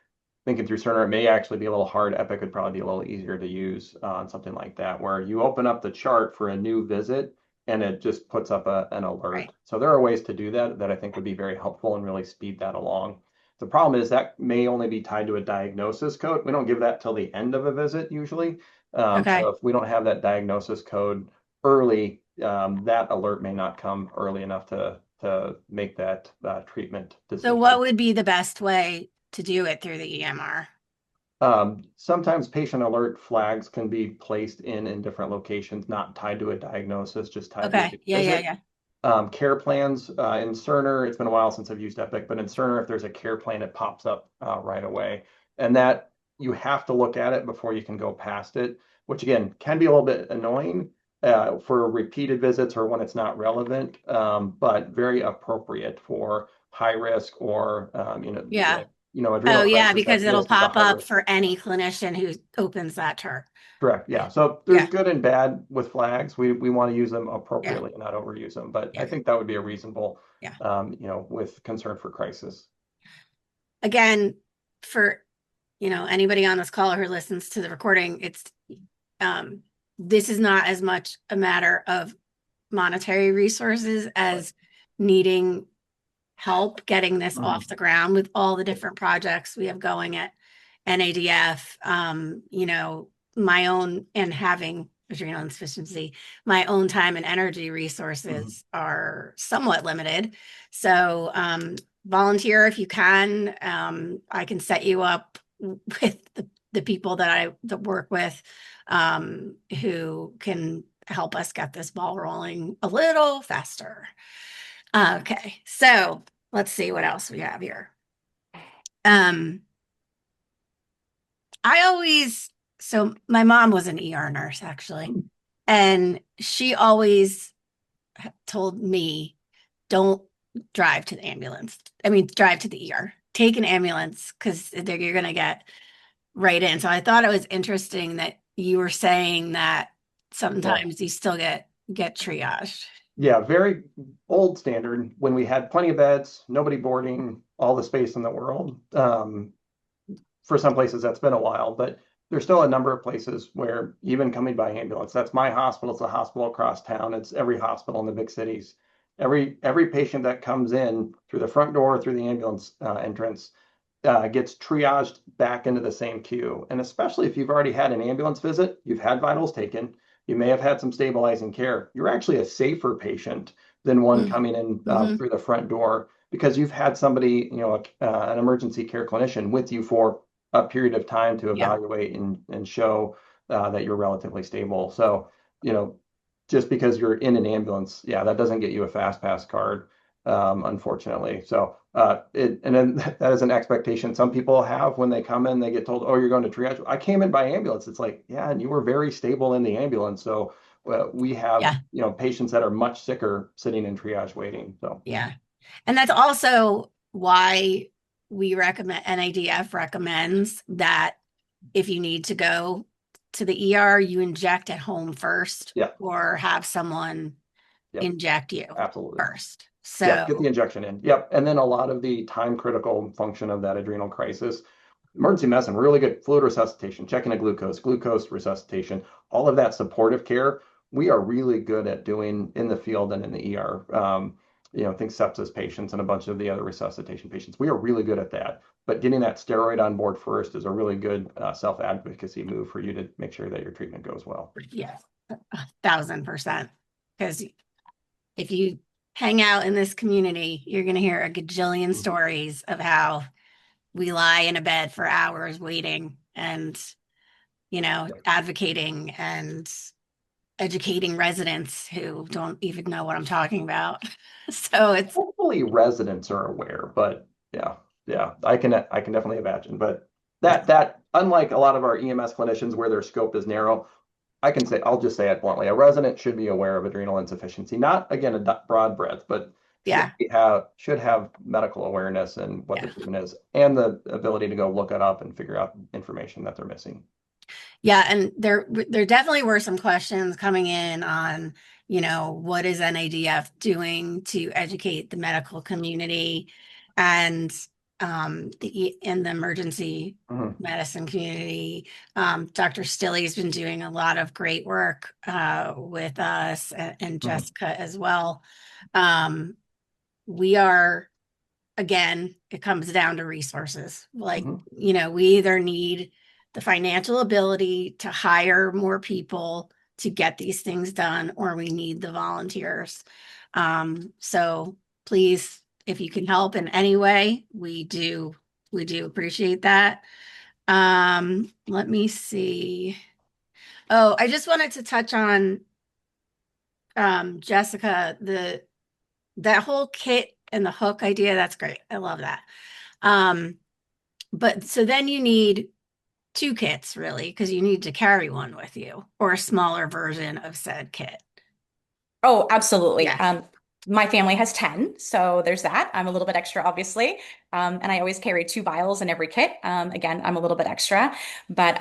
Thinking through Cerner, it may actually be a little hard. Epic would probably be a little easier to use on something like that, where you open up the chart for a new visit and it just puts up an alert. Right. So there are ways to do that I think would be very helpful and really speed that along. The problem is that may only be tied to a diagnosis code. We don't give that till the end of a visit usually. Okay. So if we don't have that diagnosis code early, that alert may not come early enough to make that treatment decision. So what would be the best way to do it through the EMR? Sometimes patient alert flags can be placed in different locations, not tied to a diagnosis, just tied to a visit. Yeah. Care plans in Cerner, it's been a while since I've used Epic, but in Cerner, if there's a care plan, it pops up right away. And that you have to look at it before you can go past it, which again, can be a little bit annoying for repeated visits or when it's not relevant, but very appropriate for high risk or, Yeah. adrenal crisis, because that it'll risk is a pop high up risk. for any clinician who opens that chart. Correct. Yeah. So there's Yeah. good and bad with flags. We want to use them appropriately and not overuse them. But Yeah. I think that would be a reasonable, Yeah. With concern for crisis. Again, for anybody on this call who listens to the recording, it's this is not as much a matter of monetary resources as needing help getting this off the ground with all the different projects we have going at NADF. My own, and having adrenal insufficiency, my own time and energy resources are somewhat limited. So volunteer if you can. I can set you up with the people that I work with who can help us get this ball rolling a little faster. Okay, so let's see what else we have here. So my mom was an ER nurse actually, and she always told me, don't drive to the ambulance. I mean, drive to the ER, take an ambulance because you're going to get right in. So I thought it was interesting that you were saying that sometimes you still get triaged. Yeah, very old standard. When we had plenty of beds, nobody boarding, all the space in the world. For some places, that's been a while, but there's still a number of places where even coming by ambulance, that's my hospital, it's a hospital across town, it's every hospital in the big cities. Every patient that comes in through the front door, through the ambulance entrance, gets triaged back into the same queue. And especially if you've already had an ambulance visit, you've had vitals taken, you may have had some stabilizing care, you're actually a safer patient than one coming in through the front door because you've had somebody, an emergency care clinician with you for a period of time to evaluate and show that you're relatively stable. So, just because you're in an ambulance, that doesn't get you a fast pass card. unfortunately. So and then that is an expectation some people have when they come in. They get told, "Oh, you're going to triage." I came in by ambulance. It's like, yeah, and you were very stable in the ambulance. So we have Yeah. patients that are much sicker sitting in triage waiting. So Yeah. And that's also why we recommend, NADF recommends that if you need to go to the ER, you inject at home first, Yeah. or have someone Yep. inject you Absolutely. first. Yeah, get the So injection in. Yep. And then a lot of the time critical function of that adrenal crisis, emergency medicine, really good fluid resuscitation, checking a glucose resuscitation, all of that supportive care. We are really good at doing in the field and in the ER. Think sepsis patients and a bunch of the other resuscitation patients. We are really good at that. But getting that steroid on board first is a really good self-advocacy move for you to make sure that your treatment goes well. yes, 1,000%. Because if you hang out in this community, you're going to hear a gajillion stories of how we lie in a bed for hours waiting and, advocating and educating residents who don't even know what I'm talking about. So it's Hopefully residents are aware, but yeah, I can definitely imagine. But that unlike a lot of our EMS clinicians where their scope is narrow, I'll just say it bluntly, a resident should be aware of adrenal insufficiency, not again a broad breadth, but yeah. should have medical awareness and what the Yeah. treatment is and the ability to go look it up and figure out information that they're missing. Yeah, and there definitely were some questions coming in on, what is NADF doing to educate the medical community and in the emergency medicine community. Dr. Stilley's been doing a lot of great work with us and Jessica as well. We are, again, it comes down to resources. Like, we either need the financial ability to hire more people to get these things done, or we need the volunteers. So please, if you can help in any way, we do appreciate that. Let me see. Oh, I just wanted to touch on Jessica, that whole kit and the hook idea. That's great. I love that. But so then you need 2 kits really, because you need to carry one with you, or a smaller version of said kit. Oh, absolutely. Yeah. My family has 10, so there's that. I'm a little bit extra, obviously. And I always carry 2 vials in every kit. Again, I'm a little bit extra, but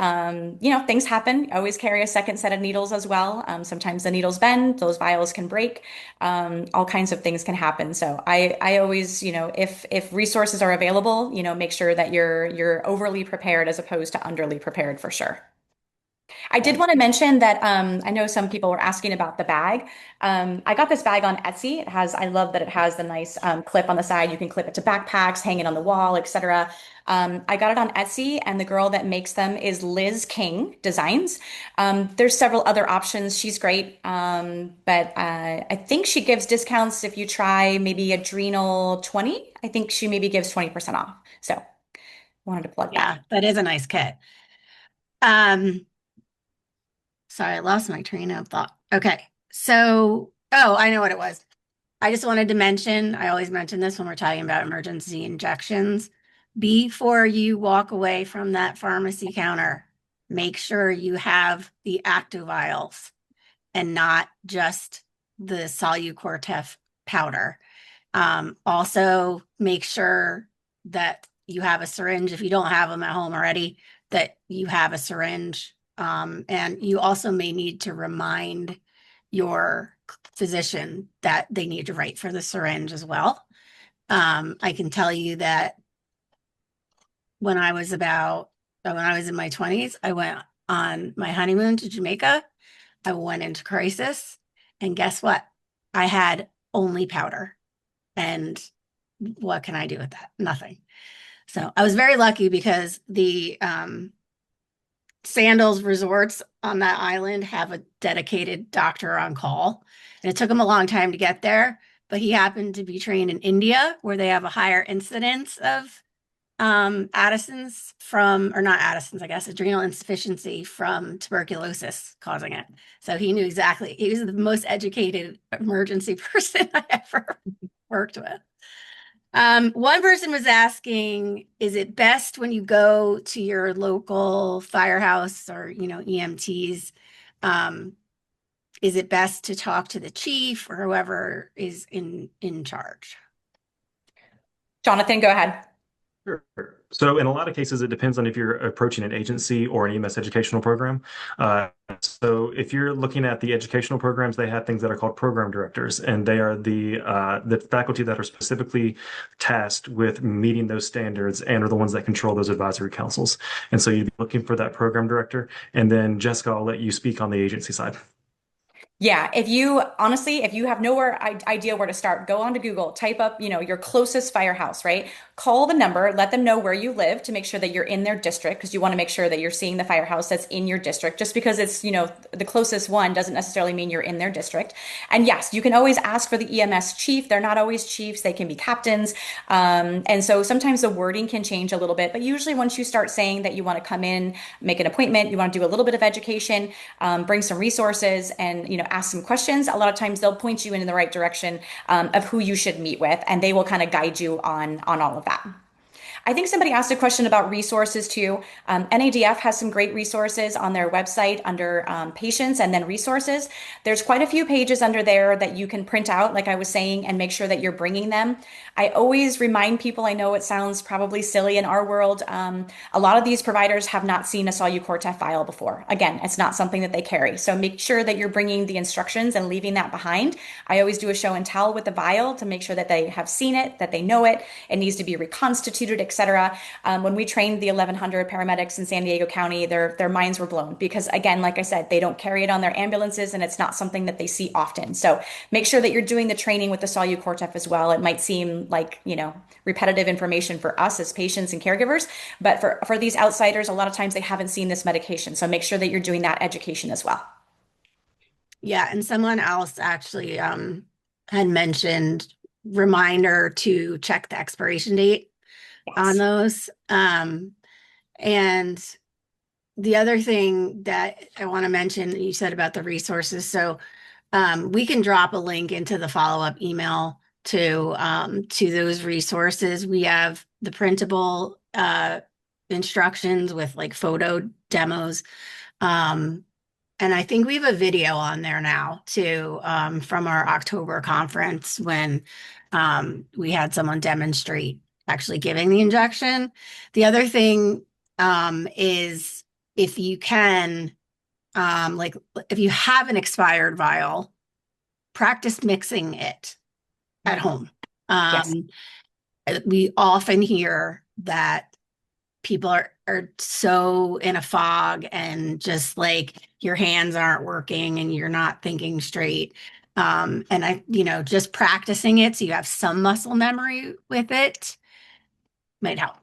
things happen. I always carry a second set of needles as well. Sometimes the needles bend, those vials can break. All kinds of things can happen. So I always, if resources are available, make sure that you're overly prepared as opposed to underly prepared for sure. I did want to mention that I know some people were asking about the bag. I got this bag on Etsy. I love that it has the nice clip on the side. You can clip it to backpacks, hang it on the wall, etc. I got it on Etsy, and the girl that makes them is Liz King Designs. There's several other options. She's great, but I think she gives discounts if you try maybe Adrenal 20. I think she maybe gives 20% off. So wanted to plug that. Yeah, that is a nice kit. Sorry, I lost my train of thought. Okay. So, I know what it was. I just wanted to mention, I always mention this when we're talking about emergency injections. Before you walk away from that pharmacy counter, make sure you have the active vials and not just the Solu-Cortef powder. Also, make sure that you have a syringe. If you don't have them at home already, that you have a syringe. And you also may need to remind your physician that they need to write for the syringe as well. I can tell you that when I was in my 20s, I went on my honeymoon to Jamaica. I went into crisis, and guess what? I had only powder. And what can I do with that? Nothing. So I was very lucky because the Sandals resorts on that island have a dedicated doctor on call. And it took him a long time to get there, but he happened to be trained in India, where they have a higher incidence of Addison's or not Addison's, I guess, adrenal insufficiency from tuberculosis causing it. So he knew exactly. He was the most educated emergency person I ever worked with. One person was asking, is it best when you go to your local firehouse or, EMTs, is it best to talk to the chief or whoever is in charge? Jonathan, go ahead. Sure. So in a lot of cases, it depends on if you're approaching an agency or an EMS educational program. So if you're looking at the educational programs, they have things that are called program directors, and they are the faculty that are specifically tasked with meeting those standards and are the ones that control those advisory councils. And so you'd be looking for that program director. And then Jessica, I'll let you speak on the agency side. Yeah, if you have nowhere idea where to start, go onto Google, type up, your closest firehouse, right? Call the number, let them know where you live to make sure that you're in their district because you want to make sure that you're seeing the firehouse that's in your district. Just because it's, the closest one doesn't necessarily mean you're in their district. And yes, you can always ask for the EMS chief. They're not always chiefs, they can be captains. And so sometimes the wording can change a little bit, but usually once you start saying that you want to come in, make an appointment, you want to do a little bit of education, bring some resources and, ask some questions, a lot of times they'll point you in the right direction of who you should meet with, and they will kind of guide you on all of that. I think somebody asked a question about resources too. NADF has some great resources on their website under patients and then resources. There's quite a few pages under there that you can print out, like I was saying, and make sure that you're bringing them. I always remind people, I know it sounds probably silly in our world, a lot of these providers have not seen a Solu-Cortef vial before. Again, it's not something that they carry. So make sure that you're bringing the instructions and leaving that behind. I always do a show and tell with the vial to make sure that they have seen it, that they know it. It needs to be reconstituted, etc. When we trained the 1,100 paramedics in San Diego County, their minds were blown because, again, like I said, they don't carry it on their ambulances and it's not something that they see often. So make sure that you're doing the training with the Solu-Cortef as well. It might seem like, repetitive information for us as patients and caregivers, but for these outsiders, a lot of times they haven't seen this medication. So make sure that you're doing that education as well. Yeah, and someone else actually had mentioned reminder to check the expiration date on those. And the other thing that I want to mention, you said about the resources. So we can drop a link into the follow-up email to those resources. We have the printable instructions with like photo demos. And I think we have a video on there now too, from our October conference when we had someone demonstrate actually giving the injection. The other thing is if you can, if you have an expired vial, practice mixing it at home. Yes. We often hear that people are so in a fog and just like your hands aren't working and you're not thinking straight. And just practicing it so you have some muscle memory with it might help.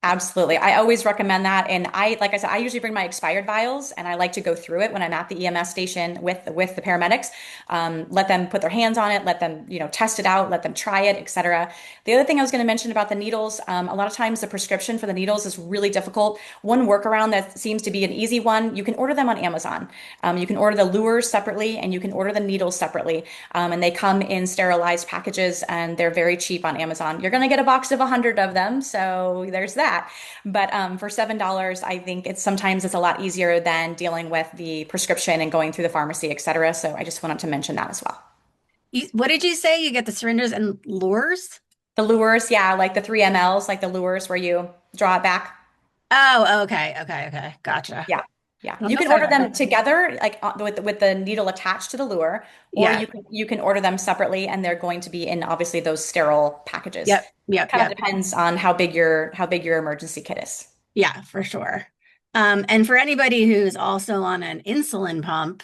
Absolutely. I always recommend that. And like I said, I usually bring my expired vials and I like to go through it when I'm at the EMS station with the paramedics. Let them put their hands on it, let them, test it out, let them try it, etc. The other thing I was going to mention about the needles, a lot of times the prescription for the needles is really difficult. One workaround that seems to be an easy one, you can order them on Amazon. You can order the lures separately and you can order the needles separately. And they come in sterilized packages and they're very cheap on Amazon. You're going to get a box of 100 of them. So there's that. But for $7, I think it's a lot easier than dealing with the prescription and going through the pharmacy, etc. So I just wanted to mention that as well. What did you say? You get the syringes and lures? The lures, yeah, like the 3 mLs, like the lures where you draw it back. Oh, okay. Gotcha. Yeah. You can order them together, like with the needle attached to the lure, or you can order them separately, and they're going to be in obviously those sterile packages. Yep. Kind of depends on how big your emergency kit is. Yeah, for sure. And for anybody who's also on an insulin pump,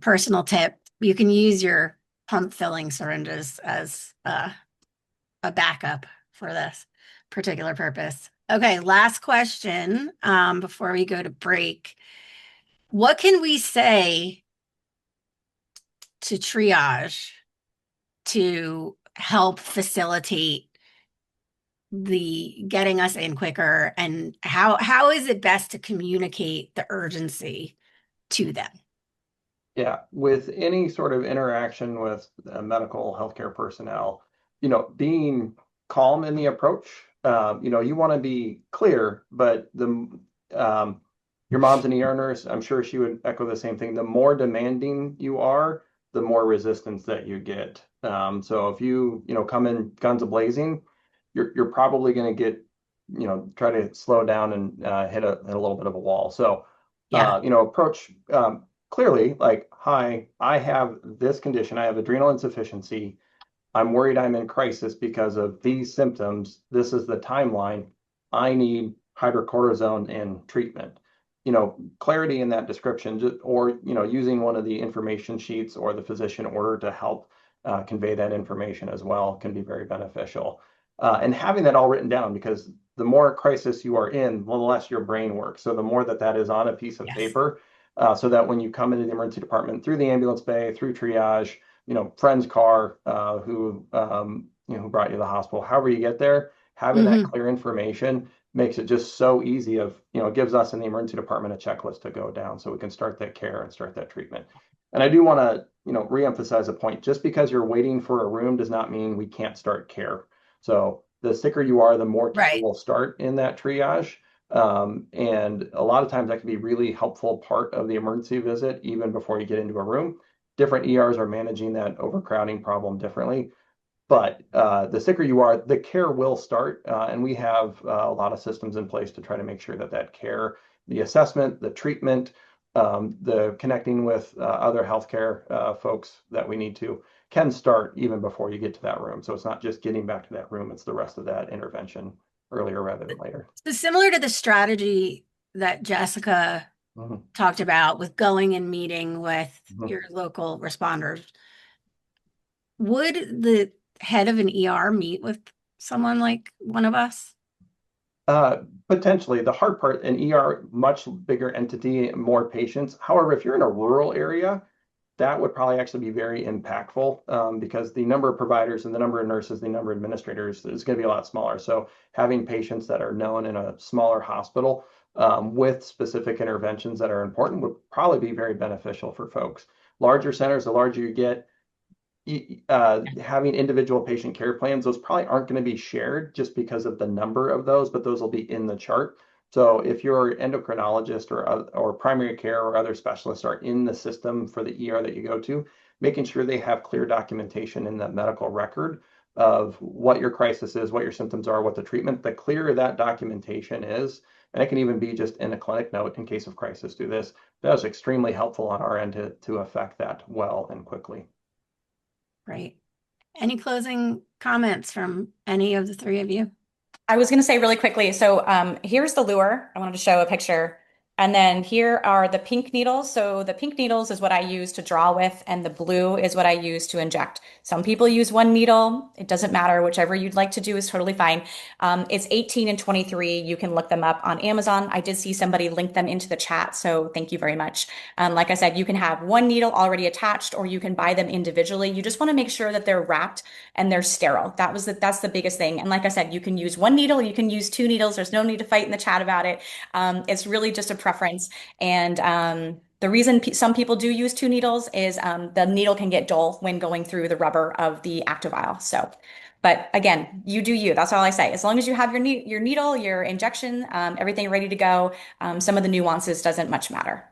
personal tip, you can use your pump filling syringes as a backup for this particular purpose. Okay, last question before we go to break. What can we say to triage to help facilitate the getting us in quicker, and how is it best to communicate the urgency to them? Yeah, with any sort of interaction with medical healthcare personnel, being calm in the approach, you want to be clear, but um, your mom's an ER nurse. I'm sure she would echo the same thing. The more demanding you are, the more resistance that you get. So if you come in guns a-blazing, you're probably going to get, try to slow down and hit a little bit of a wall. So, Yeah. approach clearly like, hi, I have this condition. I have adrenal insufficiency. I'm worried I'm in crisis because of these symptoms. This is the timeline. I need hydrocortisone and treatment. Clarity in that description, or using one of the information sheets or the physician order to help convey that information as well can be very beneficial. And having that all written down, because the more crisis you are in, the less your brain works. So the more that is on a piece of Yes. paper, so that when you come into the emergency department through the ambulance bay, through triage, friend's car, who brought you to the hospital, however you get there, having that clear information makes it just so easy it gives us in the emergency department a checklist to go down so we can start that care and start that treatment. And I do want to, reemphasize a point. Just because you're waiting for a room does not mean we can't start care. So the sicker you are, the more care Right. will start in that triage. And a lot of times that can be really helpful part of the emergency visit, even before you get into a room. Different ERs are managing that overcrowding problem differently. But the sicker you are, the care will start. And we have a lot of systems in place to try to make sure that care, the assessment, the treatment, the connecting with other healthcare folks that we need to, can start even before you get to that room. So it's not just getting back to that room, it's the rest of that intervention earlier rather than later. So similar to the strategy that Jessica talked about with going and meeting with your local responders, would the head of an ER meet with someone like one of us? Potentially. The hard part, an ER, much bigger entity, more patients. However, if you're in a rural area, that would probably actually be very impactful, because the number of providers and the number of nurses, the number of administrators is going to be a lot smaller. So having patients that are known in a smaller hospital with specific interventions that are important would probably be very beneficial for folks. Larger centers, the larger you get, having individual patient care plans, those probably aren't going to be shared just because of the number of those, but those will be in the chart. So if your endocrinologist or primary care or other specialists are in the system for the ER that you go to, making sure they have clear documentation in the medical record of what your crisis is, what your symptoms are, what the treatment, the clearer that documentation is, and it can even be just in a clinic note in case of crisis, do this. That was extremely helpful on our end to affect that well and quickly. Right. Any closing comments from any of the three of you? I was going to say really quickly. So here's the lure. I wanted to show a picture. And then here are the pink needles. So the pink needles is what I use to draw with, and the blue is what I use to inject. Some people use one needle. It doesn't matter. Whichever you'd like to do is totally fine. It's 18 and 23. You can look them up on Amazon. I did see somebody link them into the chat, so thank you very much. Like I said, you can have one needle already attached, or you can buy them individually. You just want to make sure that they're wrapped and they're sterile. That's the biggest thing. And like I said, you can use one needle, you can use two needles. There's no need to fight in the chat about it. It's really just a preference. And the reason some people do use two needles is the needle can get dull when going through the rubber of the active vial. So, but again, you do you. That's all I say. As long as you have your needle, your injection, everything ready to go, some of the nuances doesn't much matter.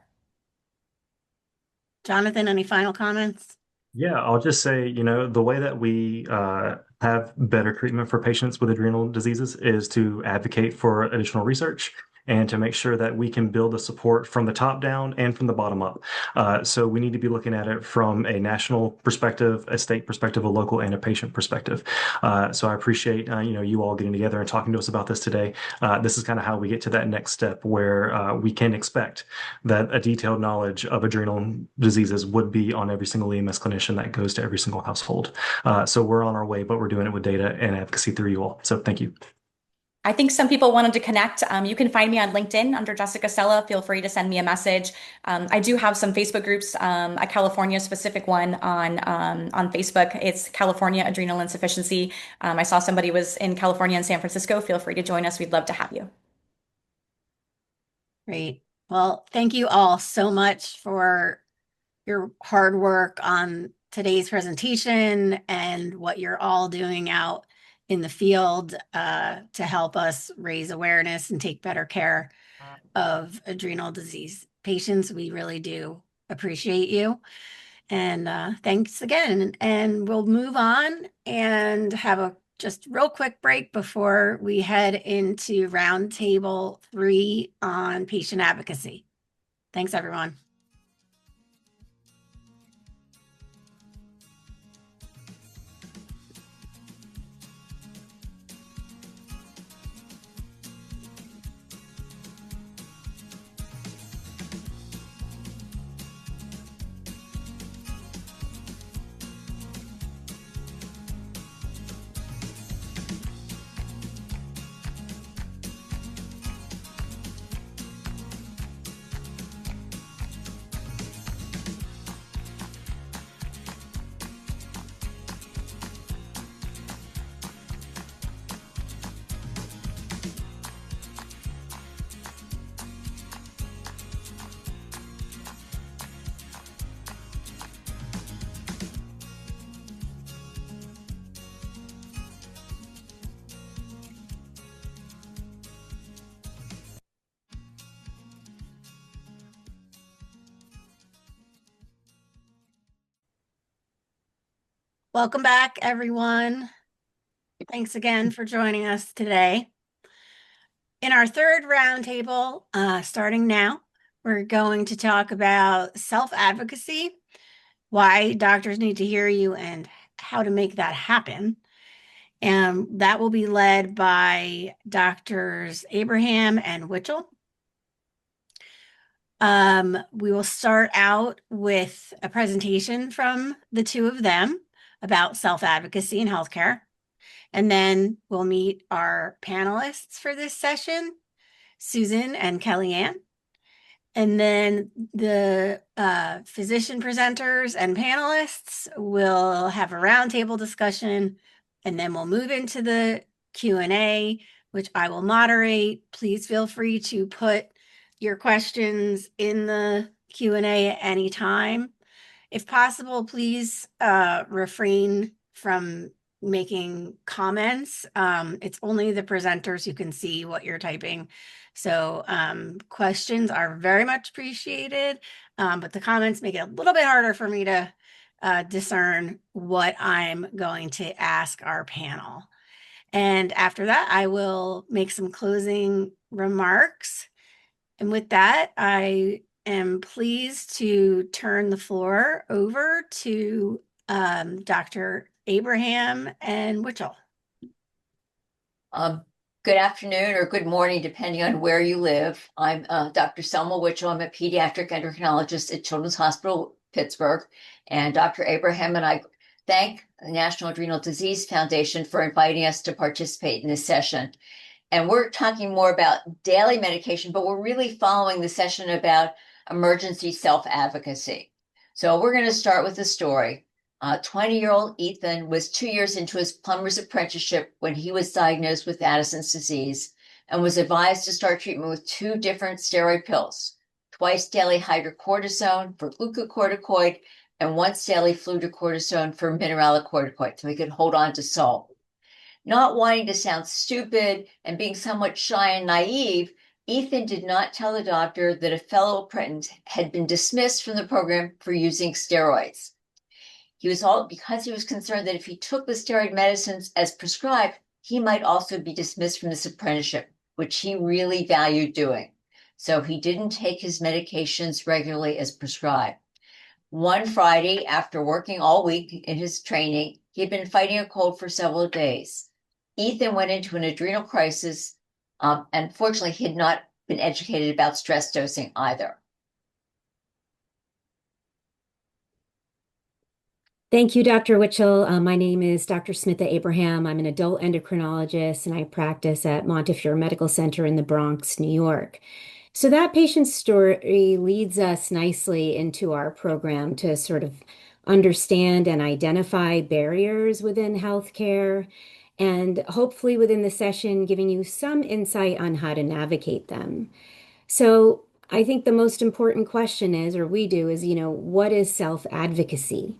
Jonathan, any final comments? Yeah, I'll just say, the way that we have better treatment for patients with adrenal diseases is to advocate for additional research and to make sure that we can build the support from the top down and from the bottom up. So we need to be looking at it from a national perspective, a state perspective, a local, and a patient perspective. So I appreciate you all getting together and talking to us about this today. This is kind of how we get to that next step where we can expect that a detailed knowledge of adrenal diseases would be on every single EMS clinician that goes to every single household. So we're on our way, but we're doing it with data and advocacy through you all. So thank you. I think some people wanted to connect. You can find me on LinkedIn under Jessica Sella. Feel free to send me a message. I do have some Facebook groups, a California specific one on Facebook. It's California Adrenal Insufficiency. I saw somebody was in California and San Francisco. Feel free to join us. We'd love to have you. Great. Well, thank you all so much for your hard work on today's presentation and what you're all doing out in the field to help us raise awareness and take better care of adrenal disease patients. We really do appreciate you. And thanks again. And we'll move on and have a just real quick break before we head into roundtable 3 on patient advocacy. Thanks, everyone. Welcome back, everyone. Thanks again for joining us today. In our third roundtable, starting now, we're going to talk about self-advocacy, why doctors need to hear you, and how to make that happen. And that will be led by Doctors Abraham and Witchel. We will start out with a presentation from the two of them about self-advocacy in healthcare. And then we'll meet our panelists for this session, Susan and Kellyanne. And then the physician presenters and panelists will have a roundtable discussion, and then we'll move into the Q&A, which I will moderate. Please feel free to put your questions in the Q&A at any time. If possible, please refrain from making comments. It's only the presenters who can see what you're typing. So questions are very much appreciated, but the comments make it a little bit harder for me to discern what I'm going to ask our panel. And after that, I will make some closing remarks. And with that, I am pleased to turn the floor over to Dr. Abraham and Witchel. Good afternoon or good morning, depending on where you live. I'm Dr. Selma Witchel. I'm a pediatric endocrinologist at Children's Hospital Pittsburgh. And Dr. Abraham and I thank the National Adrenal Disease Foundation for inviting us to participate in this session. And we're talking more about daily medication, but we're really following the session about emergency self-advocacy. So we're going to start with a story. 20-year-old Ethan was 2 years into his plumber's apprenticeship when he was diagnosed with Addison's disease and was advised to start treatment with 2 different steroid pills, twice daily hydrocortisone for glucocorticoid and once daily fludrocortisone for mineralocorticoid, so he could hold on to salt. Not wanting to sound stupid and being somewhat shy and naive, Ethan did not tell the doctor that a fellow apprentice had been dismissed from the program for using steroids. Because he was concerned that if he took the steroid medicines as prescribed, he might also be dismissed from this apprenticeship, which he really valued doing. So he didn't take his medications regularly as prescribed. One Friday, after working all week in his training, he had been fighting a cold for several days. Ethan went into an adrenal crisis, and fortunately, he had not been educated about stress dosing either. Thank you, Dr. Witchel. My name is Dr. Smita Abraham. I'm an adult endocrinologist, and I practice at Montefiore Medical Center in the Bronx, New York. So that patient's story leads us nicely into our program to sort of understand and identify barriers within healthcare, and hopefully within the session, giving you some insight on how to navigate them. So I think the most important question is, or we do, is, what is self-advocacy?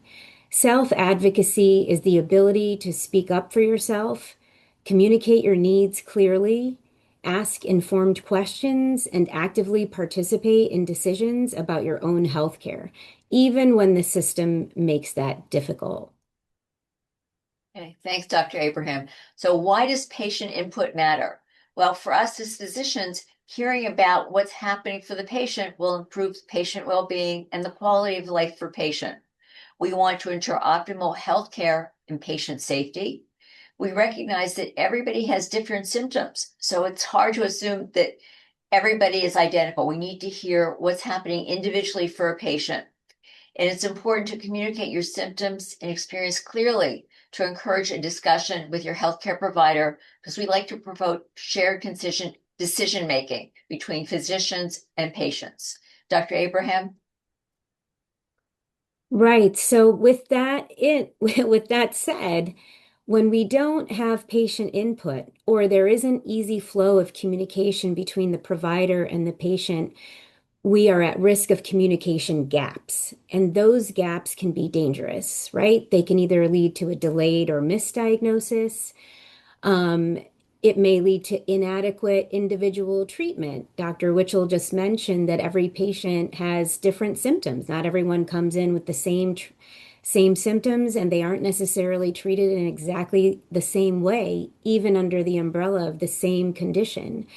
Self-advocacy is the ability to speak up for yourself, communicate your needs clearly, ask informed questions, and actively participate in decisions about your own healthcare, even when the system makes that difficult. Okay, thanks, Dr. Abraham. So why does patient input matter? Well, for us as physicians, hearing about what's happening for the patient will improve patient well-being and the quality of life for patient. We want to ensure optimal health care and patient safety. We recognize that everybody has different symptoms, so it's hard to assume that everybody is identical. We need to hear what's happening individually for a patient. And it's important to communicate your symptoms and experience clearly to encourage a discussion with your healthcare provider, because we like to promote shared decision making between physicians and patients. Dr. Abraham? Right. So with that with that said, when we don't have patient input or there isn't easy flow of communication between the provider and the patient, we are at risk of communication gaps. And those gaps can be dangerous, right? They can either lead to a delayed or misdiagnosis. Um, it may lead to inadequate individual treatment. Dr. Witchel just mentioned that every patient has different symptoms. Not everyone comes in with the same symptoms, and they aren't necessarily treated in exactly the same way, even under the umbrella of the same condition.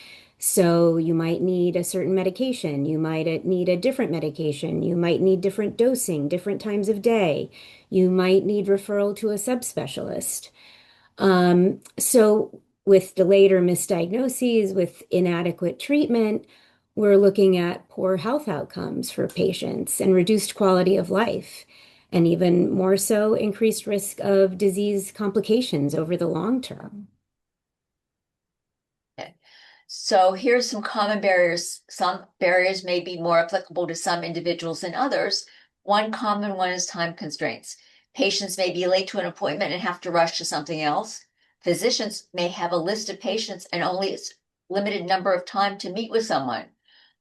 So you might need a certain medication, you might need a different medication, you might need different dosing, different times of day, you might need referral to a subspecialist. So with delayed or misdiagnoses, with inadequate treatment, we're looking at poor health outcomes for patients and reduced quality of life, and even more so, increased risk of disease complications over the long term. Okay. So here's some common barriers. Some barriers may be more applicable to some individuals than others. One common one is time constraints. Patients may be late to an appointment and have to rush to something else. Physicians may have a list of patients and only a limited number of time to meet with someone.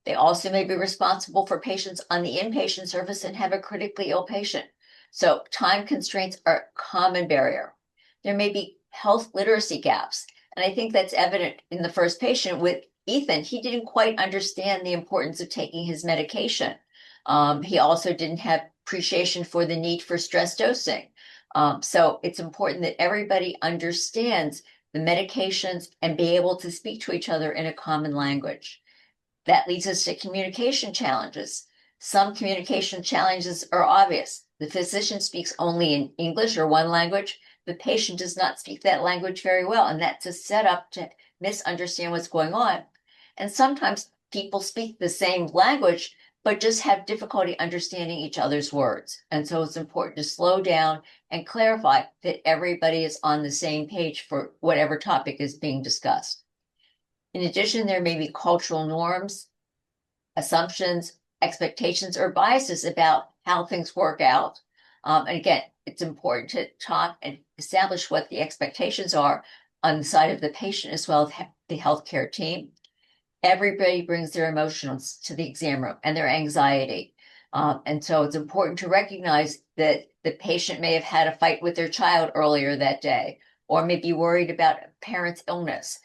They also may be responsible for patients on the inpatient service and have a critically ill patient. So time constraints are a common barrier. There may be health literacy gaps. And I think that's evident in the first patient with Ethan. He didn't quite understand the importance of taking his medication. He also didn't have appreciation for the need for stress dosing. So it's important that everybody understands the medications and be able to speak to each other in a common language. That leads us to communication challenges. Some communication challenges are obvious. The physician speaks only in English or one language. The patient does not speak that language very well, and that's a setup to misunderstand what's going on. And sometimes people speak the same language, but just have difficulty understanding each other's words. And so it's important to slow down and clarify that everybody is on the same page for whatever topic is being discussed. In addition, there may be cultural norms, assumptions, expectations, or biases about how things work out. And again, it's important to talk and establish what the expectations are on the side of the patient as well as the healthcare team. Everybody brings their emotions to the exam room and their anxiety. And so it's important to recognize that the patient may have had a fight with their child earlier that day, or may be worried about a parent's illness.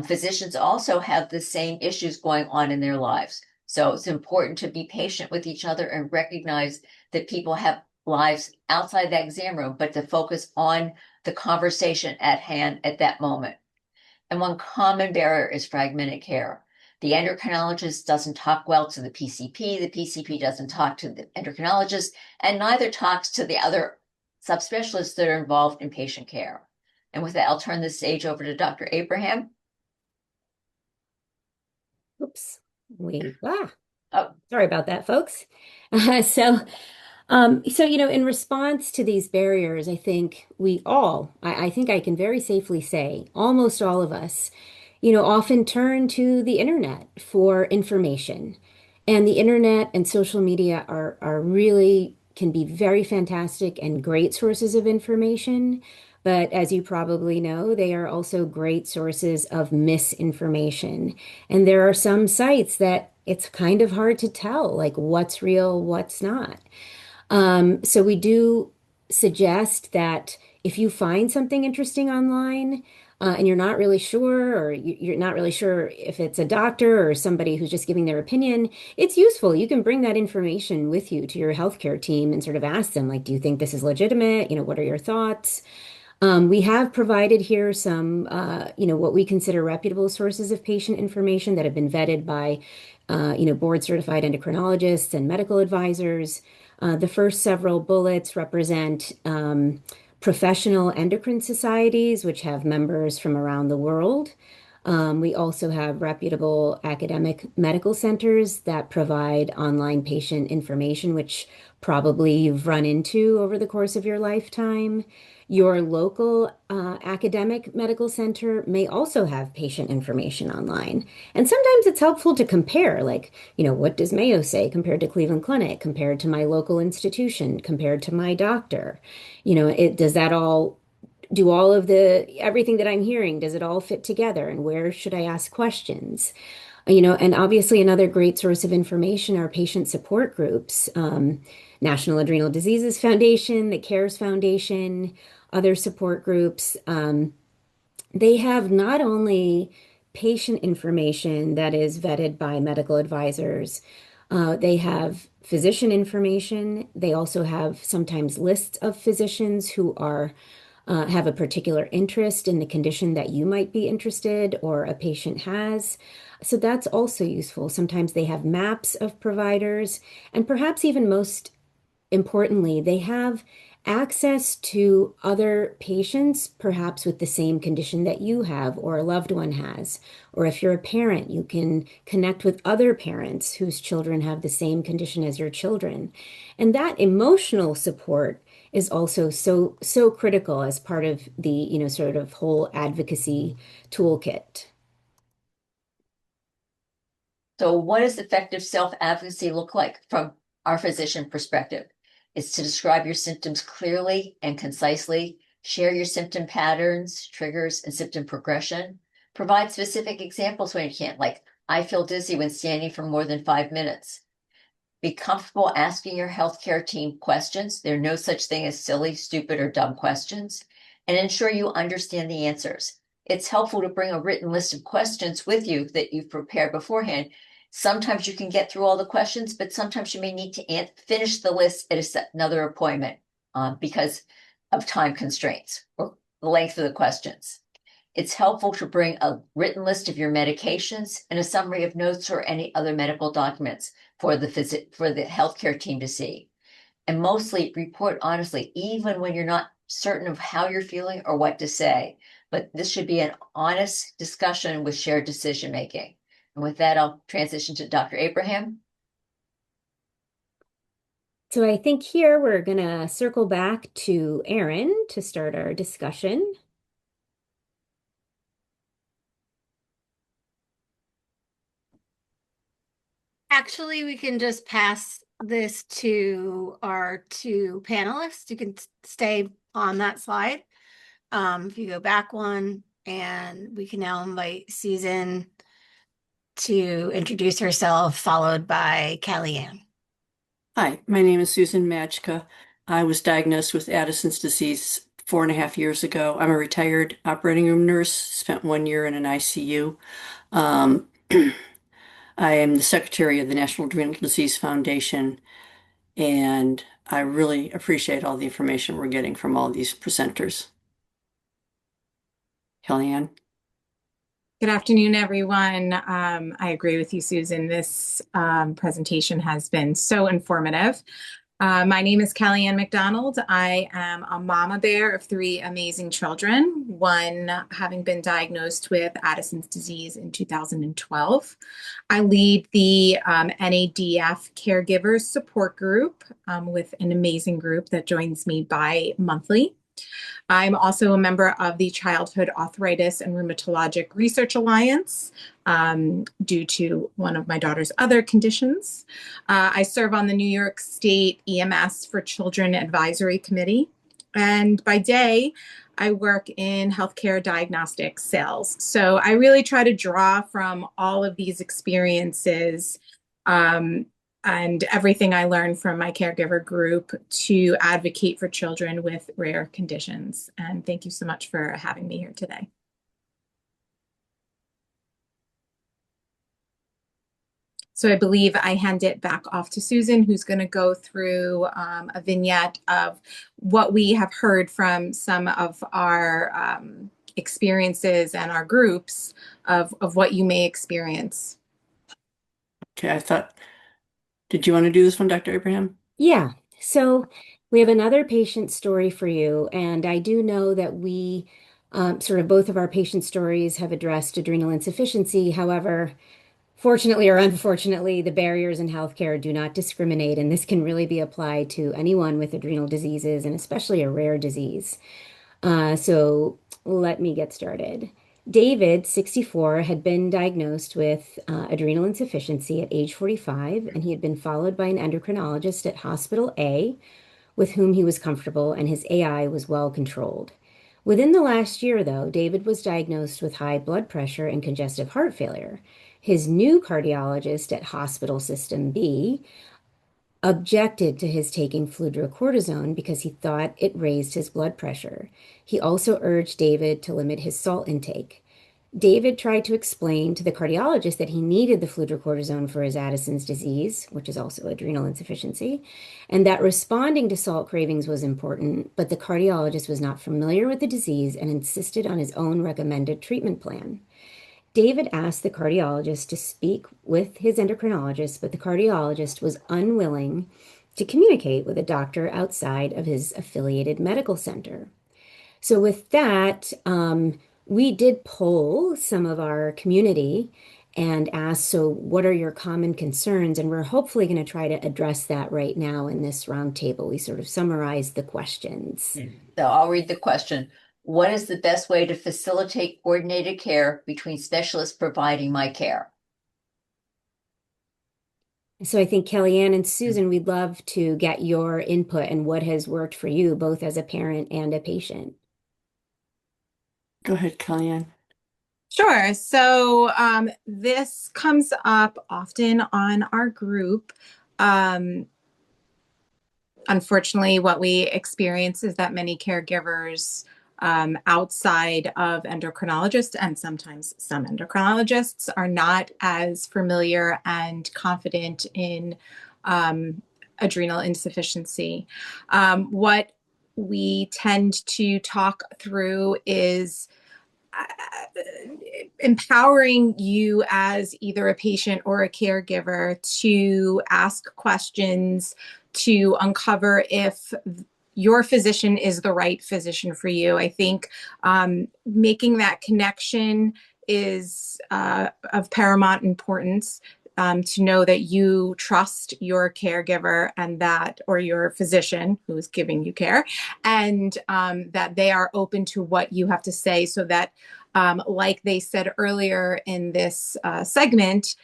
Physicians also have the same issues going on in their lives. So it's important to be patient with each other and recognize that people have lives outside the exam room, but to focus on the conversation at hand at that moment. And one common barrier is fragmented care. The endocrinologist doesn't talk well to the PCP doesn't talk to the endocrinologist, and neither talks to the other subspecialists that are involved in patient care. And with that, I'll turn the stage over to Dr. Abraham. Oops. Oh. Sorry about that, folks. In response to these barriers, I think I think I can very safely say, almost all of us, often turn to the internet for information. And the internet and social media are really can be very fantastic and great sources of information. But as you probably know, they are also great sources of misinformation. And there are some sites that it's kind of hard to tell like what's real, what's not. So we do suggest that if you find something interesting online, and you're not really sure, or you're not really sure if it's a doctor or somebody who's just giving their opinion, it's useful. You can bring that information with you to your healthcare team and sort of ask them, like, do you think this is legitimate? What are your thoughts? We have provided here some, what we consider reputable sources of patient information that have been vetted by, board certified endocrinologists and medical advisors. The first several bullets represent professional endocrine societies, which have members from around the world. We also have reputable academic medical centers that provide online patient information, which probably you've run into over the course of your lifetime. Your local academic medical center may also have patient information online. And sometimes it's helpful to compare, like, what does Mayo say compared to Cleveland Clinic, compared to my local institution, compared to my doctor? Does that all do all of everything that I'm hearing, does it all fit together? And where should I ask questions? And obviously another great source of information are patient support groups, National Adrenal Diseases Foundation, the CARES Foundation, other support groups. They have not only patient information that is vetted by medical advisors, they have physician information. They also have sometimes lists of physicians who have a particular interest in the condition that you might be interested or a patient has. So that's also useful. Sometimes they have maps of providers, and perhaps even most importantly, they have access to other patients, perhaps with the same condition that you have or a loved one has. Or if you're a parent, you can connect with other parents whose children have the same condition as your children. And that emotional support is also so critical as part of the, sort of whole advocacy toolkit. So what does effective self-advocacy look like from our physician perspective? It's to describe your symptoms clearly and concisely, share your symptom patterns, triggers, and symptom progression, provide specific examples when you can't, like, I feel dizzy when standing for more than 5 minutes. Be comfortable asking your healthcare team questions. There's no such thing as silly, stupid, or dumb questions, and ensure you understand the answers. It's helpful to bring a written list of questions with you that you've prepared beforehand. Sometimes you can get through all the questions, but sometimes you may need to finish the list at another appointment because of time constraints or the length of the questions. It's helpful to bring a written list of your medications and a summary of notes or any other medical documents for the healthcare team to see. And mostly report honestly, even when you're not certain of how you're feeling or what to say. But this should be an honest discussion with shared decision making. And with that, I'll transition to Dr. Abraham. So I think here we're going to circle back to Erin to start our discussion. Actually, we can just pass this to our two panelists. You can stay on that slide. If you go back one, and we can now invite Susan to introduce herself, followed by Kellyanne. Hi, my name is Susan Matchka. I was diagnosed with Addison's disease 4.5 years ago. I'm a retired operating room nurse, spent 1 year in an ICU. I am the secretary of the National Adrenal Disease Foundation, and I really appreciate all the information we're getting from all these presenters. Kellyanne? Good afternoon, everyone. I agree with you, Susan. This presentation has been so informative. My name is Kellyanne McDonald. I am a mama bear of 3 amazing children, one having been diagnosed with Addison's disease in 2012. I lead the NADF Caregivers Support Group with an amazing group that joins me bi-monthly. I'm also a member of the Childhood Arthritis and Rheumatologic Research Alliance due to one of my daughter's other conditions. I serve on the New York State EMS for Children Advisory Committee. And by day, I work in healthcare diagnostic sales. So I really try to draw from all of these experiences and everything I learned from my caregiver group to advocate for children with rare conditions. And thank you so much for having me here today. So I believe I hand it back off to Susan, who's going to go through a vignette of what we have heard from some of our experiences and our groups of what you may experience. Okay, did you want to do this one, Dr. Abraham? Yeah. So we have another patient story for you. And I do know that we sort of both of our patient stories have addressed adrenal insufficiency. However, fortunately or unfortunately, the barriers in healthcare do not discriminate, and this can really be applied to anyone with adrenal diseases and especially a rare disease. So let me get started. David, 64, had been diagnosed with adrenal insufficiency at age 45, and he had been followed by an endocrinologist at Hospital A, with whom he was comfortable, and his AI was well controlled. Within the last year, though, David was diagnosed with high blood pressure and congestive heart failure. His new cardiologist at Hospital System B objected to his taking fludrocortisone because he thought it raised his blood pressure. He also urged David to limit his salt intake. David tried to explain to the cardiologist that he needed the fludrocortisone for his Addison's disease, which is also adrenal insufficiency, and that responding to salt cravings was important, but the cardiologist was not familiar with the disease and insisted on his own recommended treatment plan. David asked the cardiologist to speak with his endocrinologist, but the cardiologist was unwilling to communicate with a doctor outside of his affiliated medical center. So with that, we did poll some of our community and asked, so what are your common concerns? And we're hopefully going to try to address that right now in this roundtable. We sort of summarized the questions. So I'll read the question. What is the best way to facilitate coordinated care between specialists providing my care? So I think Kellyanne and Susan, we'd love to get your input and what has worked for you, both as a parent and a patient. Go ahead, Kellyanne. Sure. So this comes up often on our group. Unfortunately, what we experience is that many caregivers outside of endocrinologists and sometimes some endocrinologists are not as familiar and confident in adrenal insufficiency. What we tend to talk through is empowering you as either a patient or a caregiver to ask questions, to uncover if your physician is the right physician for you. I think making that connection is of paramount importance. To know that you trust your caregiver and that, or your physician who is giving you care, and that they are open to what you have to say, so that, like they said earlier in this segment,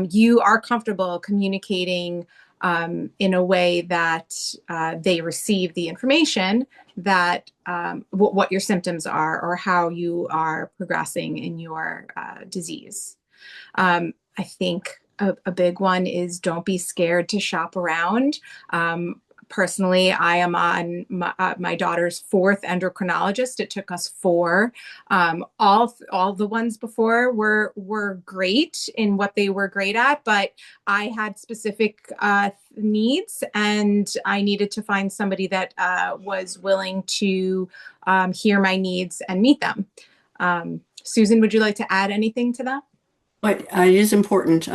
you are comfortable communicating in a way that they receive the information that what your symptoms are or how you are progressing in your disease. I think a big one is don't be scared to shop around. Personally, I am on my daughter's 4th endocrinologist. It took us 4. All the ones before were great in what they were great at, but I had specific needs, and I needed to find somebody that was willing to hear my needs and meet them. Susan, would you like to add anything to that? But it is important,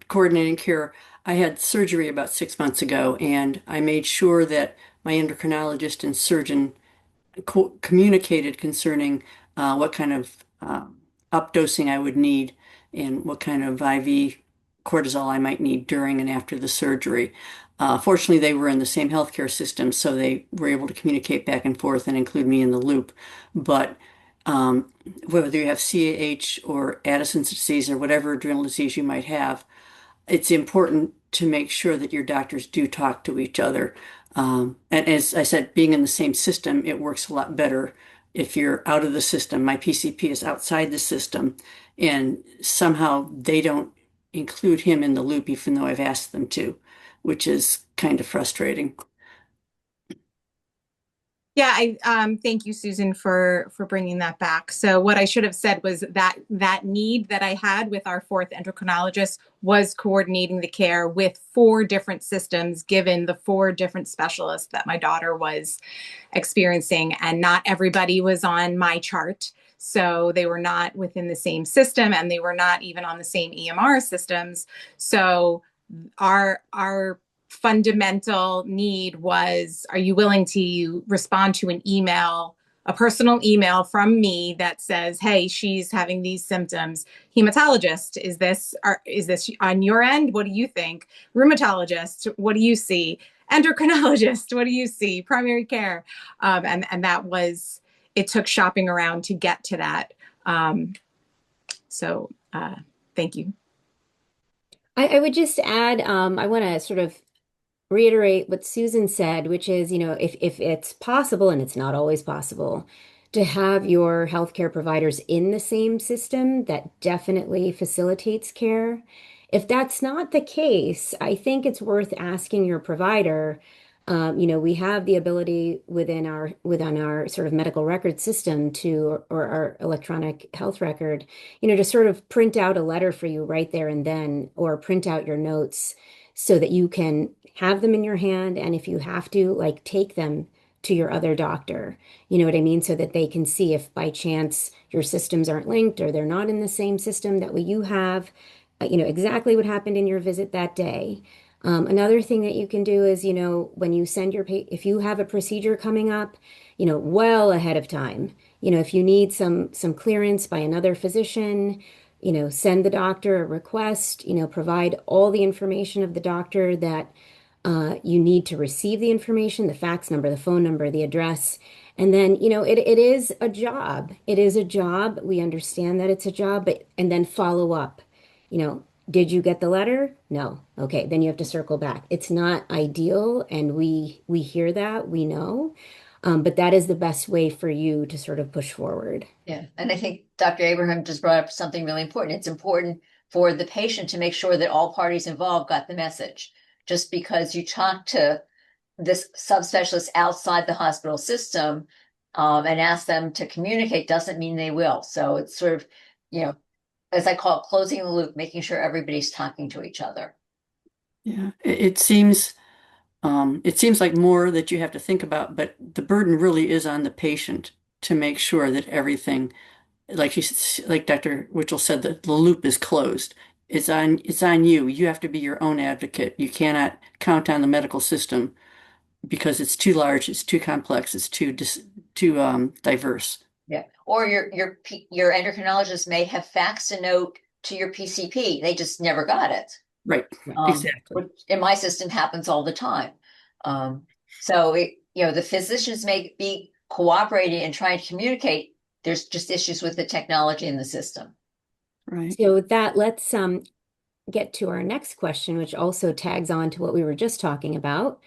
coordinating care. I had surgery about 6 months ago, and I made sure that my endocrinologist and surgeon communicated concerning what kind of updosing I would need and what kind of IV cortisol I might need during and after the surgery. Fortunately, they were in the same healthcare system, so they were able to communicate back and forth and include me in the loop. But whether you have CAH or Addison's disease or whatever adrenal disease you might have, it's important to make sure that your doctors do talk to each other. And as I said, being in the same system, it works a lot better if you're out of the system. My PCP is outside the system, and somehow they don't include him in the loop, even though I've asked them to, which is kind of frustrating. Yeah, I thank you, Susan, for bringing that back. So what I should have said was that need that I had with our fourth endocrinologist was coordinating the care with 4 different systems, given the 4 different specialists that my daughter was experiencing, and not everybody was on my chart. So they were not within the same system, and they were not even on the same EMR systems. So our fundamental need was, are you willing to respond to an email, a personal email from me that says, hey, she's having these symptoms. Hematologist, is this on your end? What do you think? Rheumatologist, what do you see? Endocrinologist, what do you see? Primary care. And that was, it took shopping around to get to that. So thank you. I would just add, I want to sort of reiterate what Susan said, which is, if it's possible, and it's not always possible, to have your healthcare providers in the same system, that definitely facilitates care. If that's not the case, I think it's worth asking your provider. We have the ability within our sort of medical record system or our electronic health record, to sort of print out a letter for you right there and then, or print out your notes so that you can have them in your hand. And if you have to, like, take them to your other doctor, you know what I mean? So that they can see if by chance your systems aren't linked or they're not in the same system. That way you have, exactly what happened in your visit that day. Another thing that you can do is, when you send if you have a procedure coming up, well ahead of time, if you need some clearance by another physician, send the doctor a request, provide all the information of the doctor that you need to receive the information, the fax number, the phone number, the address. And then, it is a job. It is a job. We understand that it's a job, and then follow up. Did you get the letter? No. Okay, then you have to circle back. It's not ideal, and we hear that, we know. But that is the best way for you to sort of push forward. Yeah, and I think Dr. Abraham just brought up something really important. It's important for the patient to make sure that all parties involved got the message. Just because you talk to this subspecialist outside the hospital system and ask them to communicate doesn't mean they will. So it's sort of, as I call it, closing the loop, making sure everybody's talking to each other. Yeah, it seems like more that you have to think about, but the burden really is on the patient to make sure that everything, like Dr. Witchel said, that the loop is closed. It's on you. You have to be your own advocate. You cannot count on the medical system because it's too large, it's too complex, it's too diverse. Yeah. Or your endocrinologist may have faxed a note to your PCP. They just never got it. Right. Exactly. Which in my system happens all the time. So the physicians may be cooperating and trying to communicate. There's just issues with the technology in the system. Right. So with that, let's get to our next question, which also tags on to what we were just talking about.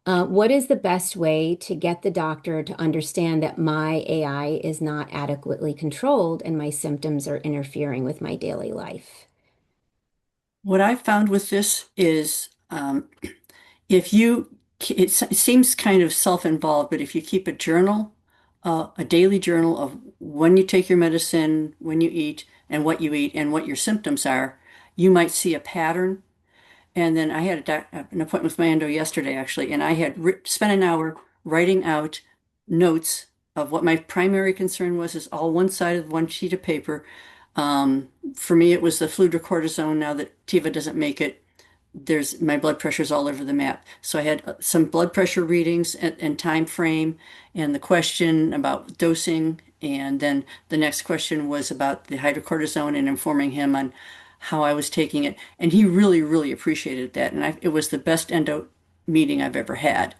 What is the best way to get the doctor to understand that my AI is not adequately controlled and my symptoms are interfering with my daily life? What I found with this is it seems kind of self-involved, but if you keep a journal, a daily journal of when you take your medicine, when you eat, and what you eat, and what your symptoms are, you might see a pattern. And then I had an appointment with my endo yesterday, actually, and I had spent an hour writing out notes of what my primary concern was, is all one side of one sheet of paper. For me, it was the fludrocortisone. Now that Tiva doesn't make it, my blood pressure's all over the map. So I had some blood pressure readings and time frame, and the question about dosing, and then the next question was about the hydrocortisone and informing him on how I was taking it. And he really, really appreciated that. And it was the best endo meeting I've ever had,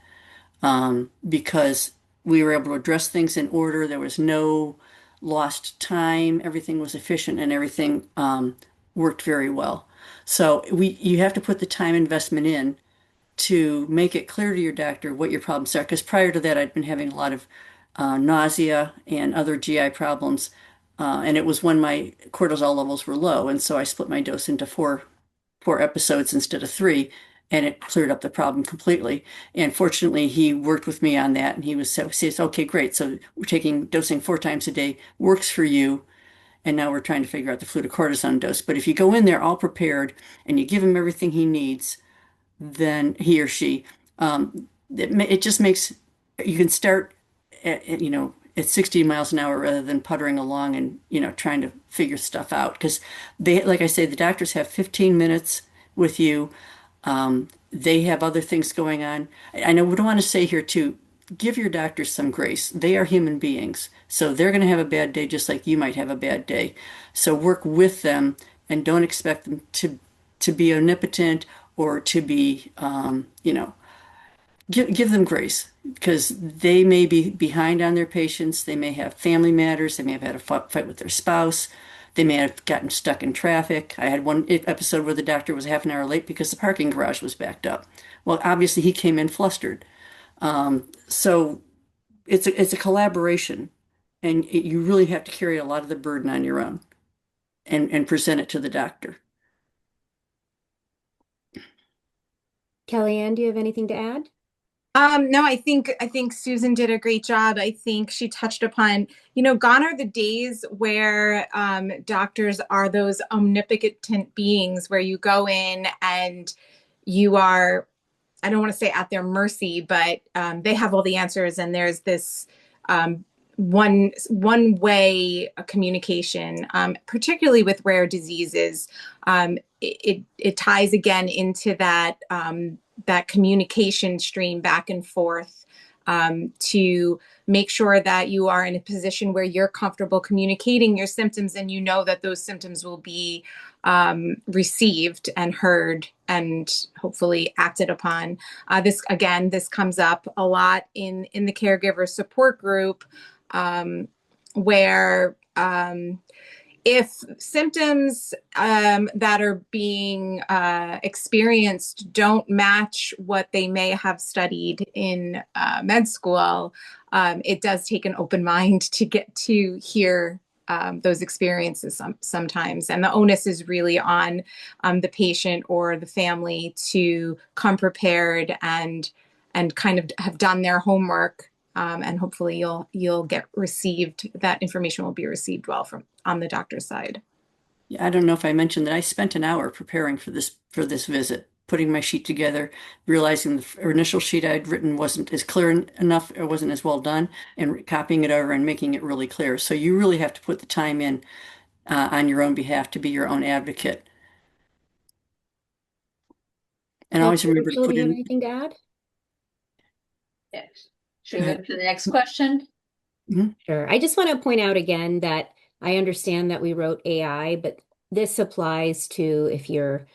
because we were able to address things in order. There was no lost time. Everything was efficient, and everything worked very well. So you have to put the time investment in to make it clear to your doctor what your problems are. Because prior to that, I'd been having a lot of nausea and other GI problems. And it was when my cortisol levels were low. And so I split my dose into four episodes instead of 3, and it cleared up the problem completely. And fortunately, he worked with me on that, and he says, okay, great. So we're dosing 4 times a day works for you. And now we're trying to figure out the fluorocortisone dose. But if you go in there all prepared and you give him everything he needs, then he or she, it just makes, you can start at 60 miles an hour rather than puttering along and, trying to figure stuff out. Because like I say, the doctors have 15 minutes with you. They have other things going on. I know what I want to say here too, give your doctors some grace. They are human beings. So they're going to have a bad day just like you might have a bad day. So work with them and don't expect them to be omnipotent or to be, give them grace, because they may be behind on their patients. They may have family matters. They may have had a fight with their spouse. They may have gotten stuck in traffic. I had one episode where the doctor was half an hour late because the parking garage was backed up. Well, obviously he came in flustered. So it's a collaboration, and you really have to carry a lot of the burden on your own and present it to the doctor. Kellyanne, do you have anything to add? No, I think Susan did a great job. I think she touched upon, gone are the days where doctors are those omnipotent beings where you go in and you are, I don't want to say at their mercy, but they have all the answers, and there's this one way communication, particularly with rare diseases. It ties again into that communication stream back and forth, to make sure that you are in a position where you're comfortable communicating your symptoms, and that those symptoms will be received and heard and hopefully acted upon. This comes up a lot in the caregiver support group, where if symptoms that are being experienced don't match what they may have studied in med school, it does take an open mind to get to hear those experiences sometimes. And the onus is really on the patient or the family to come prepared and kind of have done their homework. And hopefully you'll get received. That information will be received well on the doctor's side. Yeah, I don't know if I mentioned that I spent an hour preparing for this visit, putting my sheet together, realizing the initial sheet I'd written wasn't as clear enough, or wasn't as well done, and copying it over and making it really clear. So you really have to put the time in on your own behalf to be your own advocate. And always remember to put do you have in. anything to add? Yes. Should we move to the next question? Sure. I just want to point out again that I understand that we wrote AI, but this applies to if you're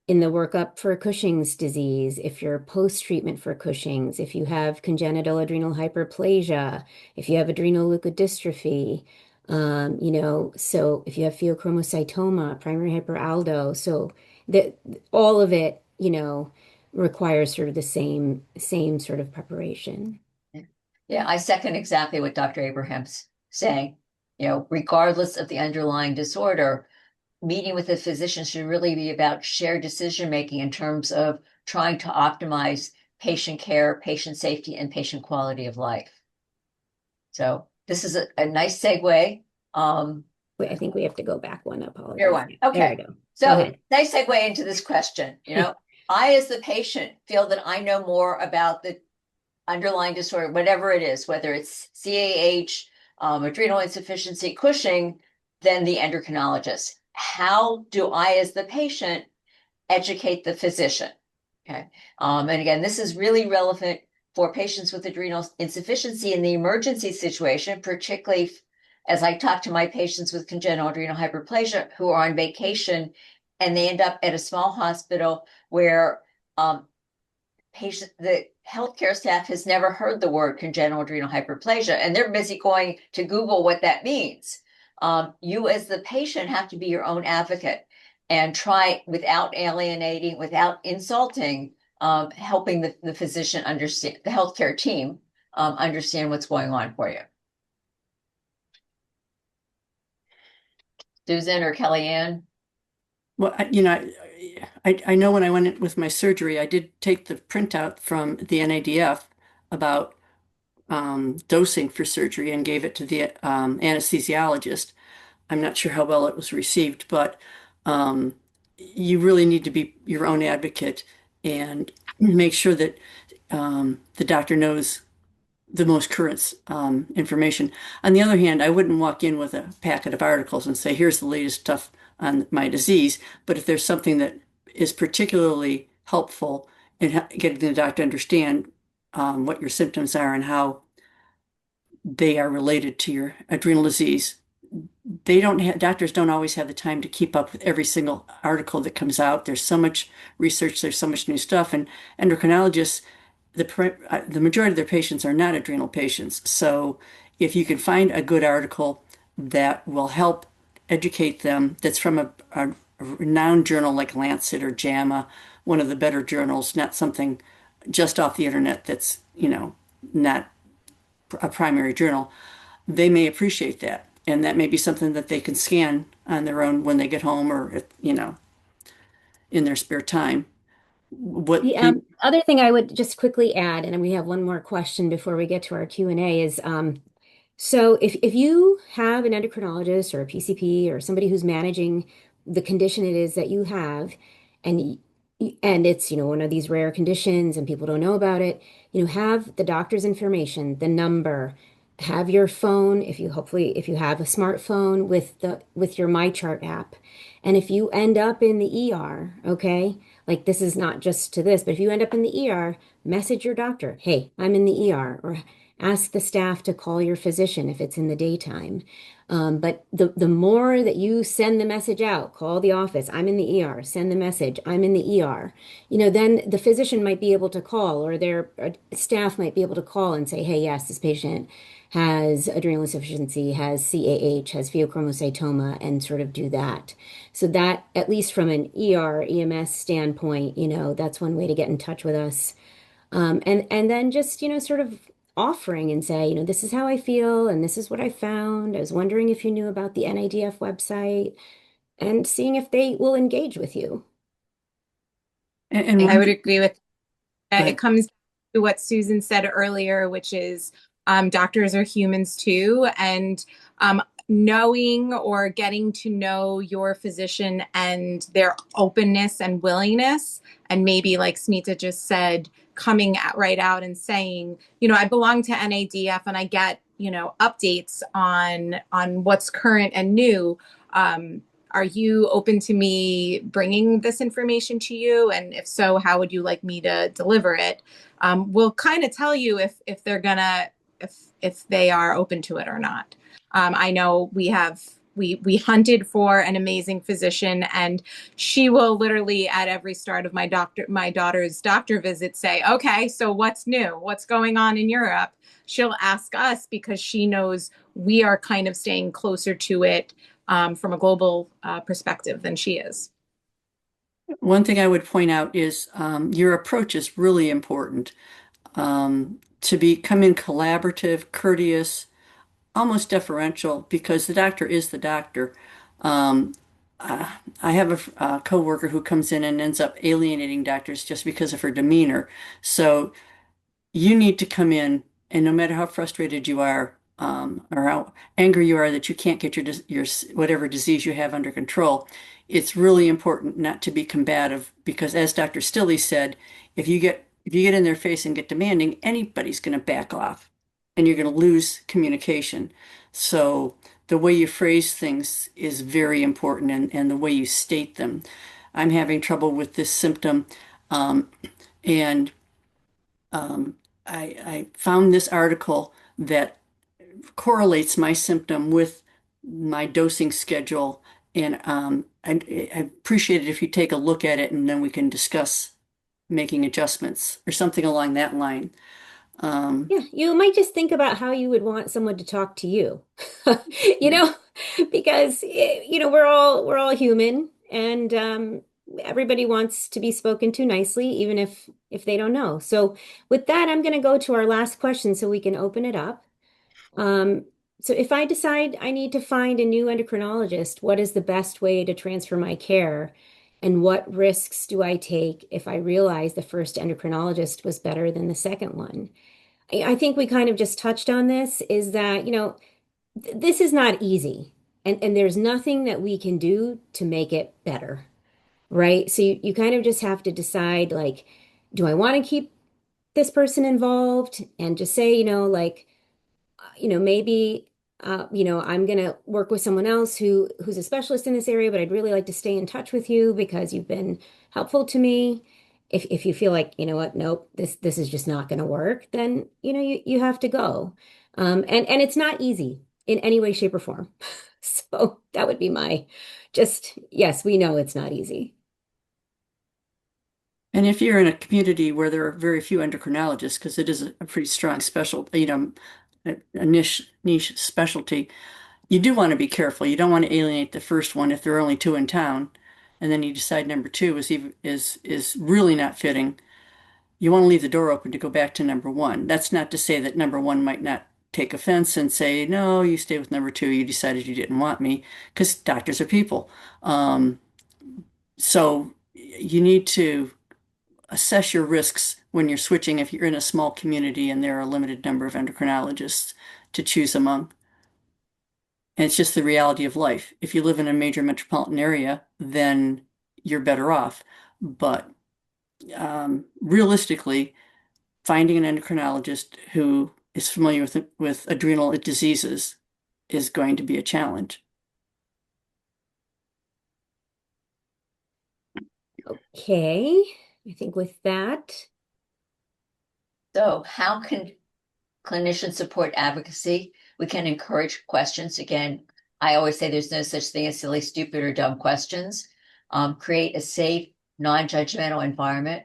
in the workup for Cushing's disease, if you're post-treatment for Cushing's, if you have congenital adrenal hyperplasia, if you have adrenal leukodystrophy, so if you have pheochromocytoma, primary hyperaldo, so that all of it, requires sort of the same sort of preparation. Yeah, I second exactly what Dr. Abraham's saying. Regardless of the underlying disorder, meeting with a physician should really be about shared decision making in terms of trying to optimize patient care, patient safety, and patient quality of life. So this is a nice segue. Wait, I think we have to go back one. Apologies. Here one. Okay. There we go. So nice segue into this question. I, as the patient, feel that I know more about the underlying disorder, whatever it is, whether it's CAH, adrenal insufficiency, Cushing, than the endocrinologist. How do I, as the patient, educate the physician? Okay. And again, this is really relevant for patients with adrenal insufficiency in the emergency situation, particularly as I talk to my patients with congenital adrenal hyperplasia who are on vacation and they end up at a small hospital where the healthcare staff has never heard the word congenital adrenal hyperplasia, and they're busy going to Google what that means. You as the patient have to be your own advocate and try, without alienating, without insulting, helping the physician understand, the healthcare team understand what's going on for you. Susan or Kellyanne? Well, I know when I went in with my surgery, I did take the printout from the NADF about dosing for surgery and gave it to the anesthesiologist. I'm not sure how well it was received, but you really need to be your own advocate and make sure that the doctor knows the most current information. On the other hand, I wouldn't walk in with a packet of articles and say, here's the latest stuff on my disease. But if there's something that is particularly helpful in getting the doctor to understand what your symptoms are and how they are related to your adrenal disease, doctors don't always have the time to keep up with every single article that comes out. There's so much research, there's so much new stuff, and endocrinologists, the majority of their patients are not adrenal patients. So if you can find a good article that will help educate them, that's from a renowned journal like Lancet or JAMA, one of the better journals, not something just off the internet that's, not a primary journal, they may appreciate that. And that may be something that they can scan on their own when they get home or, in their spare time. The other thing I would just quickly add, and we have one more question before we get to our Q&A, is so if you have an endocrinologist or a PCP or somebody who's managing the condition it is that you have, and it's one of these rare conditions and people don't know about it, have the doctor's information, the number, have your phone, if you have a smartphone with your MyChart app. And if you end up in the ER, okay, like this is not just to this, but if you end up in the ER, message your doctor, hey, I'm in the ER, or ask the staff to call your physician if it's in the daytime. But the more that you send the message out, call the office, I'm in the ER, send the message, I'm in the ER, then the physician might be able to call, or their staff might be able to call and say, hey, yes, this patient has adrenal insufficiency, has CAH, has pheochromocytoma, and sort of do that. So that, at least from an ER, EMS standpoint, that's one way to get in touch with us. And then just, sort of offering and say, this is how I feel and this is what I found. I was wondering if you knew about the NADF website, and seeing if they will engage with you. And I would agree with Right. It comes to what Susan said earlier, which is doctors are humans too, and knowing or getting to know your physician and their openness and willingness, and maybe like Smita just said, coming right out and saying, I belong to NADF and I get, updates on what's current and new. Are you open to me bringing this information to you? And if so, how would you like me to deliver it? We'll kind of tell you if they're gonna, if they are open to it or not. I know we hunted for an amazing physician, and she will literally at every start of my daughter's doctor visit say, okay, so what's new? What's going on in Europe? She'll ask us because she knows we are kind of staying closer to it from a global perspective than she is. One thing I would point out is your approach is really important. To come in collaborative, courteous, almost deferential, because the doctor is the doctor. I have a coworker who comes in and ends up alienating doctors just because of her demeanor. So you need to come in, and no matter how frustrated you are, or how angry you are that you can't get your whatever disease you have under control, it's really important not to be combative, because as Dr. Stilley said, if you get in their face and get demanding, anybody's going to back off, and you're going to lose communication. So the way you phrase things is very important, and the way you state them. I'm having trouble with this symptom, and I found this article that correlates my symptom with my dosing schedule, and I appreciate it if you take a look at it, and then we can discuss making adjustments or something along that line. Yeah, you might just think about how you would want someone to talk to you, because we're all human, and everybody wants to be spoken to nicely, even if they don't know. So with that, I'm going to go to our last question so we can open it up. So if I decide I need to find a new endocrinologist, what is the best way to transfer my care? And what risks do I take if I realize the first endocrinologist was better than the second one? I think we kind of just touched on this, is that, this is not easy. And there's nothing that we can do to make it better, right? So you kind of just have to decide, like, do I want to keep this person involved and just say, maybe I'm gonna work with someone else who's a specialist in this area, but I'd really like to stay in touch with you because you've been helpful to me. If you feel like, you know what, nope, this is just not gonna work, then you have to go. And it's not easy in any way, shape, or form. So that would be yes, we know it's not easy. And if you're in a community where there are very few endocrinologists, because it is a pretty strong a niche specialty, you do want to be careful. You don't want to alienate the first one if there are only two in town, and then you decide number two is really not fitting. You want to leave the door open to go back to number one. That's not to say that number one might not take offense and say, no, you stay with number two. You decided you didn't want me, because doctors are people. So you need to assess your risks when you're switching if you're in a small community and there are a limited number of endocrinologists to choose among. And it's just the reality of life. If you live in a major metropolitan area, then you're better off. But realistically, finding an endocrinologist who is familiar with adrenal diseases is going to be a challenge. Okay, I think with that. So how can clinicians support advocacy? We can encourage questions. Again, I always say there's no such thing as silly, stupid, or dumb questions. Create a safe, non-judgmental environment.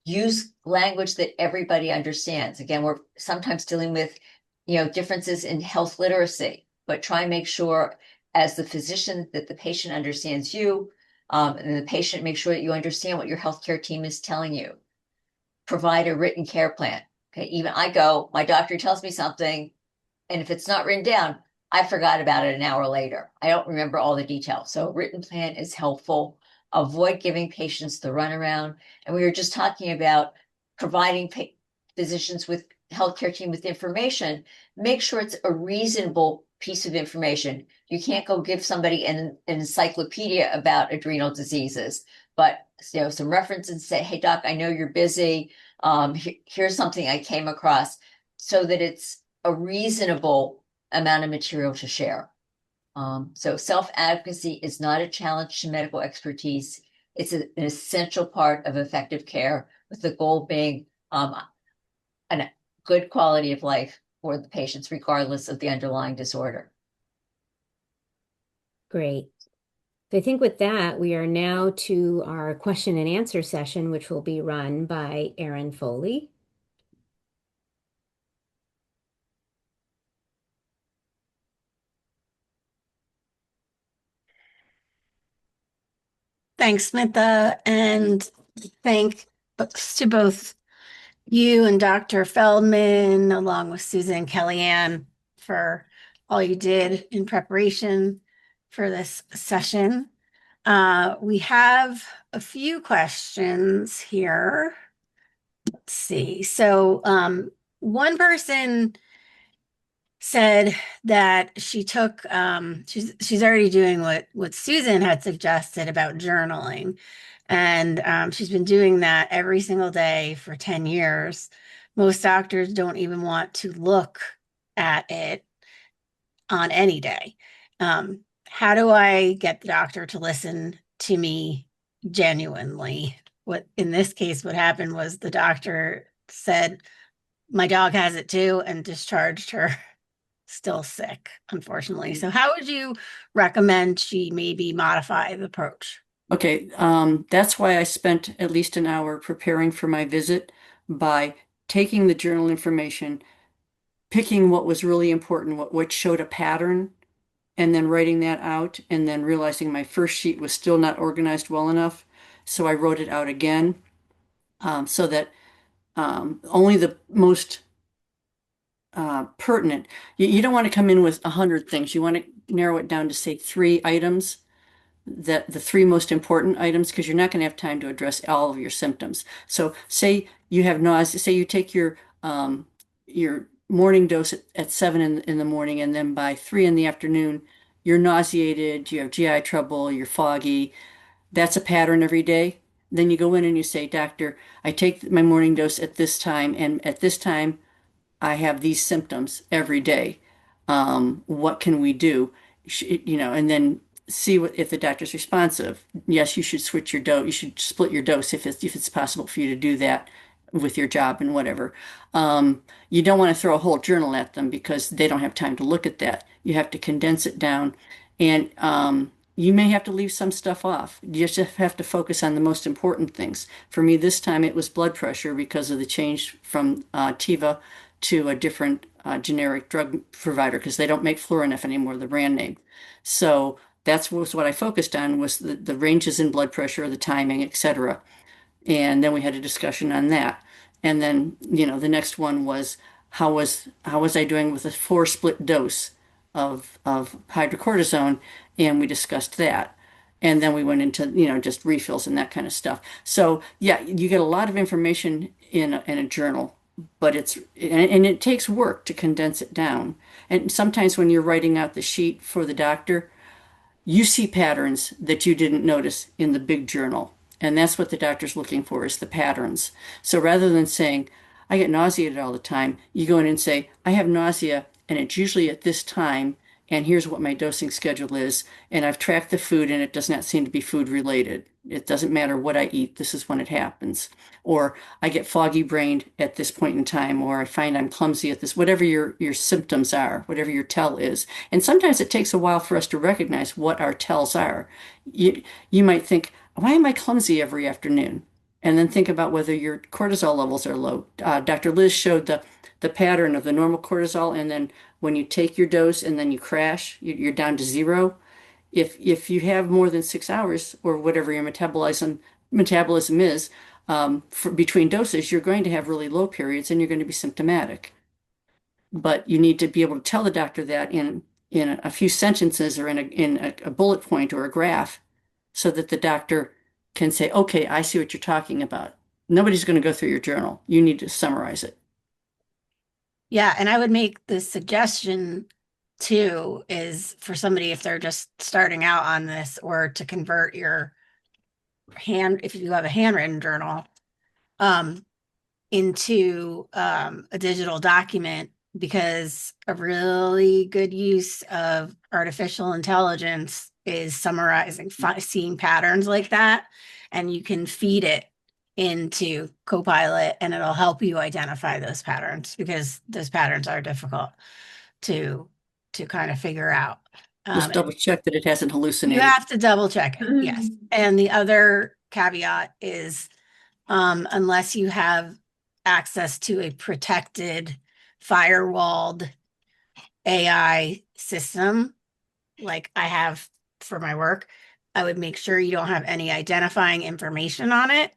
Use language that everybody understands. Again, we're sometimes dealing with, differences in health literacy, but try and make sure as the physician that the patient understands you, and the patient make sure that you understand what your healthcare team is telling you. Provide a written care plan. Okay, even my doctor tells me something, and if it's not written down, I forgot about it an hour later. I don't remember all the details. So a written plan is helpful. Avoid giving patients the runaround. And we were just talking about providing physicians with healthcare team with information. Make sure it's a reasonable piece of information. You can't go give somebody an encyclopedia about adrenal diseases, but some references and say, hey, doc, I know you're busy. Here's something I came across, so that it's a reasonable amount of material to share. So self-advocacy is not a challenge to medical expertise. It's an essential part of effective care, with the goal being a good quality of life for the patients, regardless of the underlying disorder. Great. So I think with that, we are now to our question and answer session, which will be run by Erin Foley. Thanks, Smita, and thanks to both you and Dr. Feldman, along with Susan and Kellyanne, for all you did in preparation for this session. We have a few questions here. Let's see. So one person said that she took she's already doing what Susan had suggested about journaling, and she's been doing that every single day for 10 years. Most doctors don't even want to look at it on any day. How do I get the doctor to listen to me genuinely? What in this case, what happened was the doctor said, my dog has it too, and discharged her. Still sick, unfortunately. So how would you recommend she maybe modify the approach? Okay, that's why I spent at least an hour preparing for my visit by taking the journal information, picking what was really important, what showed a pattern, and then writing that out, and then realizing my first sheet was still not organized well enough. So I wrote it out again so that only the most pertinent. You don't want to come in with 100 things. You want to narrow it down to, say, 3 items, that the 3 most important items, because you're not going to have time to address all of your symptoms. So say you have nausea, say you take your morning dose at 7 in the morning, and then by 3 in the afternoon, you're nauseated, you have GI trouble, you're foggy. That's a pattern every day. Then you go in and you say, doctor, I take my morning dose at this time, and at this time, I have these symptoms every day. What can we do? And then see if the doctor's responsive. Yes, you should switch your dose. You should split your dose if it's possible for you to do that with your job and whatever. You don't want to throw a whole journal at them because they don't have time to look at that. You have to condense it down, and you may have to leave some stuff off. You just have to focus on the most important things. For me, this time it was blood pressure because of the change from Tiva to a different generic drug provider, because they don't make Fluorinef anymore, the brand name. So that's what I focused on, was the ranges in blood pressure, the timing, etc. And then we had a discussion on that. And then, the next one was how was I doing with a 4 split dose of hydrocortisone, and we discussed that. And then we went into, just refills and that kind of stuff. So yeah, you get a lot of information in a journal, but it takes work to condense it down. And sometimes when you're writing out the sheet for the doctor, you see patterns that you didn't notice in the big journal. And that's what the doctor's looking for, is the patterns. So rather than saying, I get nauseated all the time, you go in and say, I have nausea, and it's usually at this time, and here's what my dosing schedule is, and I've tracked the food, and it does not seem to be food related. It doesn't matter what I eat, this is when it happens. Or I get foggy brained at this point in time, or I find I'm clumsy at this, whatever your symptoms are, whatever your tell is. And sometimes it takes a while for us to recognize what our tells are. You might think, why am I clumsy every afternoon? And then think about whether your cortisol levels are low. Dr. Liz showed the pattern of the normal cortisol, and then when you take your dose and then you crash, you're down to 0. If you have more than 6 hours, or whatever your metabolism is, between doses, you're going to have really low periods and you're going to be symptomatic. But you need to be able to tell the doctor that in a few sentences, or in a bullet point or a graph, so that the doctor can say, okay, I see what you're talking about. Nobody's going to go through your journal. You need to summarize it. Yeah, and I would make the suggestion too, is for somebody, if they're just starting out on this, or to convert your if you have a handwritten journal, into a digital document, because a really good use of artificial intelligence is summarizing, seeing patterns like that, and you can feed it into Copilot, and it'll help you identify those patterns, because those patterns are difficult to kind of figure out. Just double check that it hasn't hallucinated. You have to double check it, yes. And the other caveat is, unless you have access to a protected, firewalled AI system, like I have for my work, I would make sure you don't have any identifying information on it,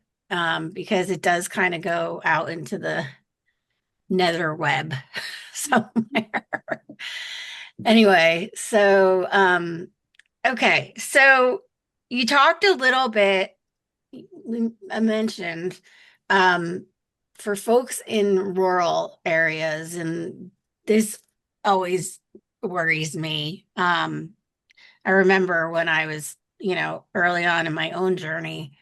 because it does kind of go out into the nether web somewhere. Anyway, so okay, so you talked a little bit, I mentioned, for folks in rural areas, and this always worries me. I remember when I was, early on in my own journey,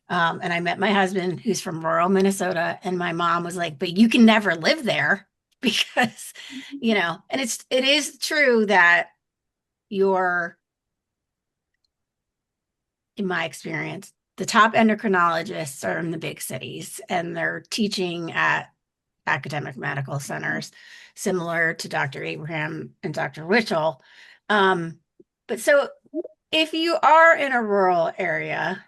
and I met my husband, who's from rural Minnesota, and my mom was like, but you can never live there, because, and it is true that in my experience, the top endocrinologists are in the big cities, and they're teaching at academic medical centers, similar to Dr. Abraham and Dr. Witchel. But so if you are in a rural area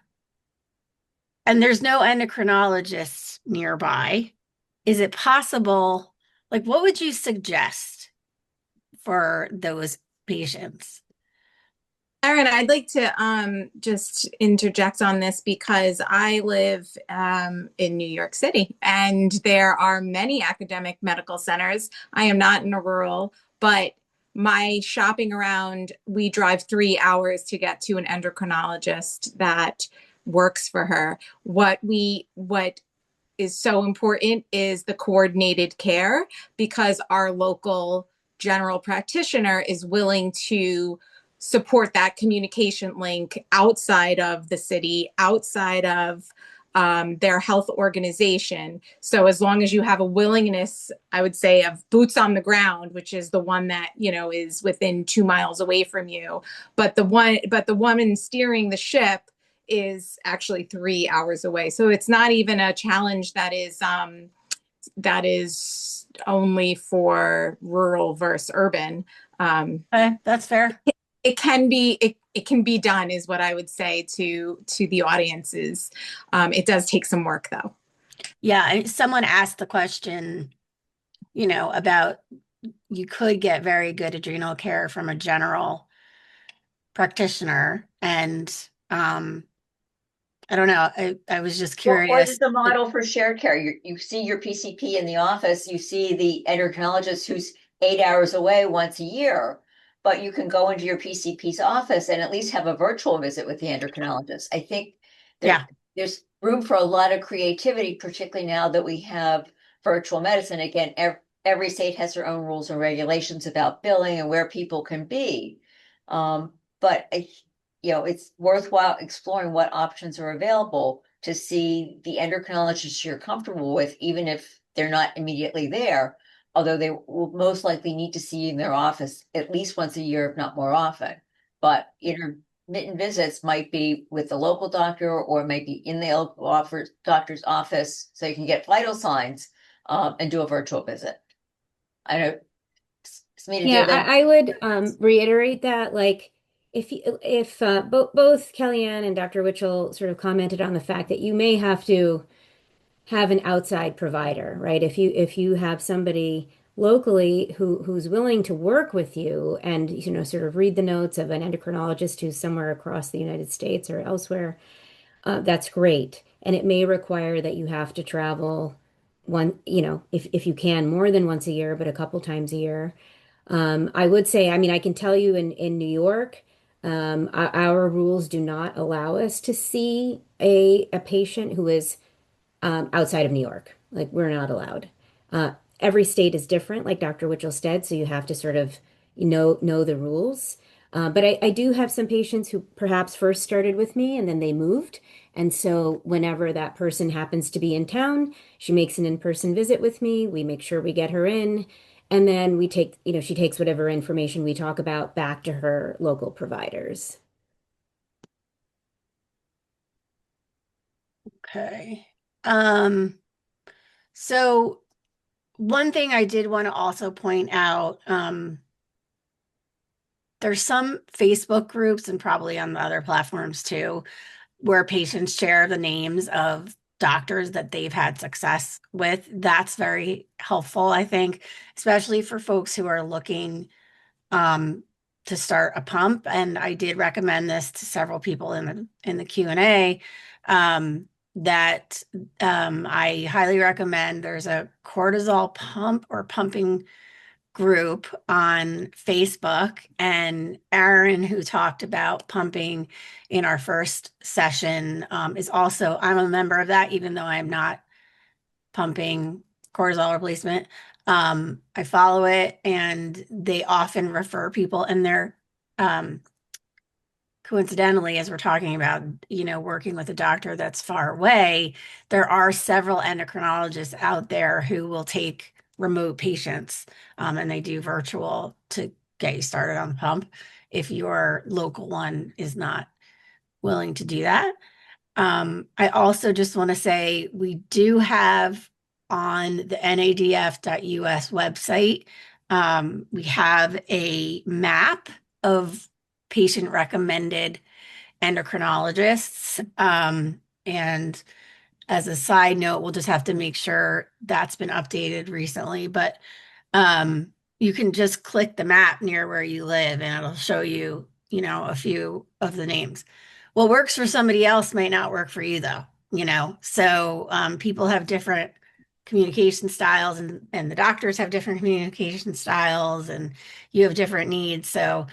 and there's no endocrinologists nearby, is it possible, like, what would you suggest for those patients? Erin, I'd like to just interject on this because I live in New York City and there are many academic medical centers. I am not in a rural, but my shopping around, we drive 3 hours to get to an endocrinologist that works for her. What is so important is the coordinated care, because our local general practitioner is willing to support that communication link outside of the city, outside of their health organization. So as long as you have a willingness, I would say, of boots on the ground, which is the one that, is within 2 miles away from you. But the woman steering the ship is actually 3 hours away. So it's not even a challenge that is only for rural versus urban. Okay, that's fair. It can be done, is what I would say to the audiences. It does take some work though. Yeah, someone asked the question, about you could get very good adrenal care from a general practitioner, and I don't know. I was just curious. Or there's a model for shared care. You see your PCP in the office, you see the endocrinologist who's 8 hours away once a year, but you can go into your PCP's office and at least have a virtual visit with the endocrinologist. I think there's room for a lot of creativity, particularly now that we have virtual medicine. Again, every state has their own rules and regulations about billing and where people can be. But it's worthwhile exploring what options are available to see the endocrinologist you're comfortable with, even if they're not immediately there, although they will most likely need to see you in their office at least once a year, if not more often. But intermittent visits might be with the local doctor or might be in the local doctor's office, so you can get vital signs and do a virtual visit. I know, Smita, Yeah, I would reiterate that, like, if both Kellyanne and Dr. Witchel sort of commented on the fact that you may have to have an outside provider, right? If you have somebody locally who's willing to work with you and sort of read the notes of an endocrinologist who's somewhere across the United States or elsewhere, that's great. And it may require that you have to travel if you can, more than once a year, but a couple times a year. I would say, I mean, I can tell you in New York, our rules do not allow us to see a patient who is outside of New York. Like, we're not allowed. Every state is different, like Dr. Witchell said, so you have to sort of know the rules. But I do have some patients who perhaps first started with me and then they moved. And so whenever that person happens to be in town, she makes an in-person visit with me. We make sure we get her in. And then we take, she takes whatever information we talk about back to her local providers. Okay. So one thing I did want to also point out, there's some Facebook groups and probably on the other platforms too, where patients share the names of doctors that they've had success with. That's very helpful, I think, especially for folks who are looking to start a pump. And I did recommend this to several people in the Q&A, that I highly recommend. There's a cortisol pump or pumping group on Facebook, and Aaron, who talked about pumping in our first session, is also, I'm a member of that, even though I'm not pumping cortisol replacement. I follow it, and they often refer people, and they're coincidentally, as we're talking about, working with a doctor that's far away, there are several endocrinologists out there who will take remote patients, and they do virtual to get you started on the pump if your local one is not willing to do that. I also just want to say we do have on the NADF.us website, we have a map of patient recommended endocrinologists. And as a side note, we'll just have to make sure that's been updated recently, but you can just click the map near where you live and it'll show you, a few of the names. What works for somebody else might not work for you though, So people have different communication styles and the doctors have different communication styles and you have different needs. So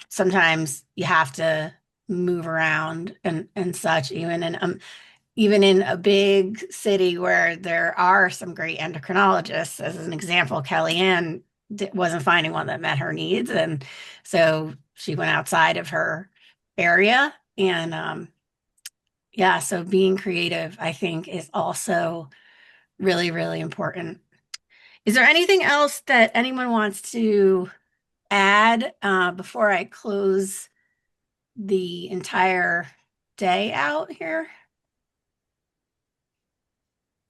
sometimes you have to move around and such, even in a big city where there are some great endocrinologists. As an example, Kellyanne wasn't finding one that met her needs. And so she went outside of her area. And yeah, so being creative, I think, is also really, really important. Is there anything else that anyone wants to add before I close the entire day out here?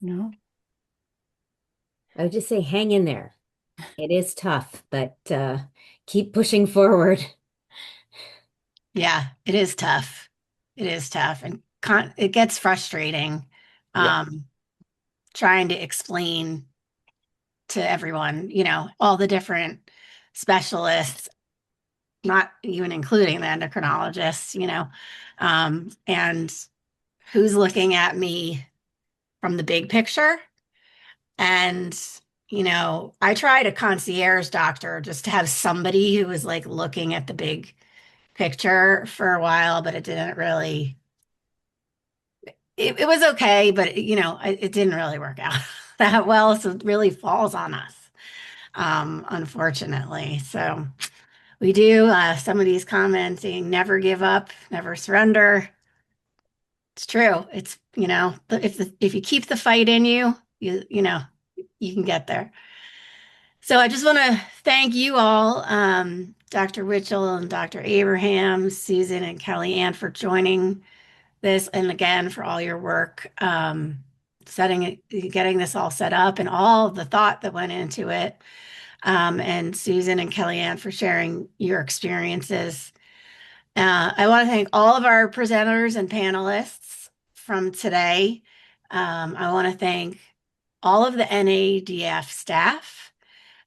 No. I would just say hang in there. It is tough, but keep pushing forward. Yeah, it is tough. It is tough, and it gets frustrating Yeah. trying to explain to everyone, all the different specialists, not even including the endocrinologists, and who's looking at me from the big picture. And, I tried a concierge doctor just to have somebody who was like looking at the big picture for a while, but it didn't really, it was okay, but it didn't really work out that well. So it really falls on us, unfortunately. So we do somebody's commenting, never give up, never surrender. It's true. It's, if you keep the fight in you, you can get there. So I just want to thank you all, Dr. Witchel and Dr. Abraham, Susan and Kellyanne for joining this, and again for all your work getting this all set up and all the thought that went into it. And Susan and Kellyanne for sharing your experiences. I want to thank all of our presenters and panelists from today. I want to thank all of the NADF staff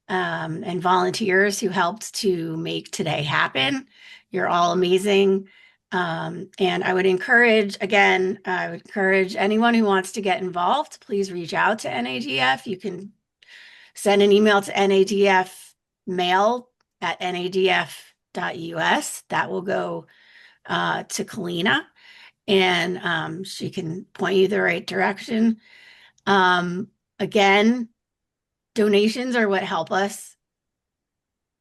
and volunteers who helped to make today happen. You're all amazing. And I would encourage anyone who wants to get involved, please reach out to NADF. You can send an email to NADF mail@nadf.us. That will go to Kalina, and she can point you the right direction. Again, donations are what help us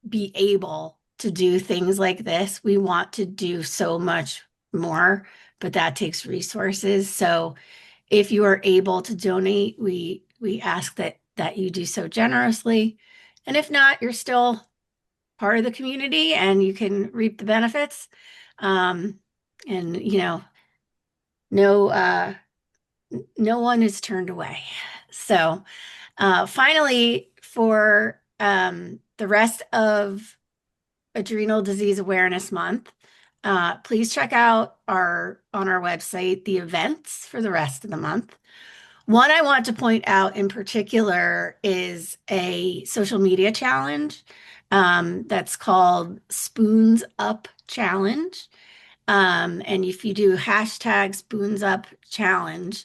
be able to do things like this. We want to do so much more, but that takes resources. So if you are able to donate, we ask that you do so generously. And if not, you're still part of the community and you can reap the benefits. And no one is turned away. So finally, for the rest of Adrenal Disease Awareness Month, please check out on our website the events for the rest of the month. One I want to point out in particular is a social media challenge that's called Spoons Up Challenge. And if you do hashtag Spoons Up Challenge,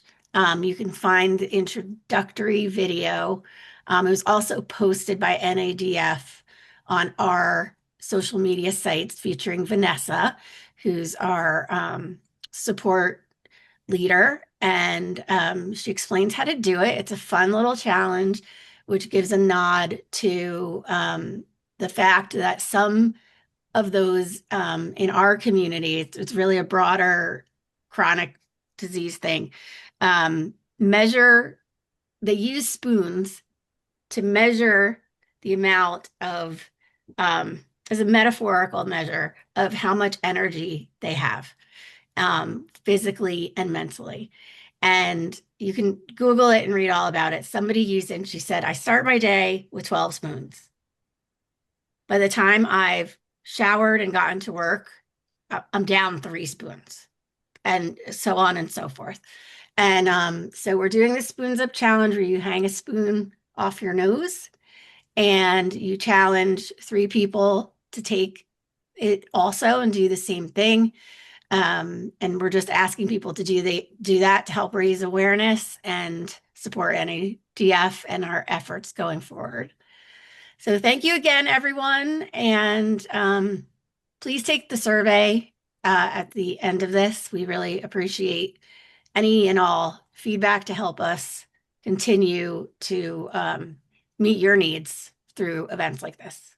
you can find the introductory video. It was also posted by NADF on our social media sites featuring Vanessa, who's our support leader. And she explains how to do it. It's a fun little challenge, which gives a nod to the fact that some of those in our community, it's really a broader chronic disease thing, they use spoons to measure the amount of, as a metaphorical measure of how much energy they have, physically and mentally. And you can Google it and read all about it. Somebody used it and she said, I start my day with 12 spoons. By the time I've showered and gotten to work, I'm down 3 spoons, and so on and so forth. And so we're doing the Spoons Up Challenge where you hang a spoon off your nose and you challenge 3 people to take it also and do the same thing. And we're just asking people to do that to help raise awareness and support NADF and our efforts going forward. So thank you again, everyone. And please take the survey at the end of this. We really appreciate any and all feedback to help us continue to meet your needs through events like this.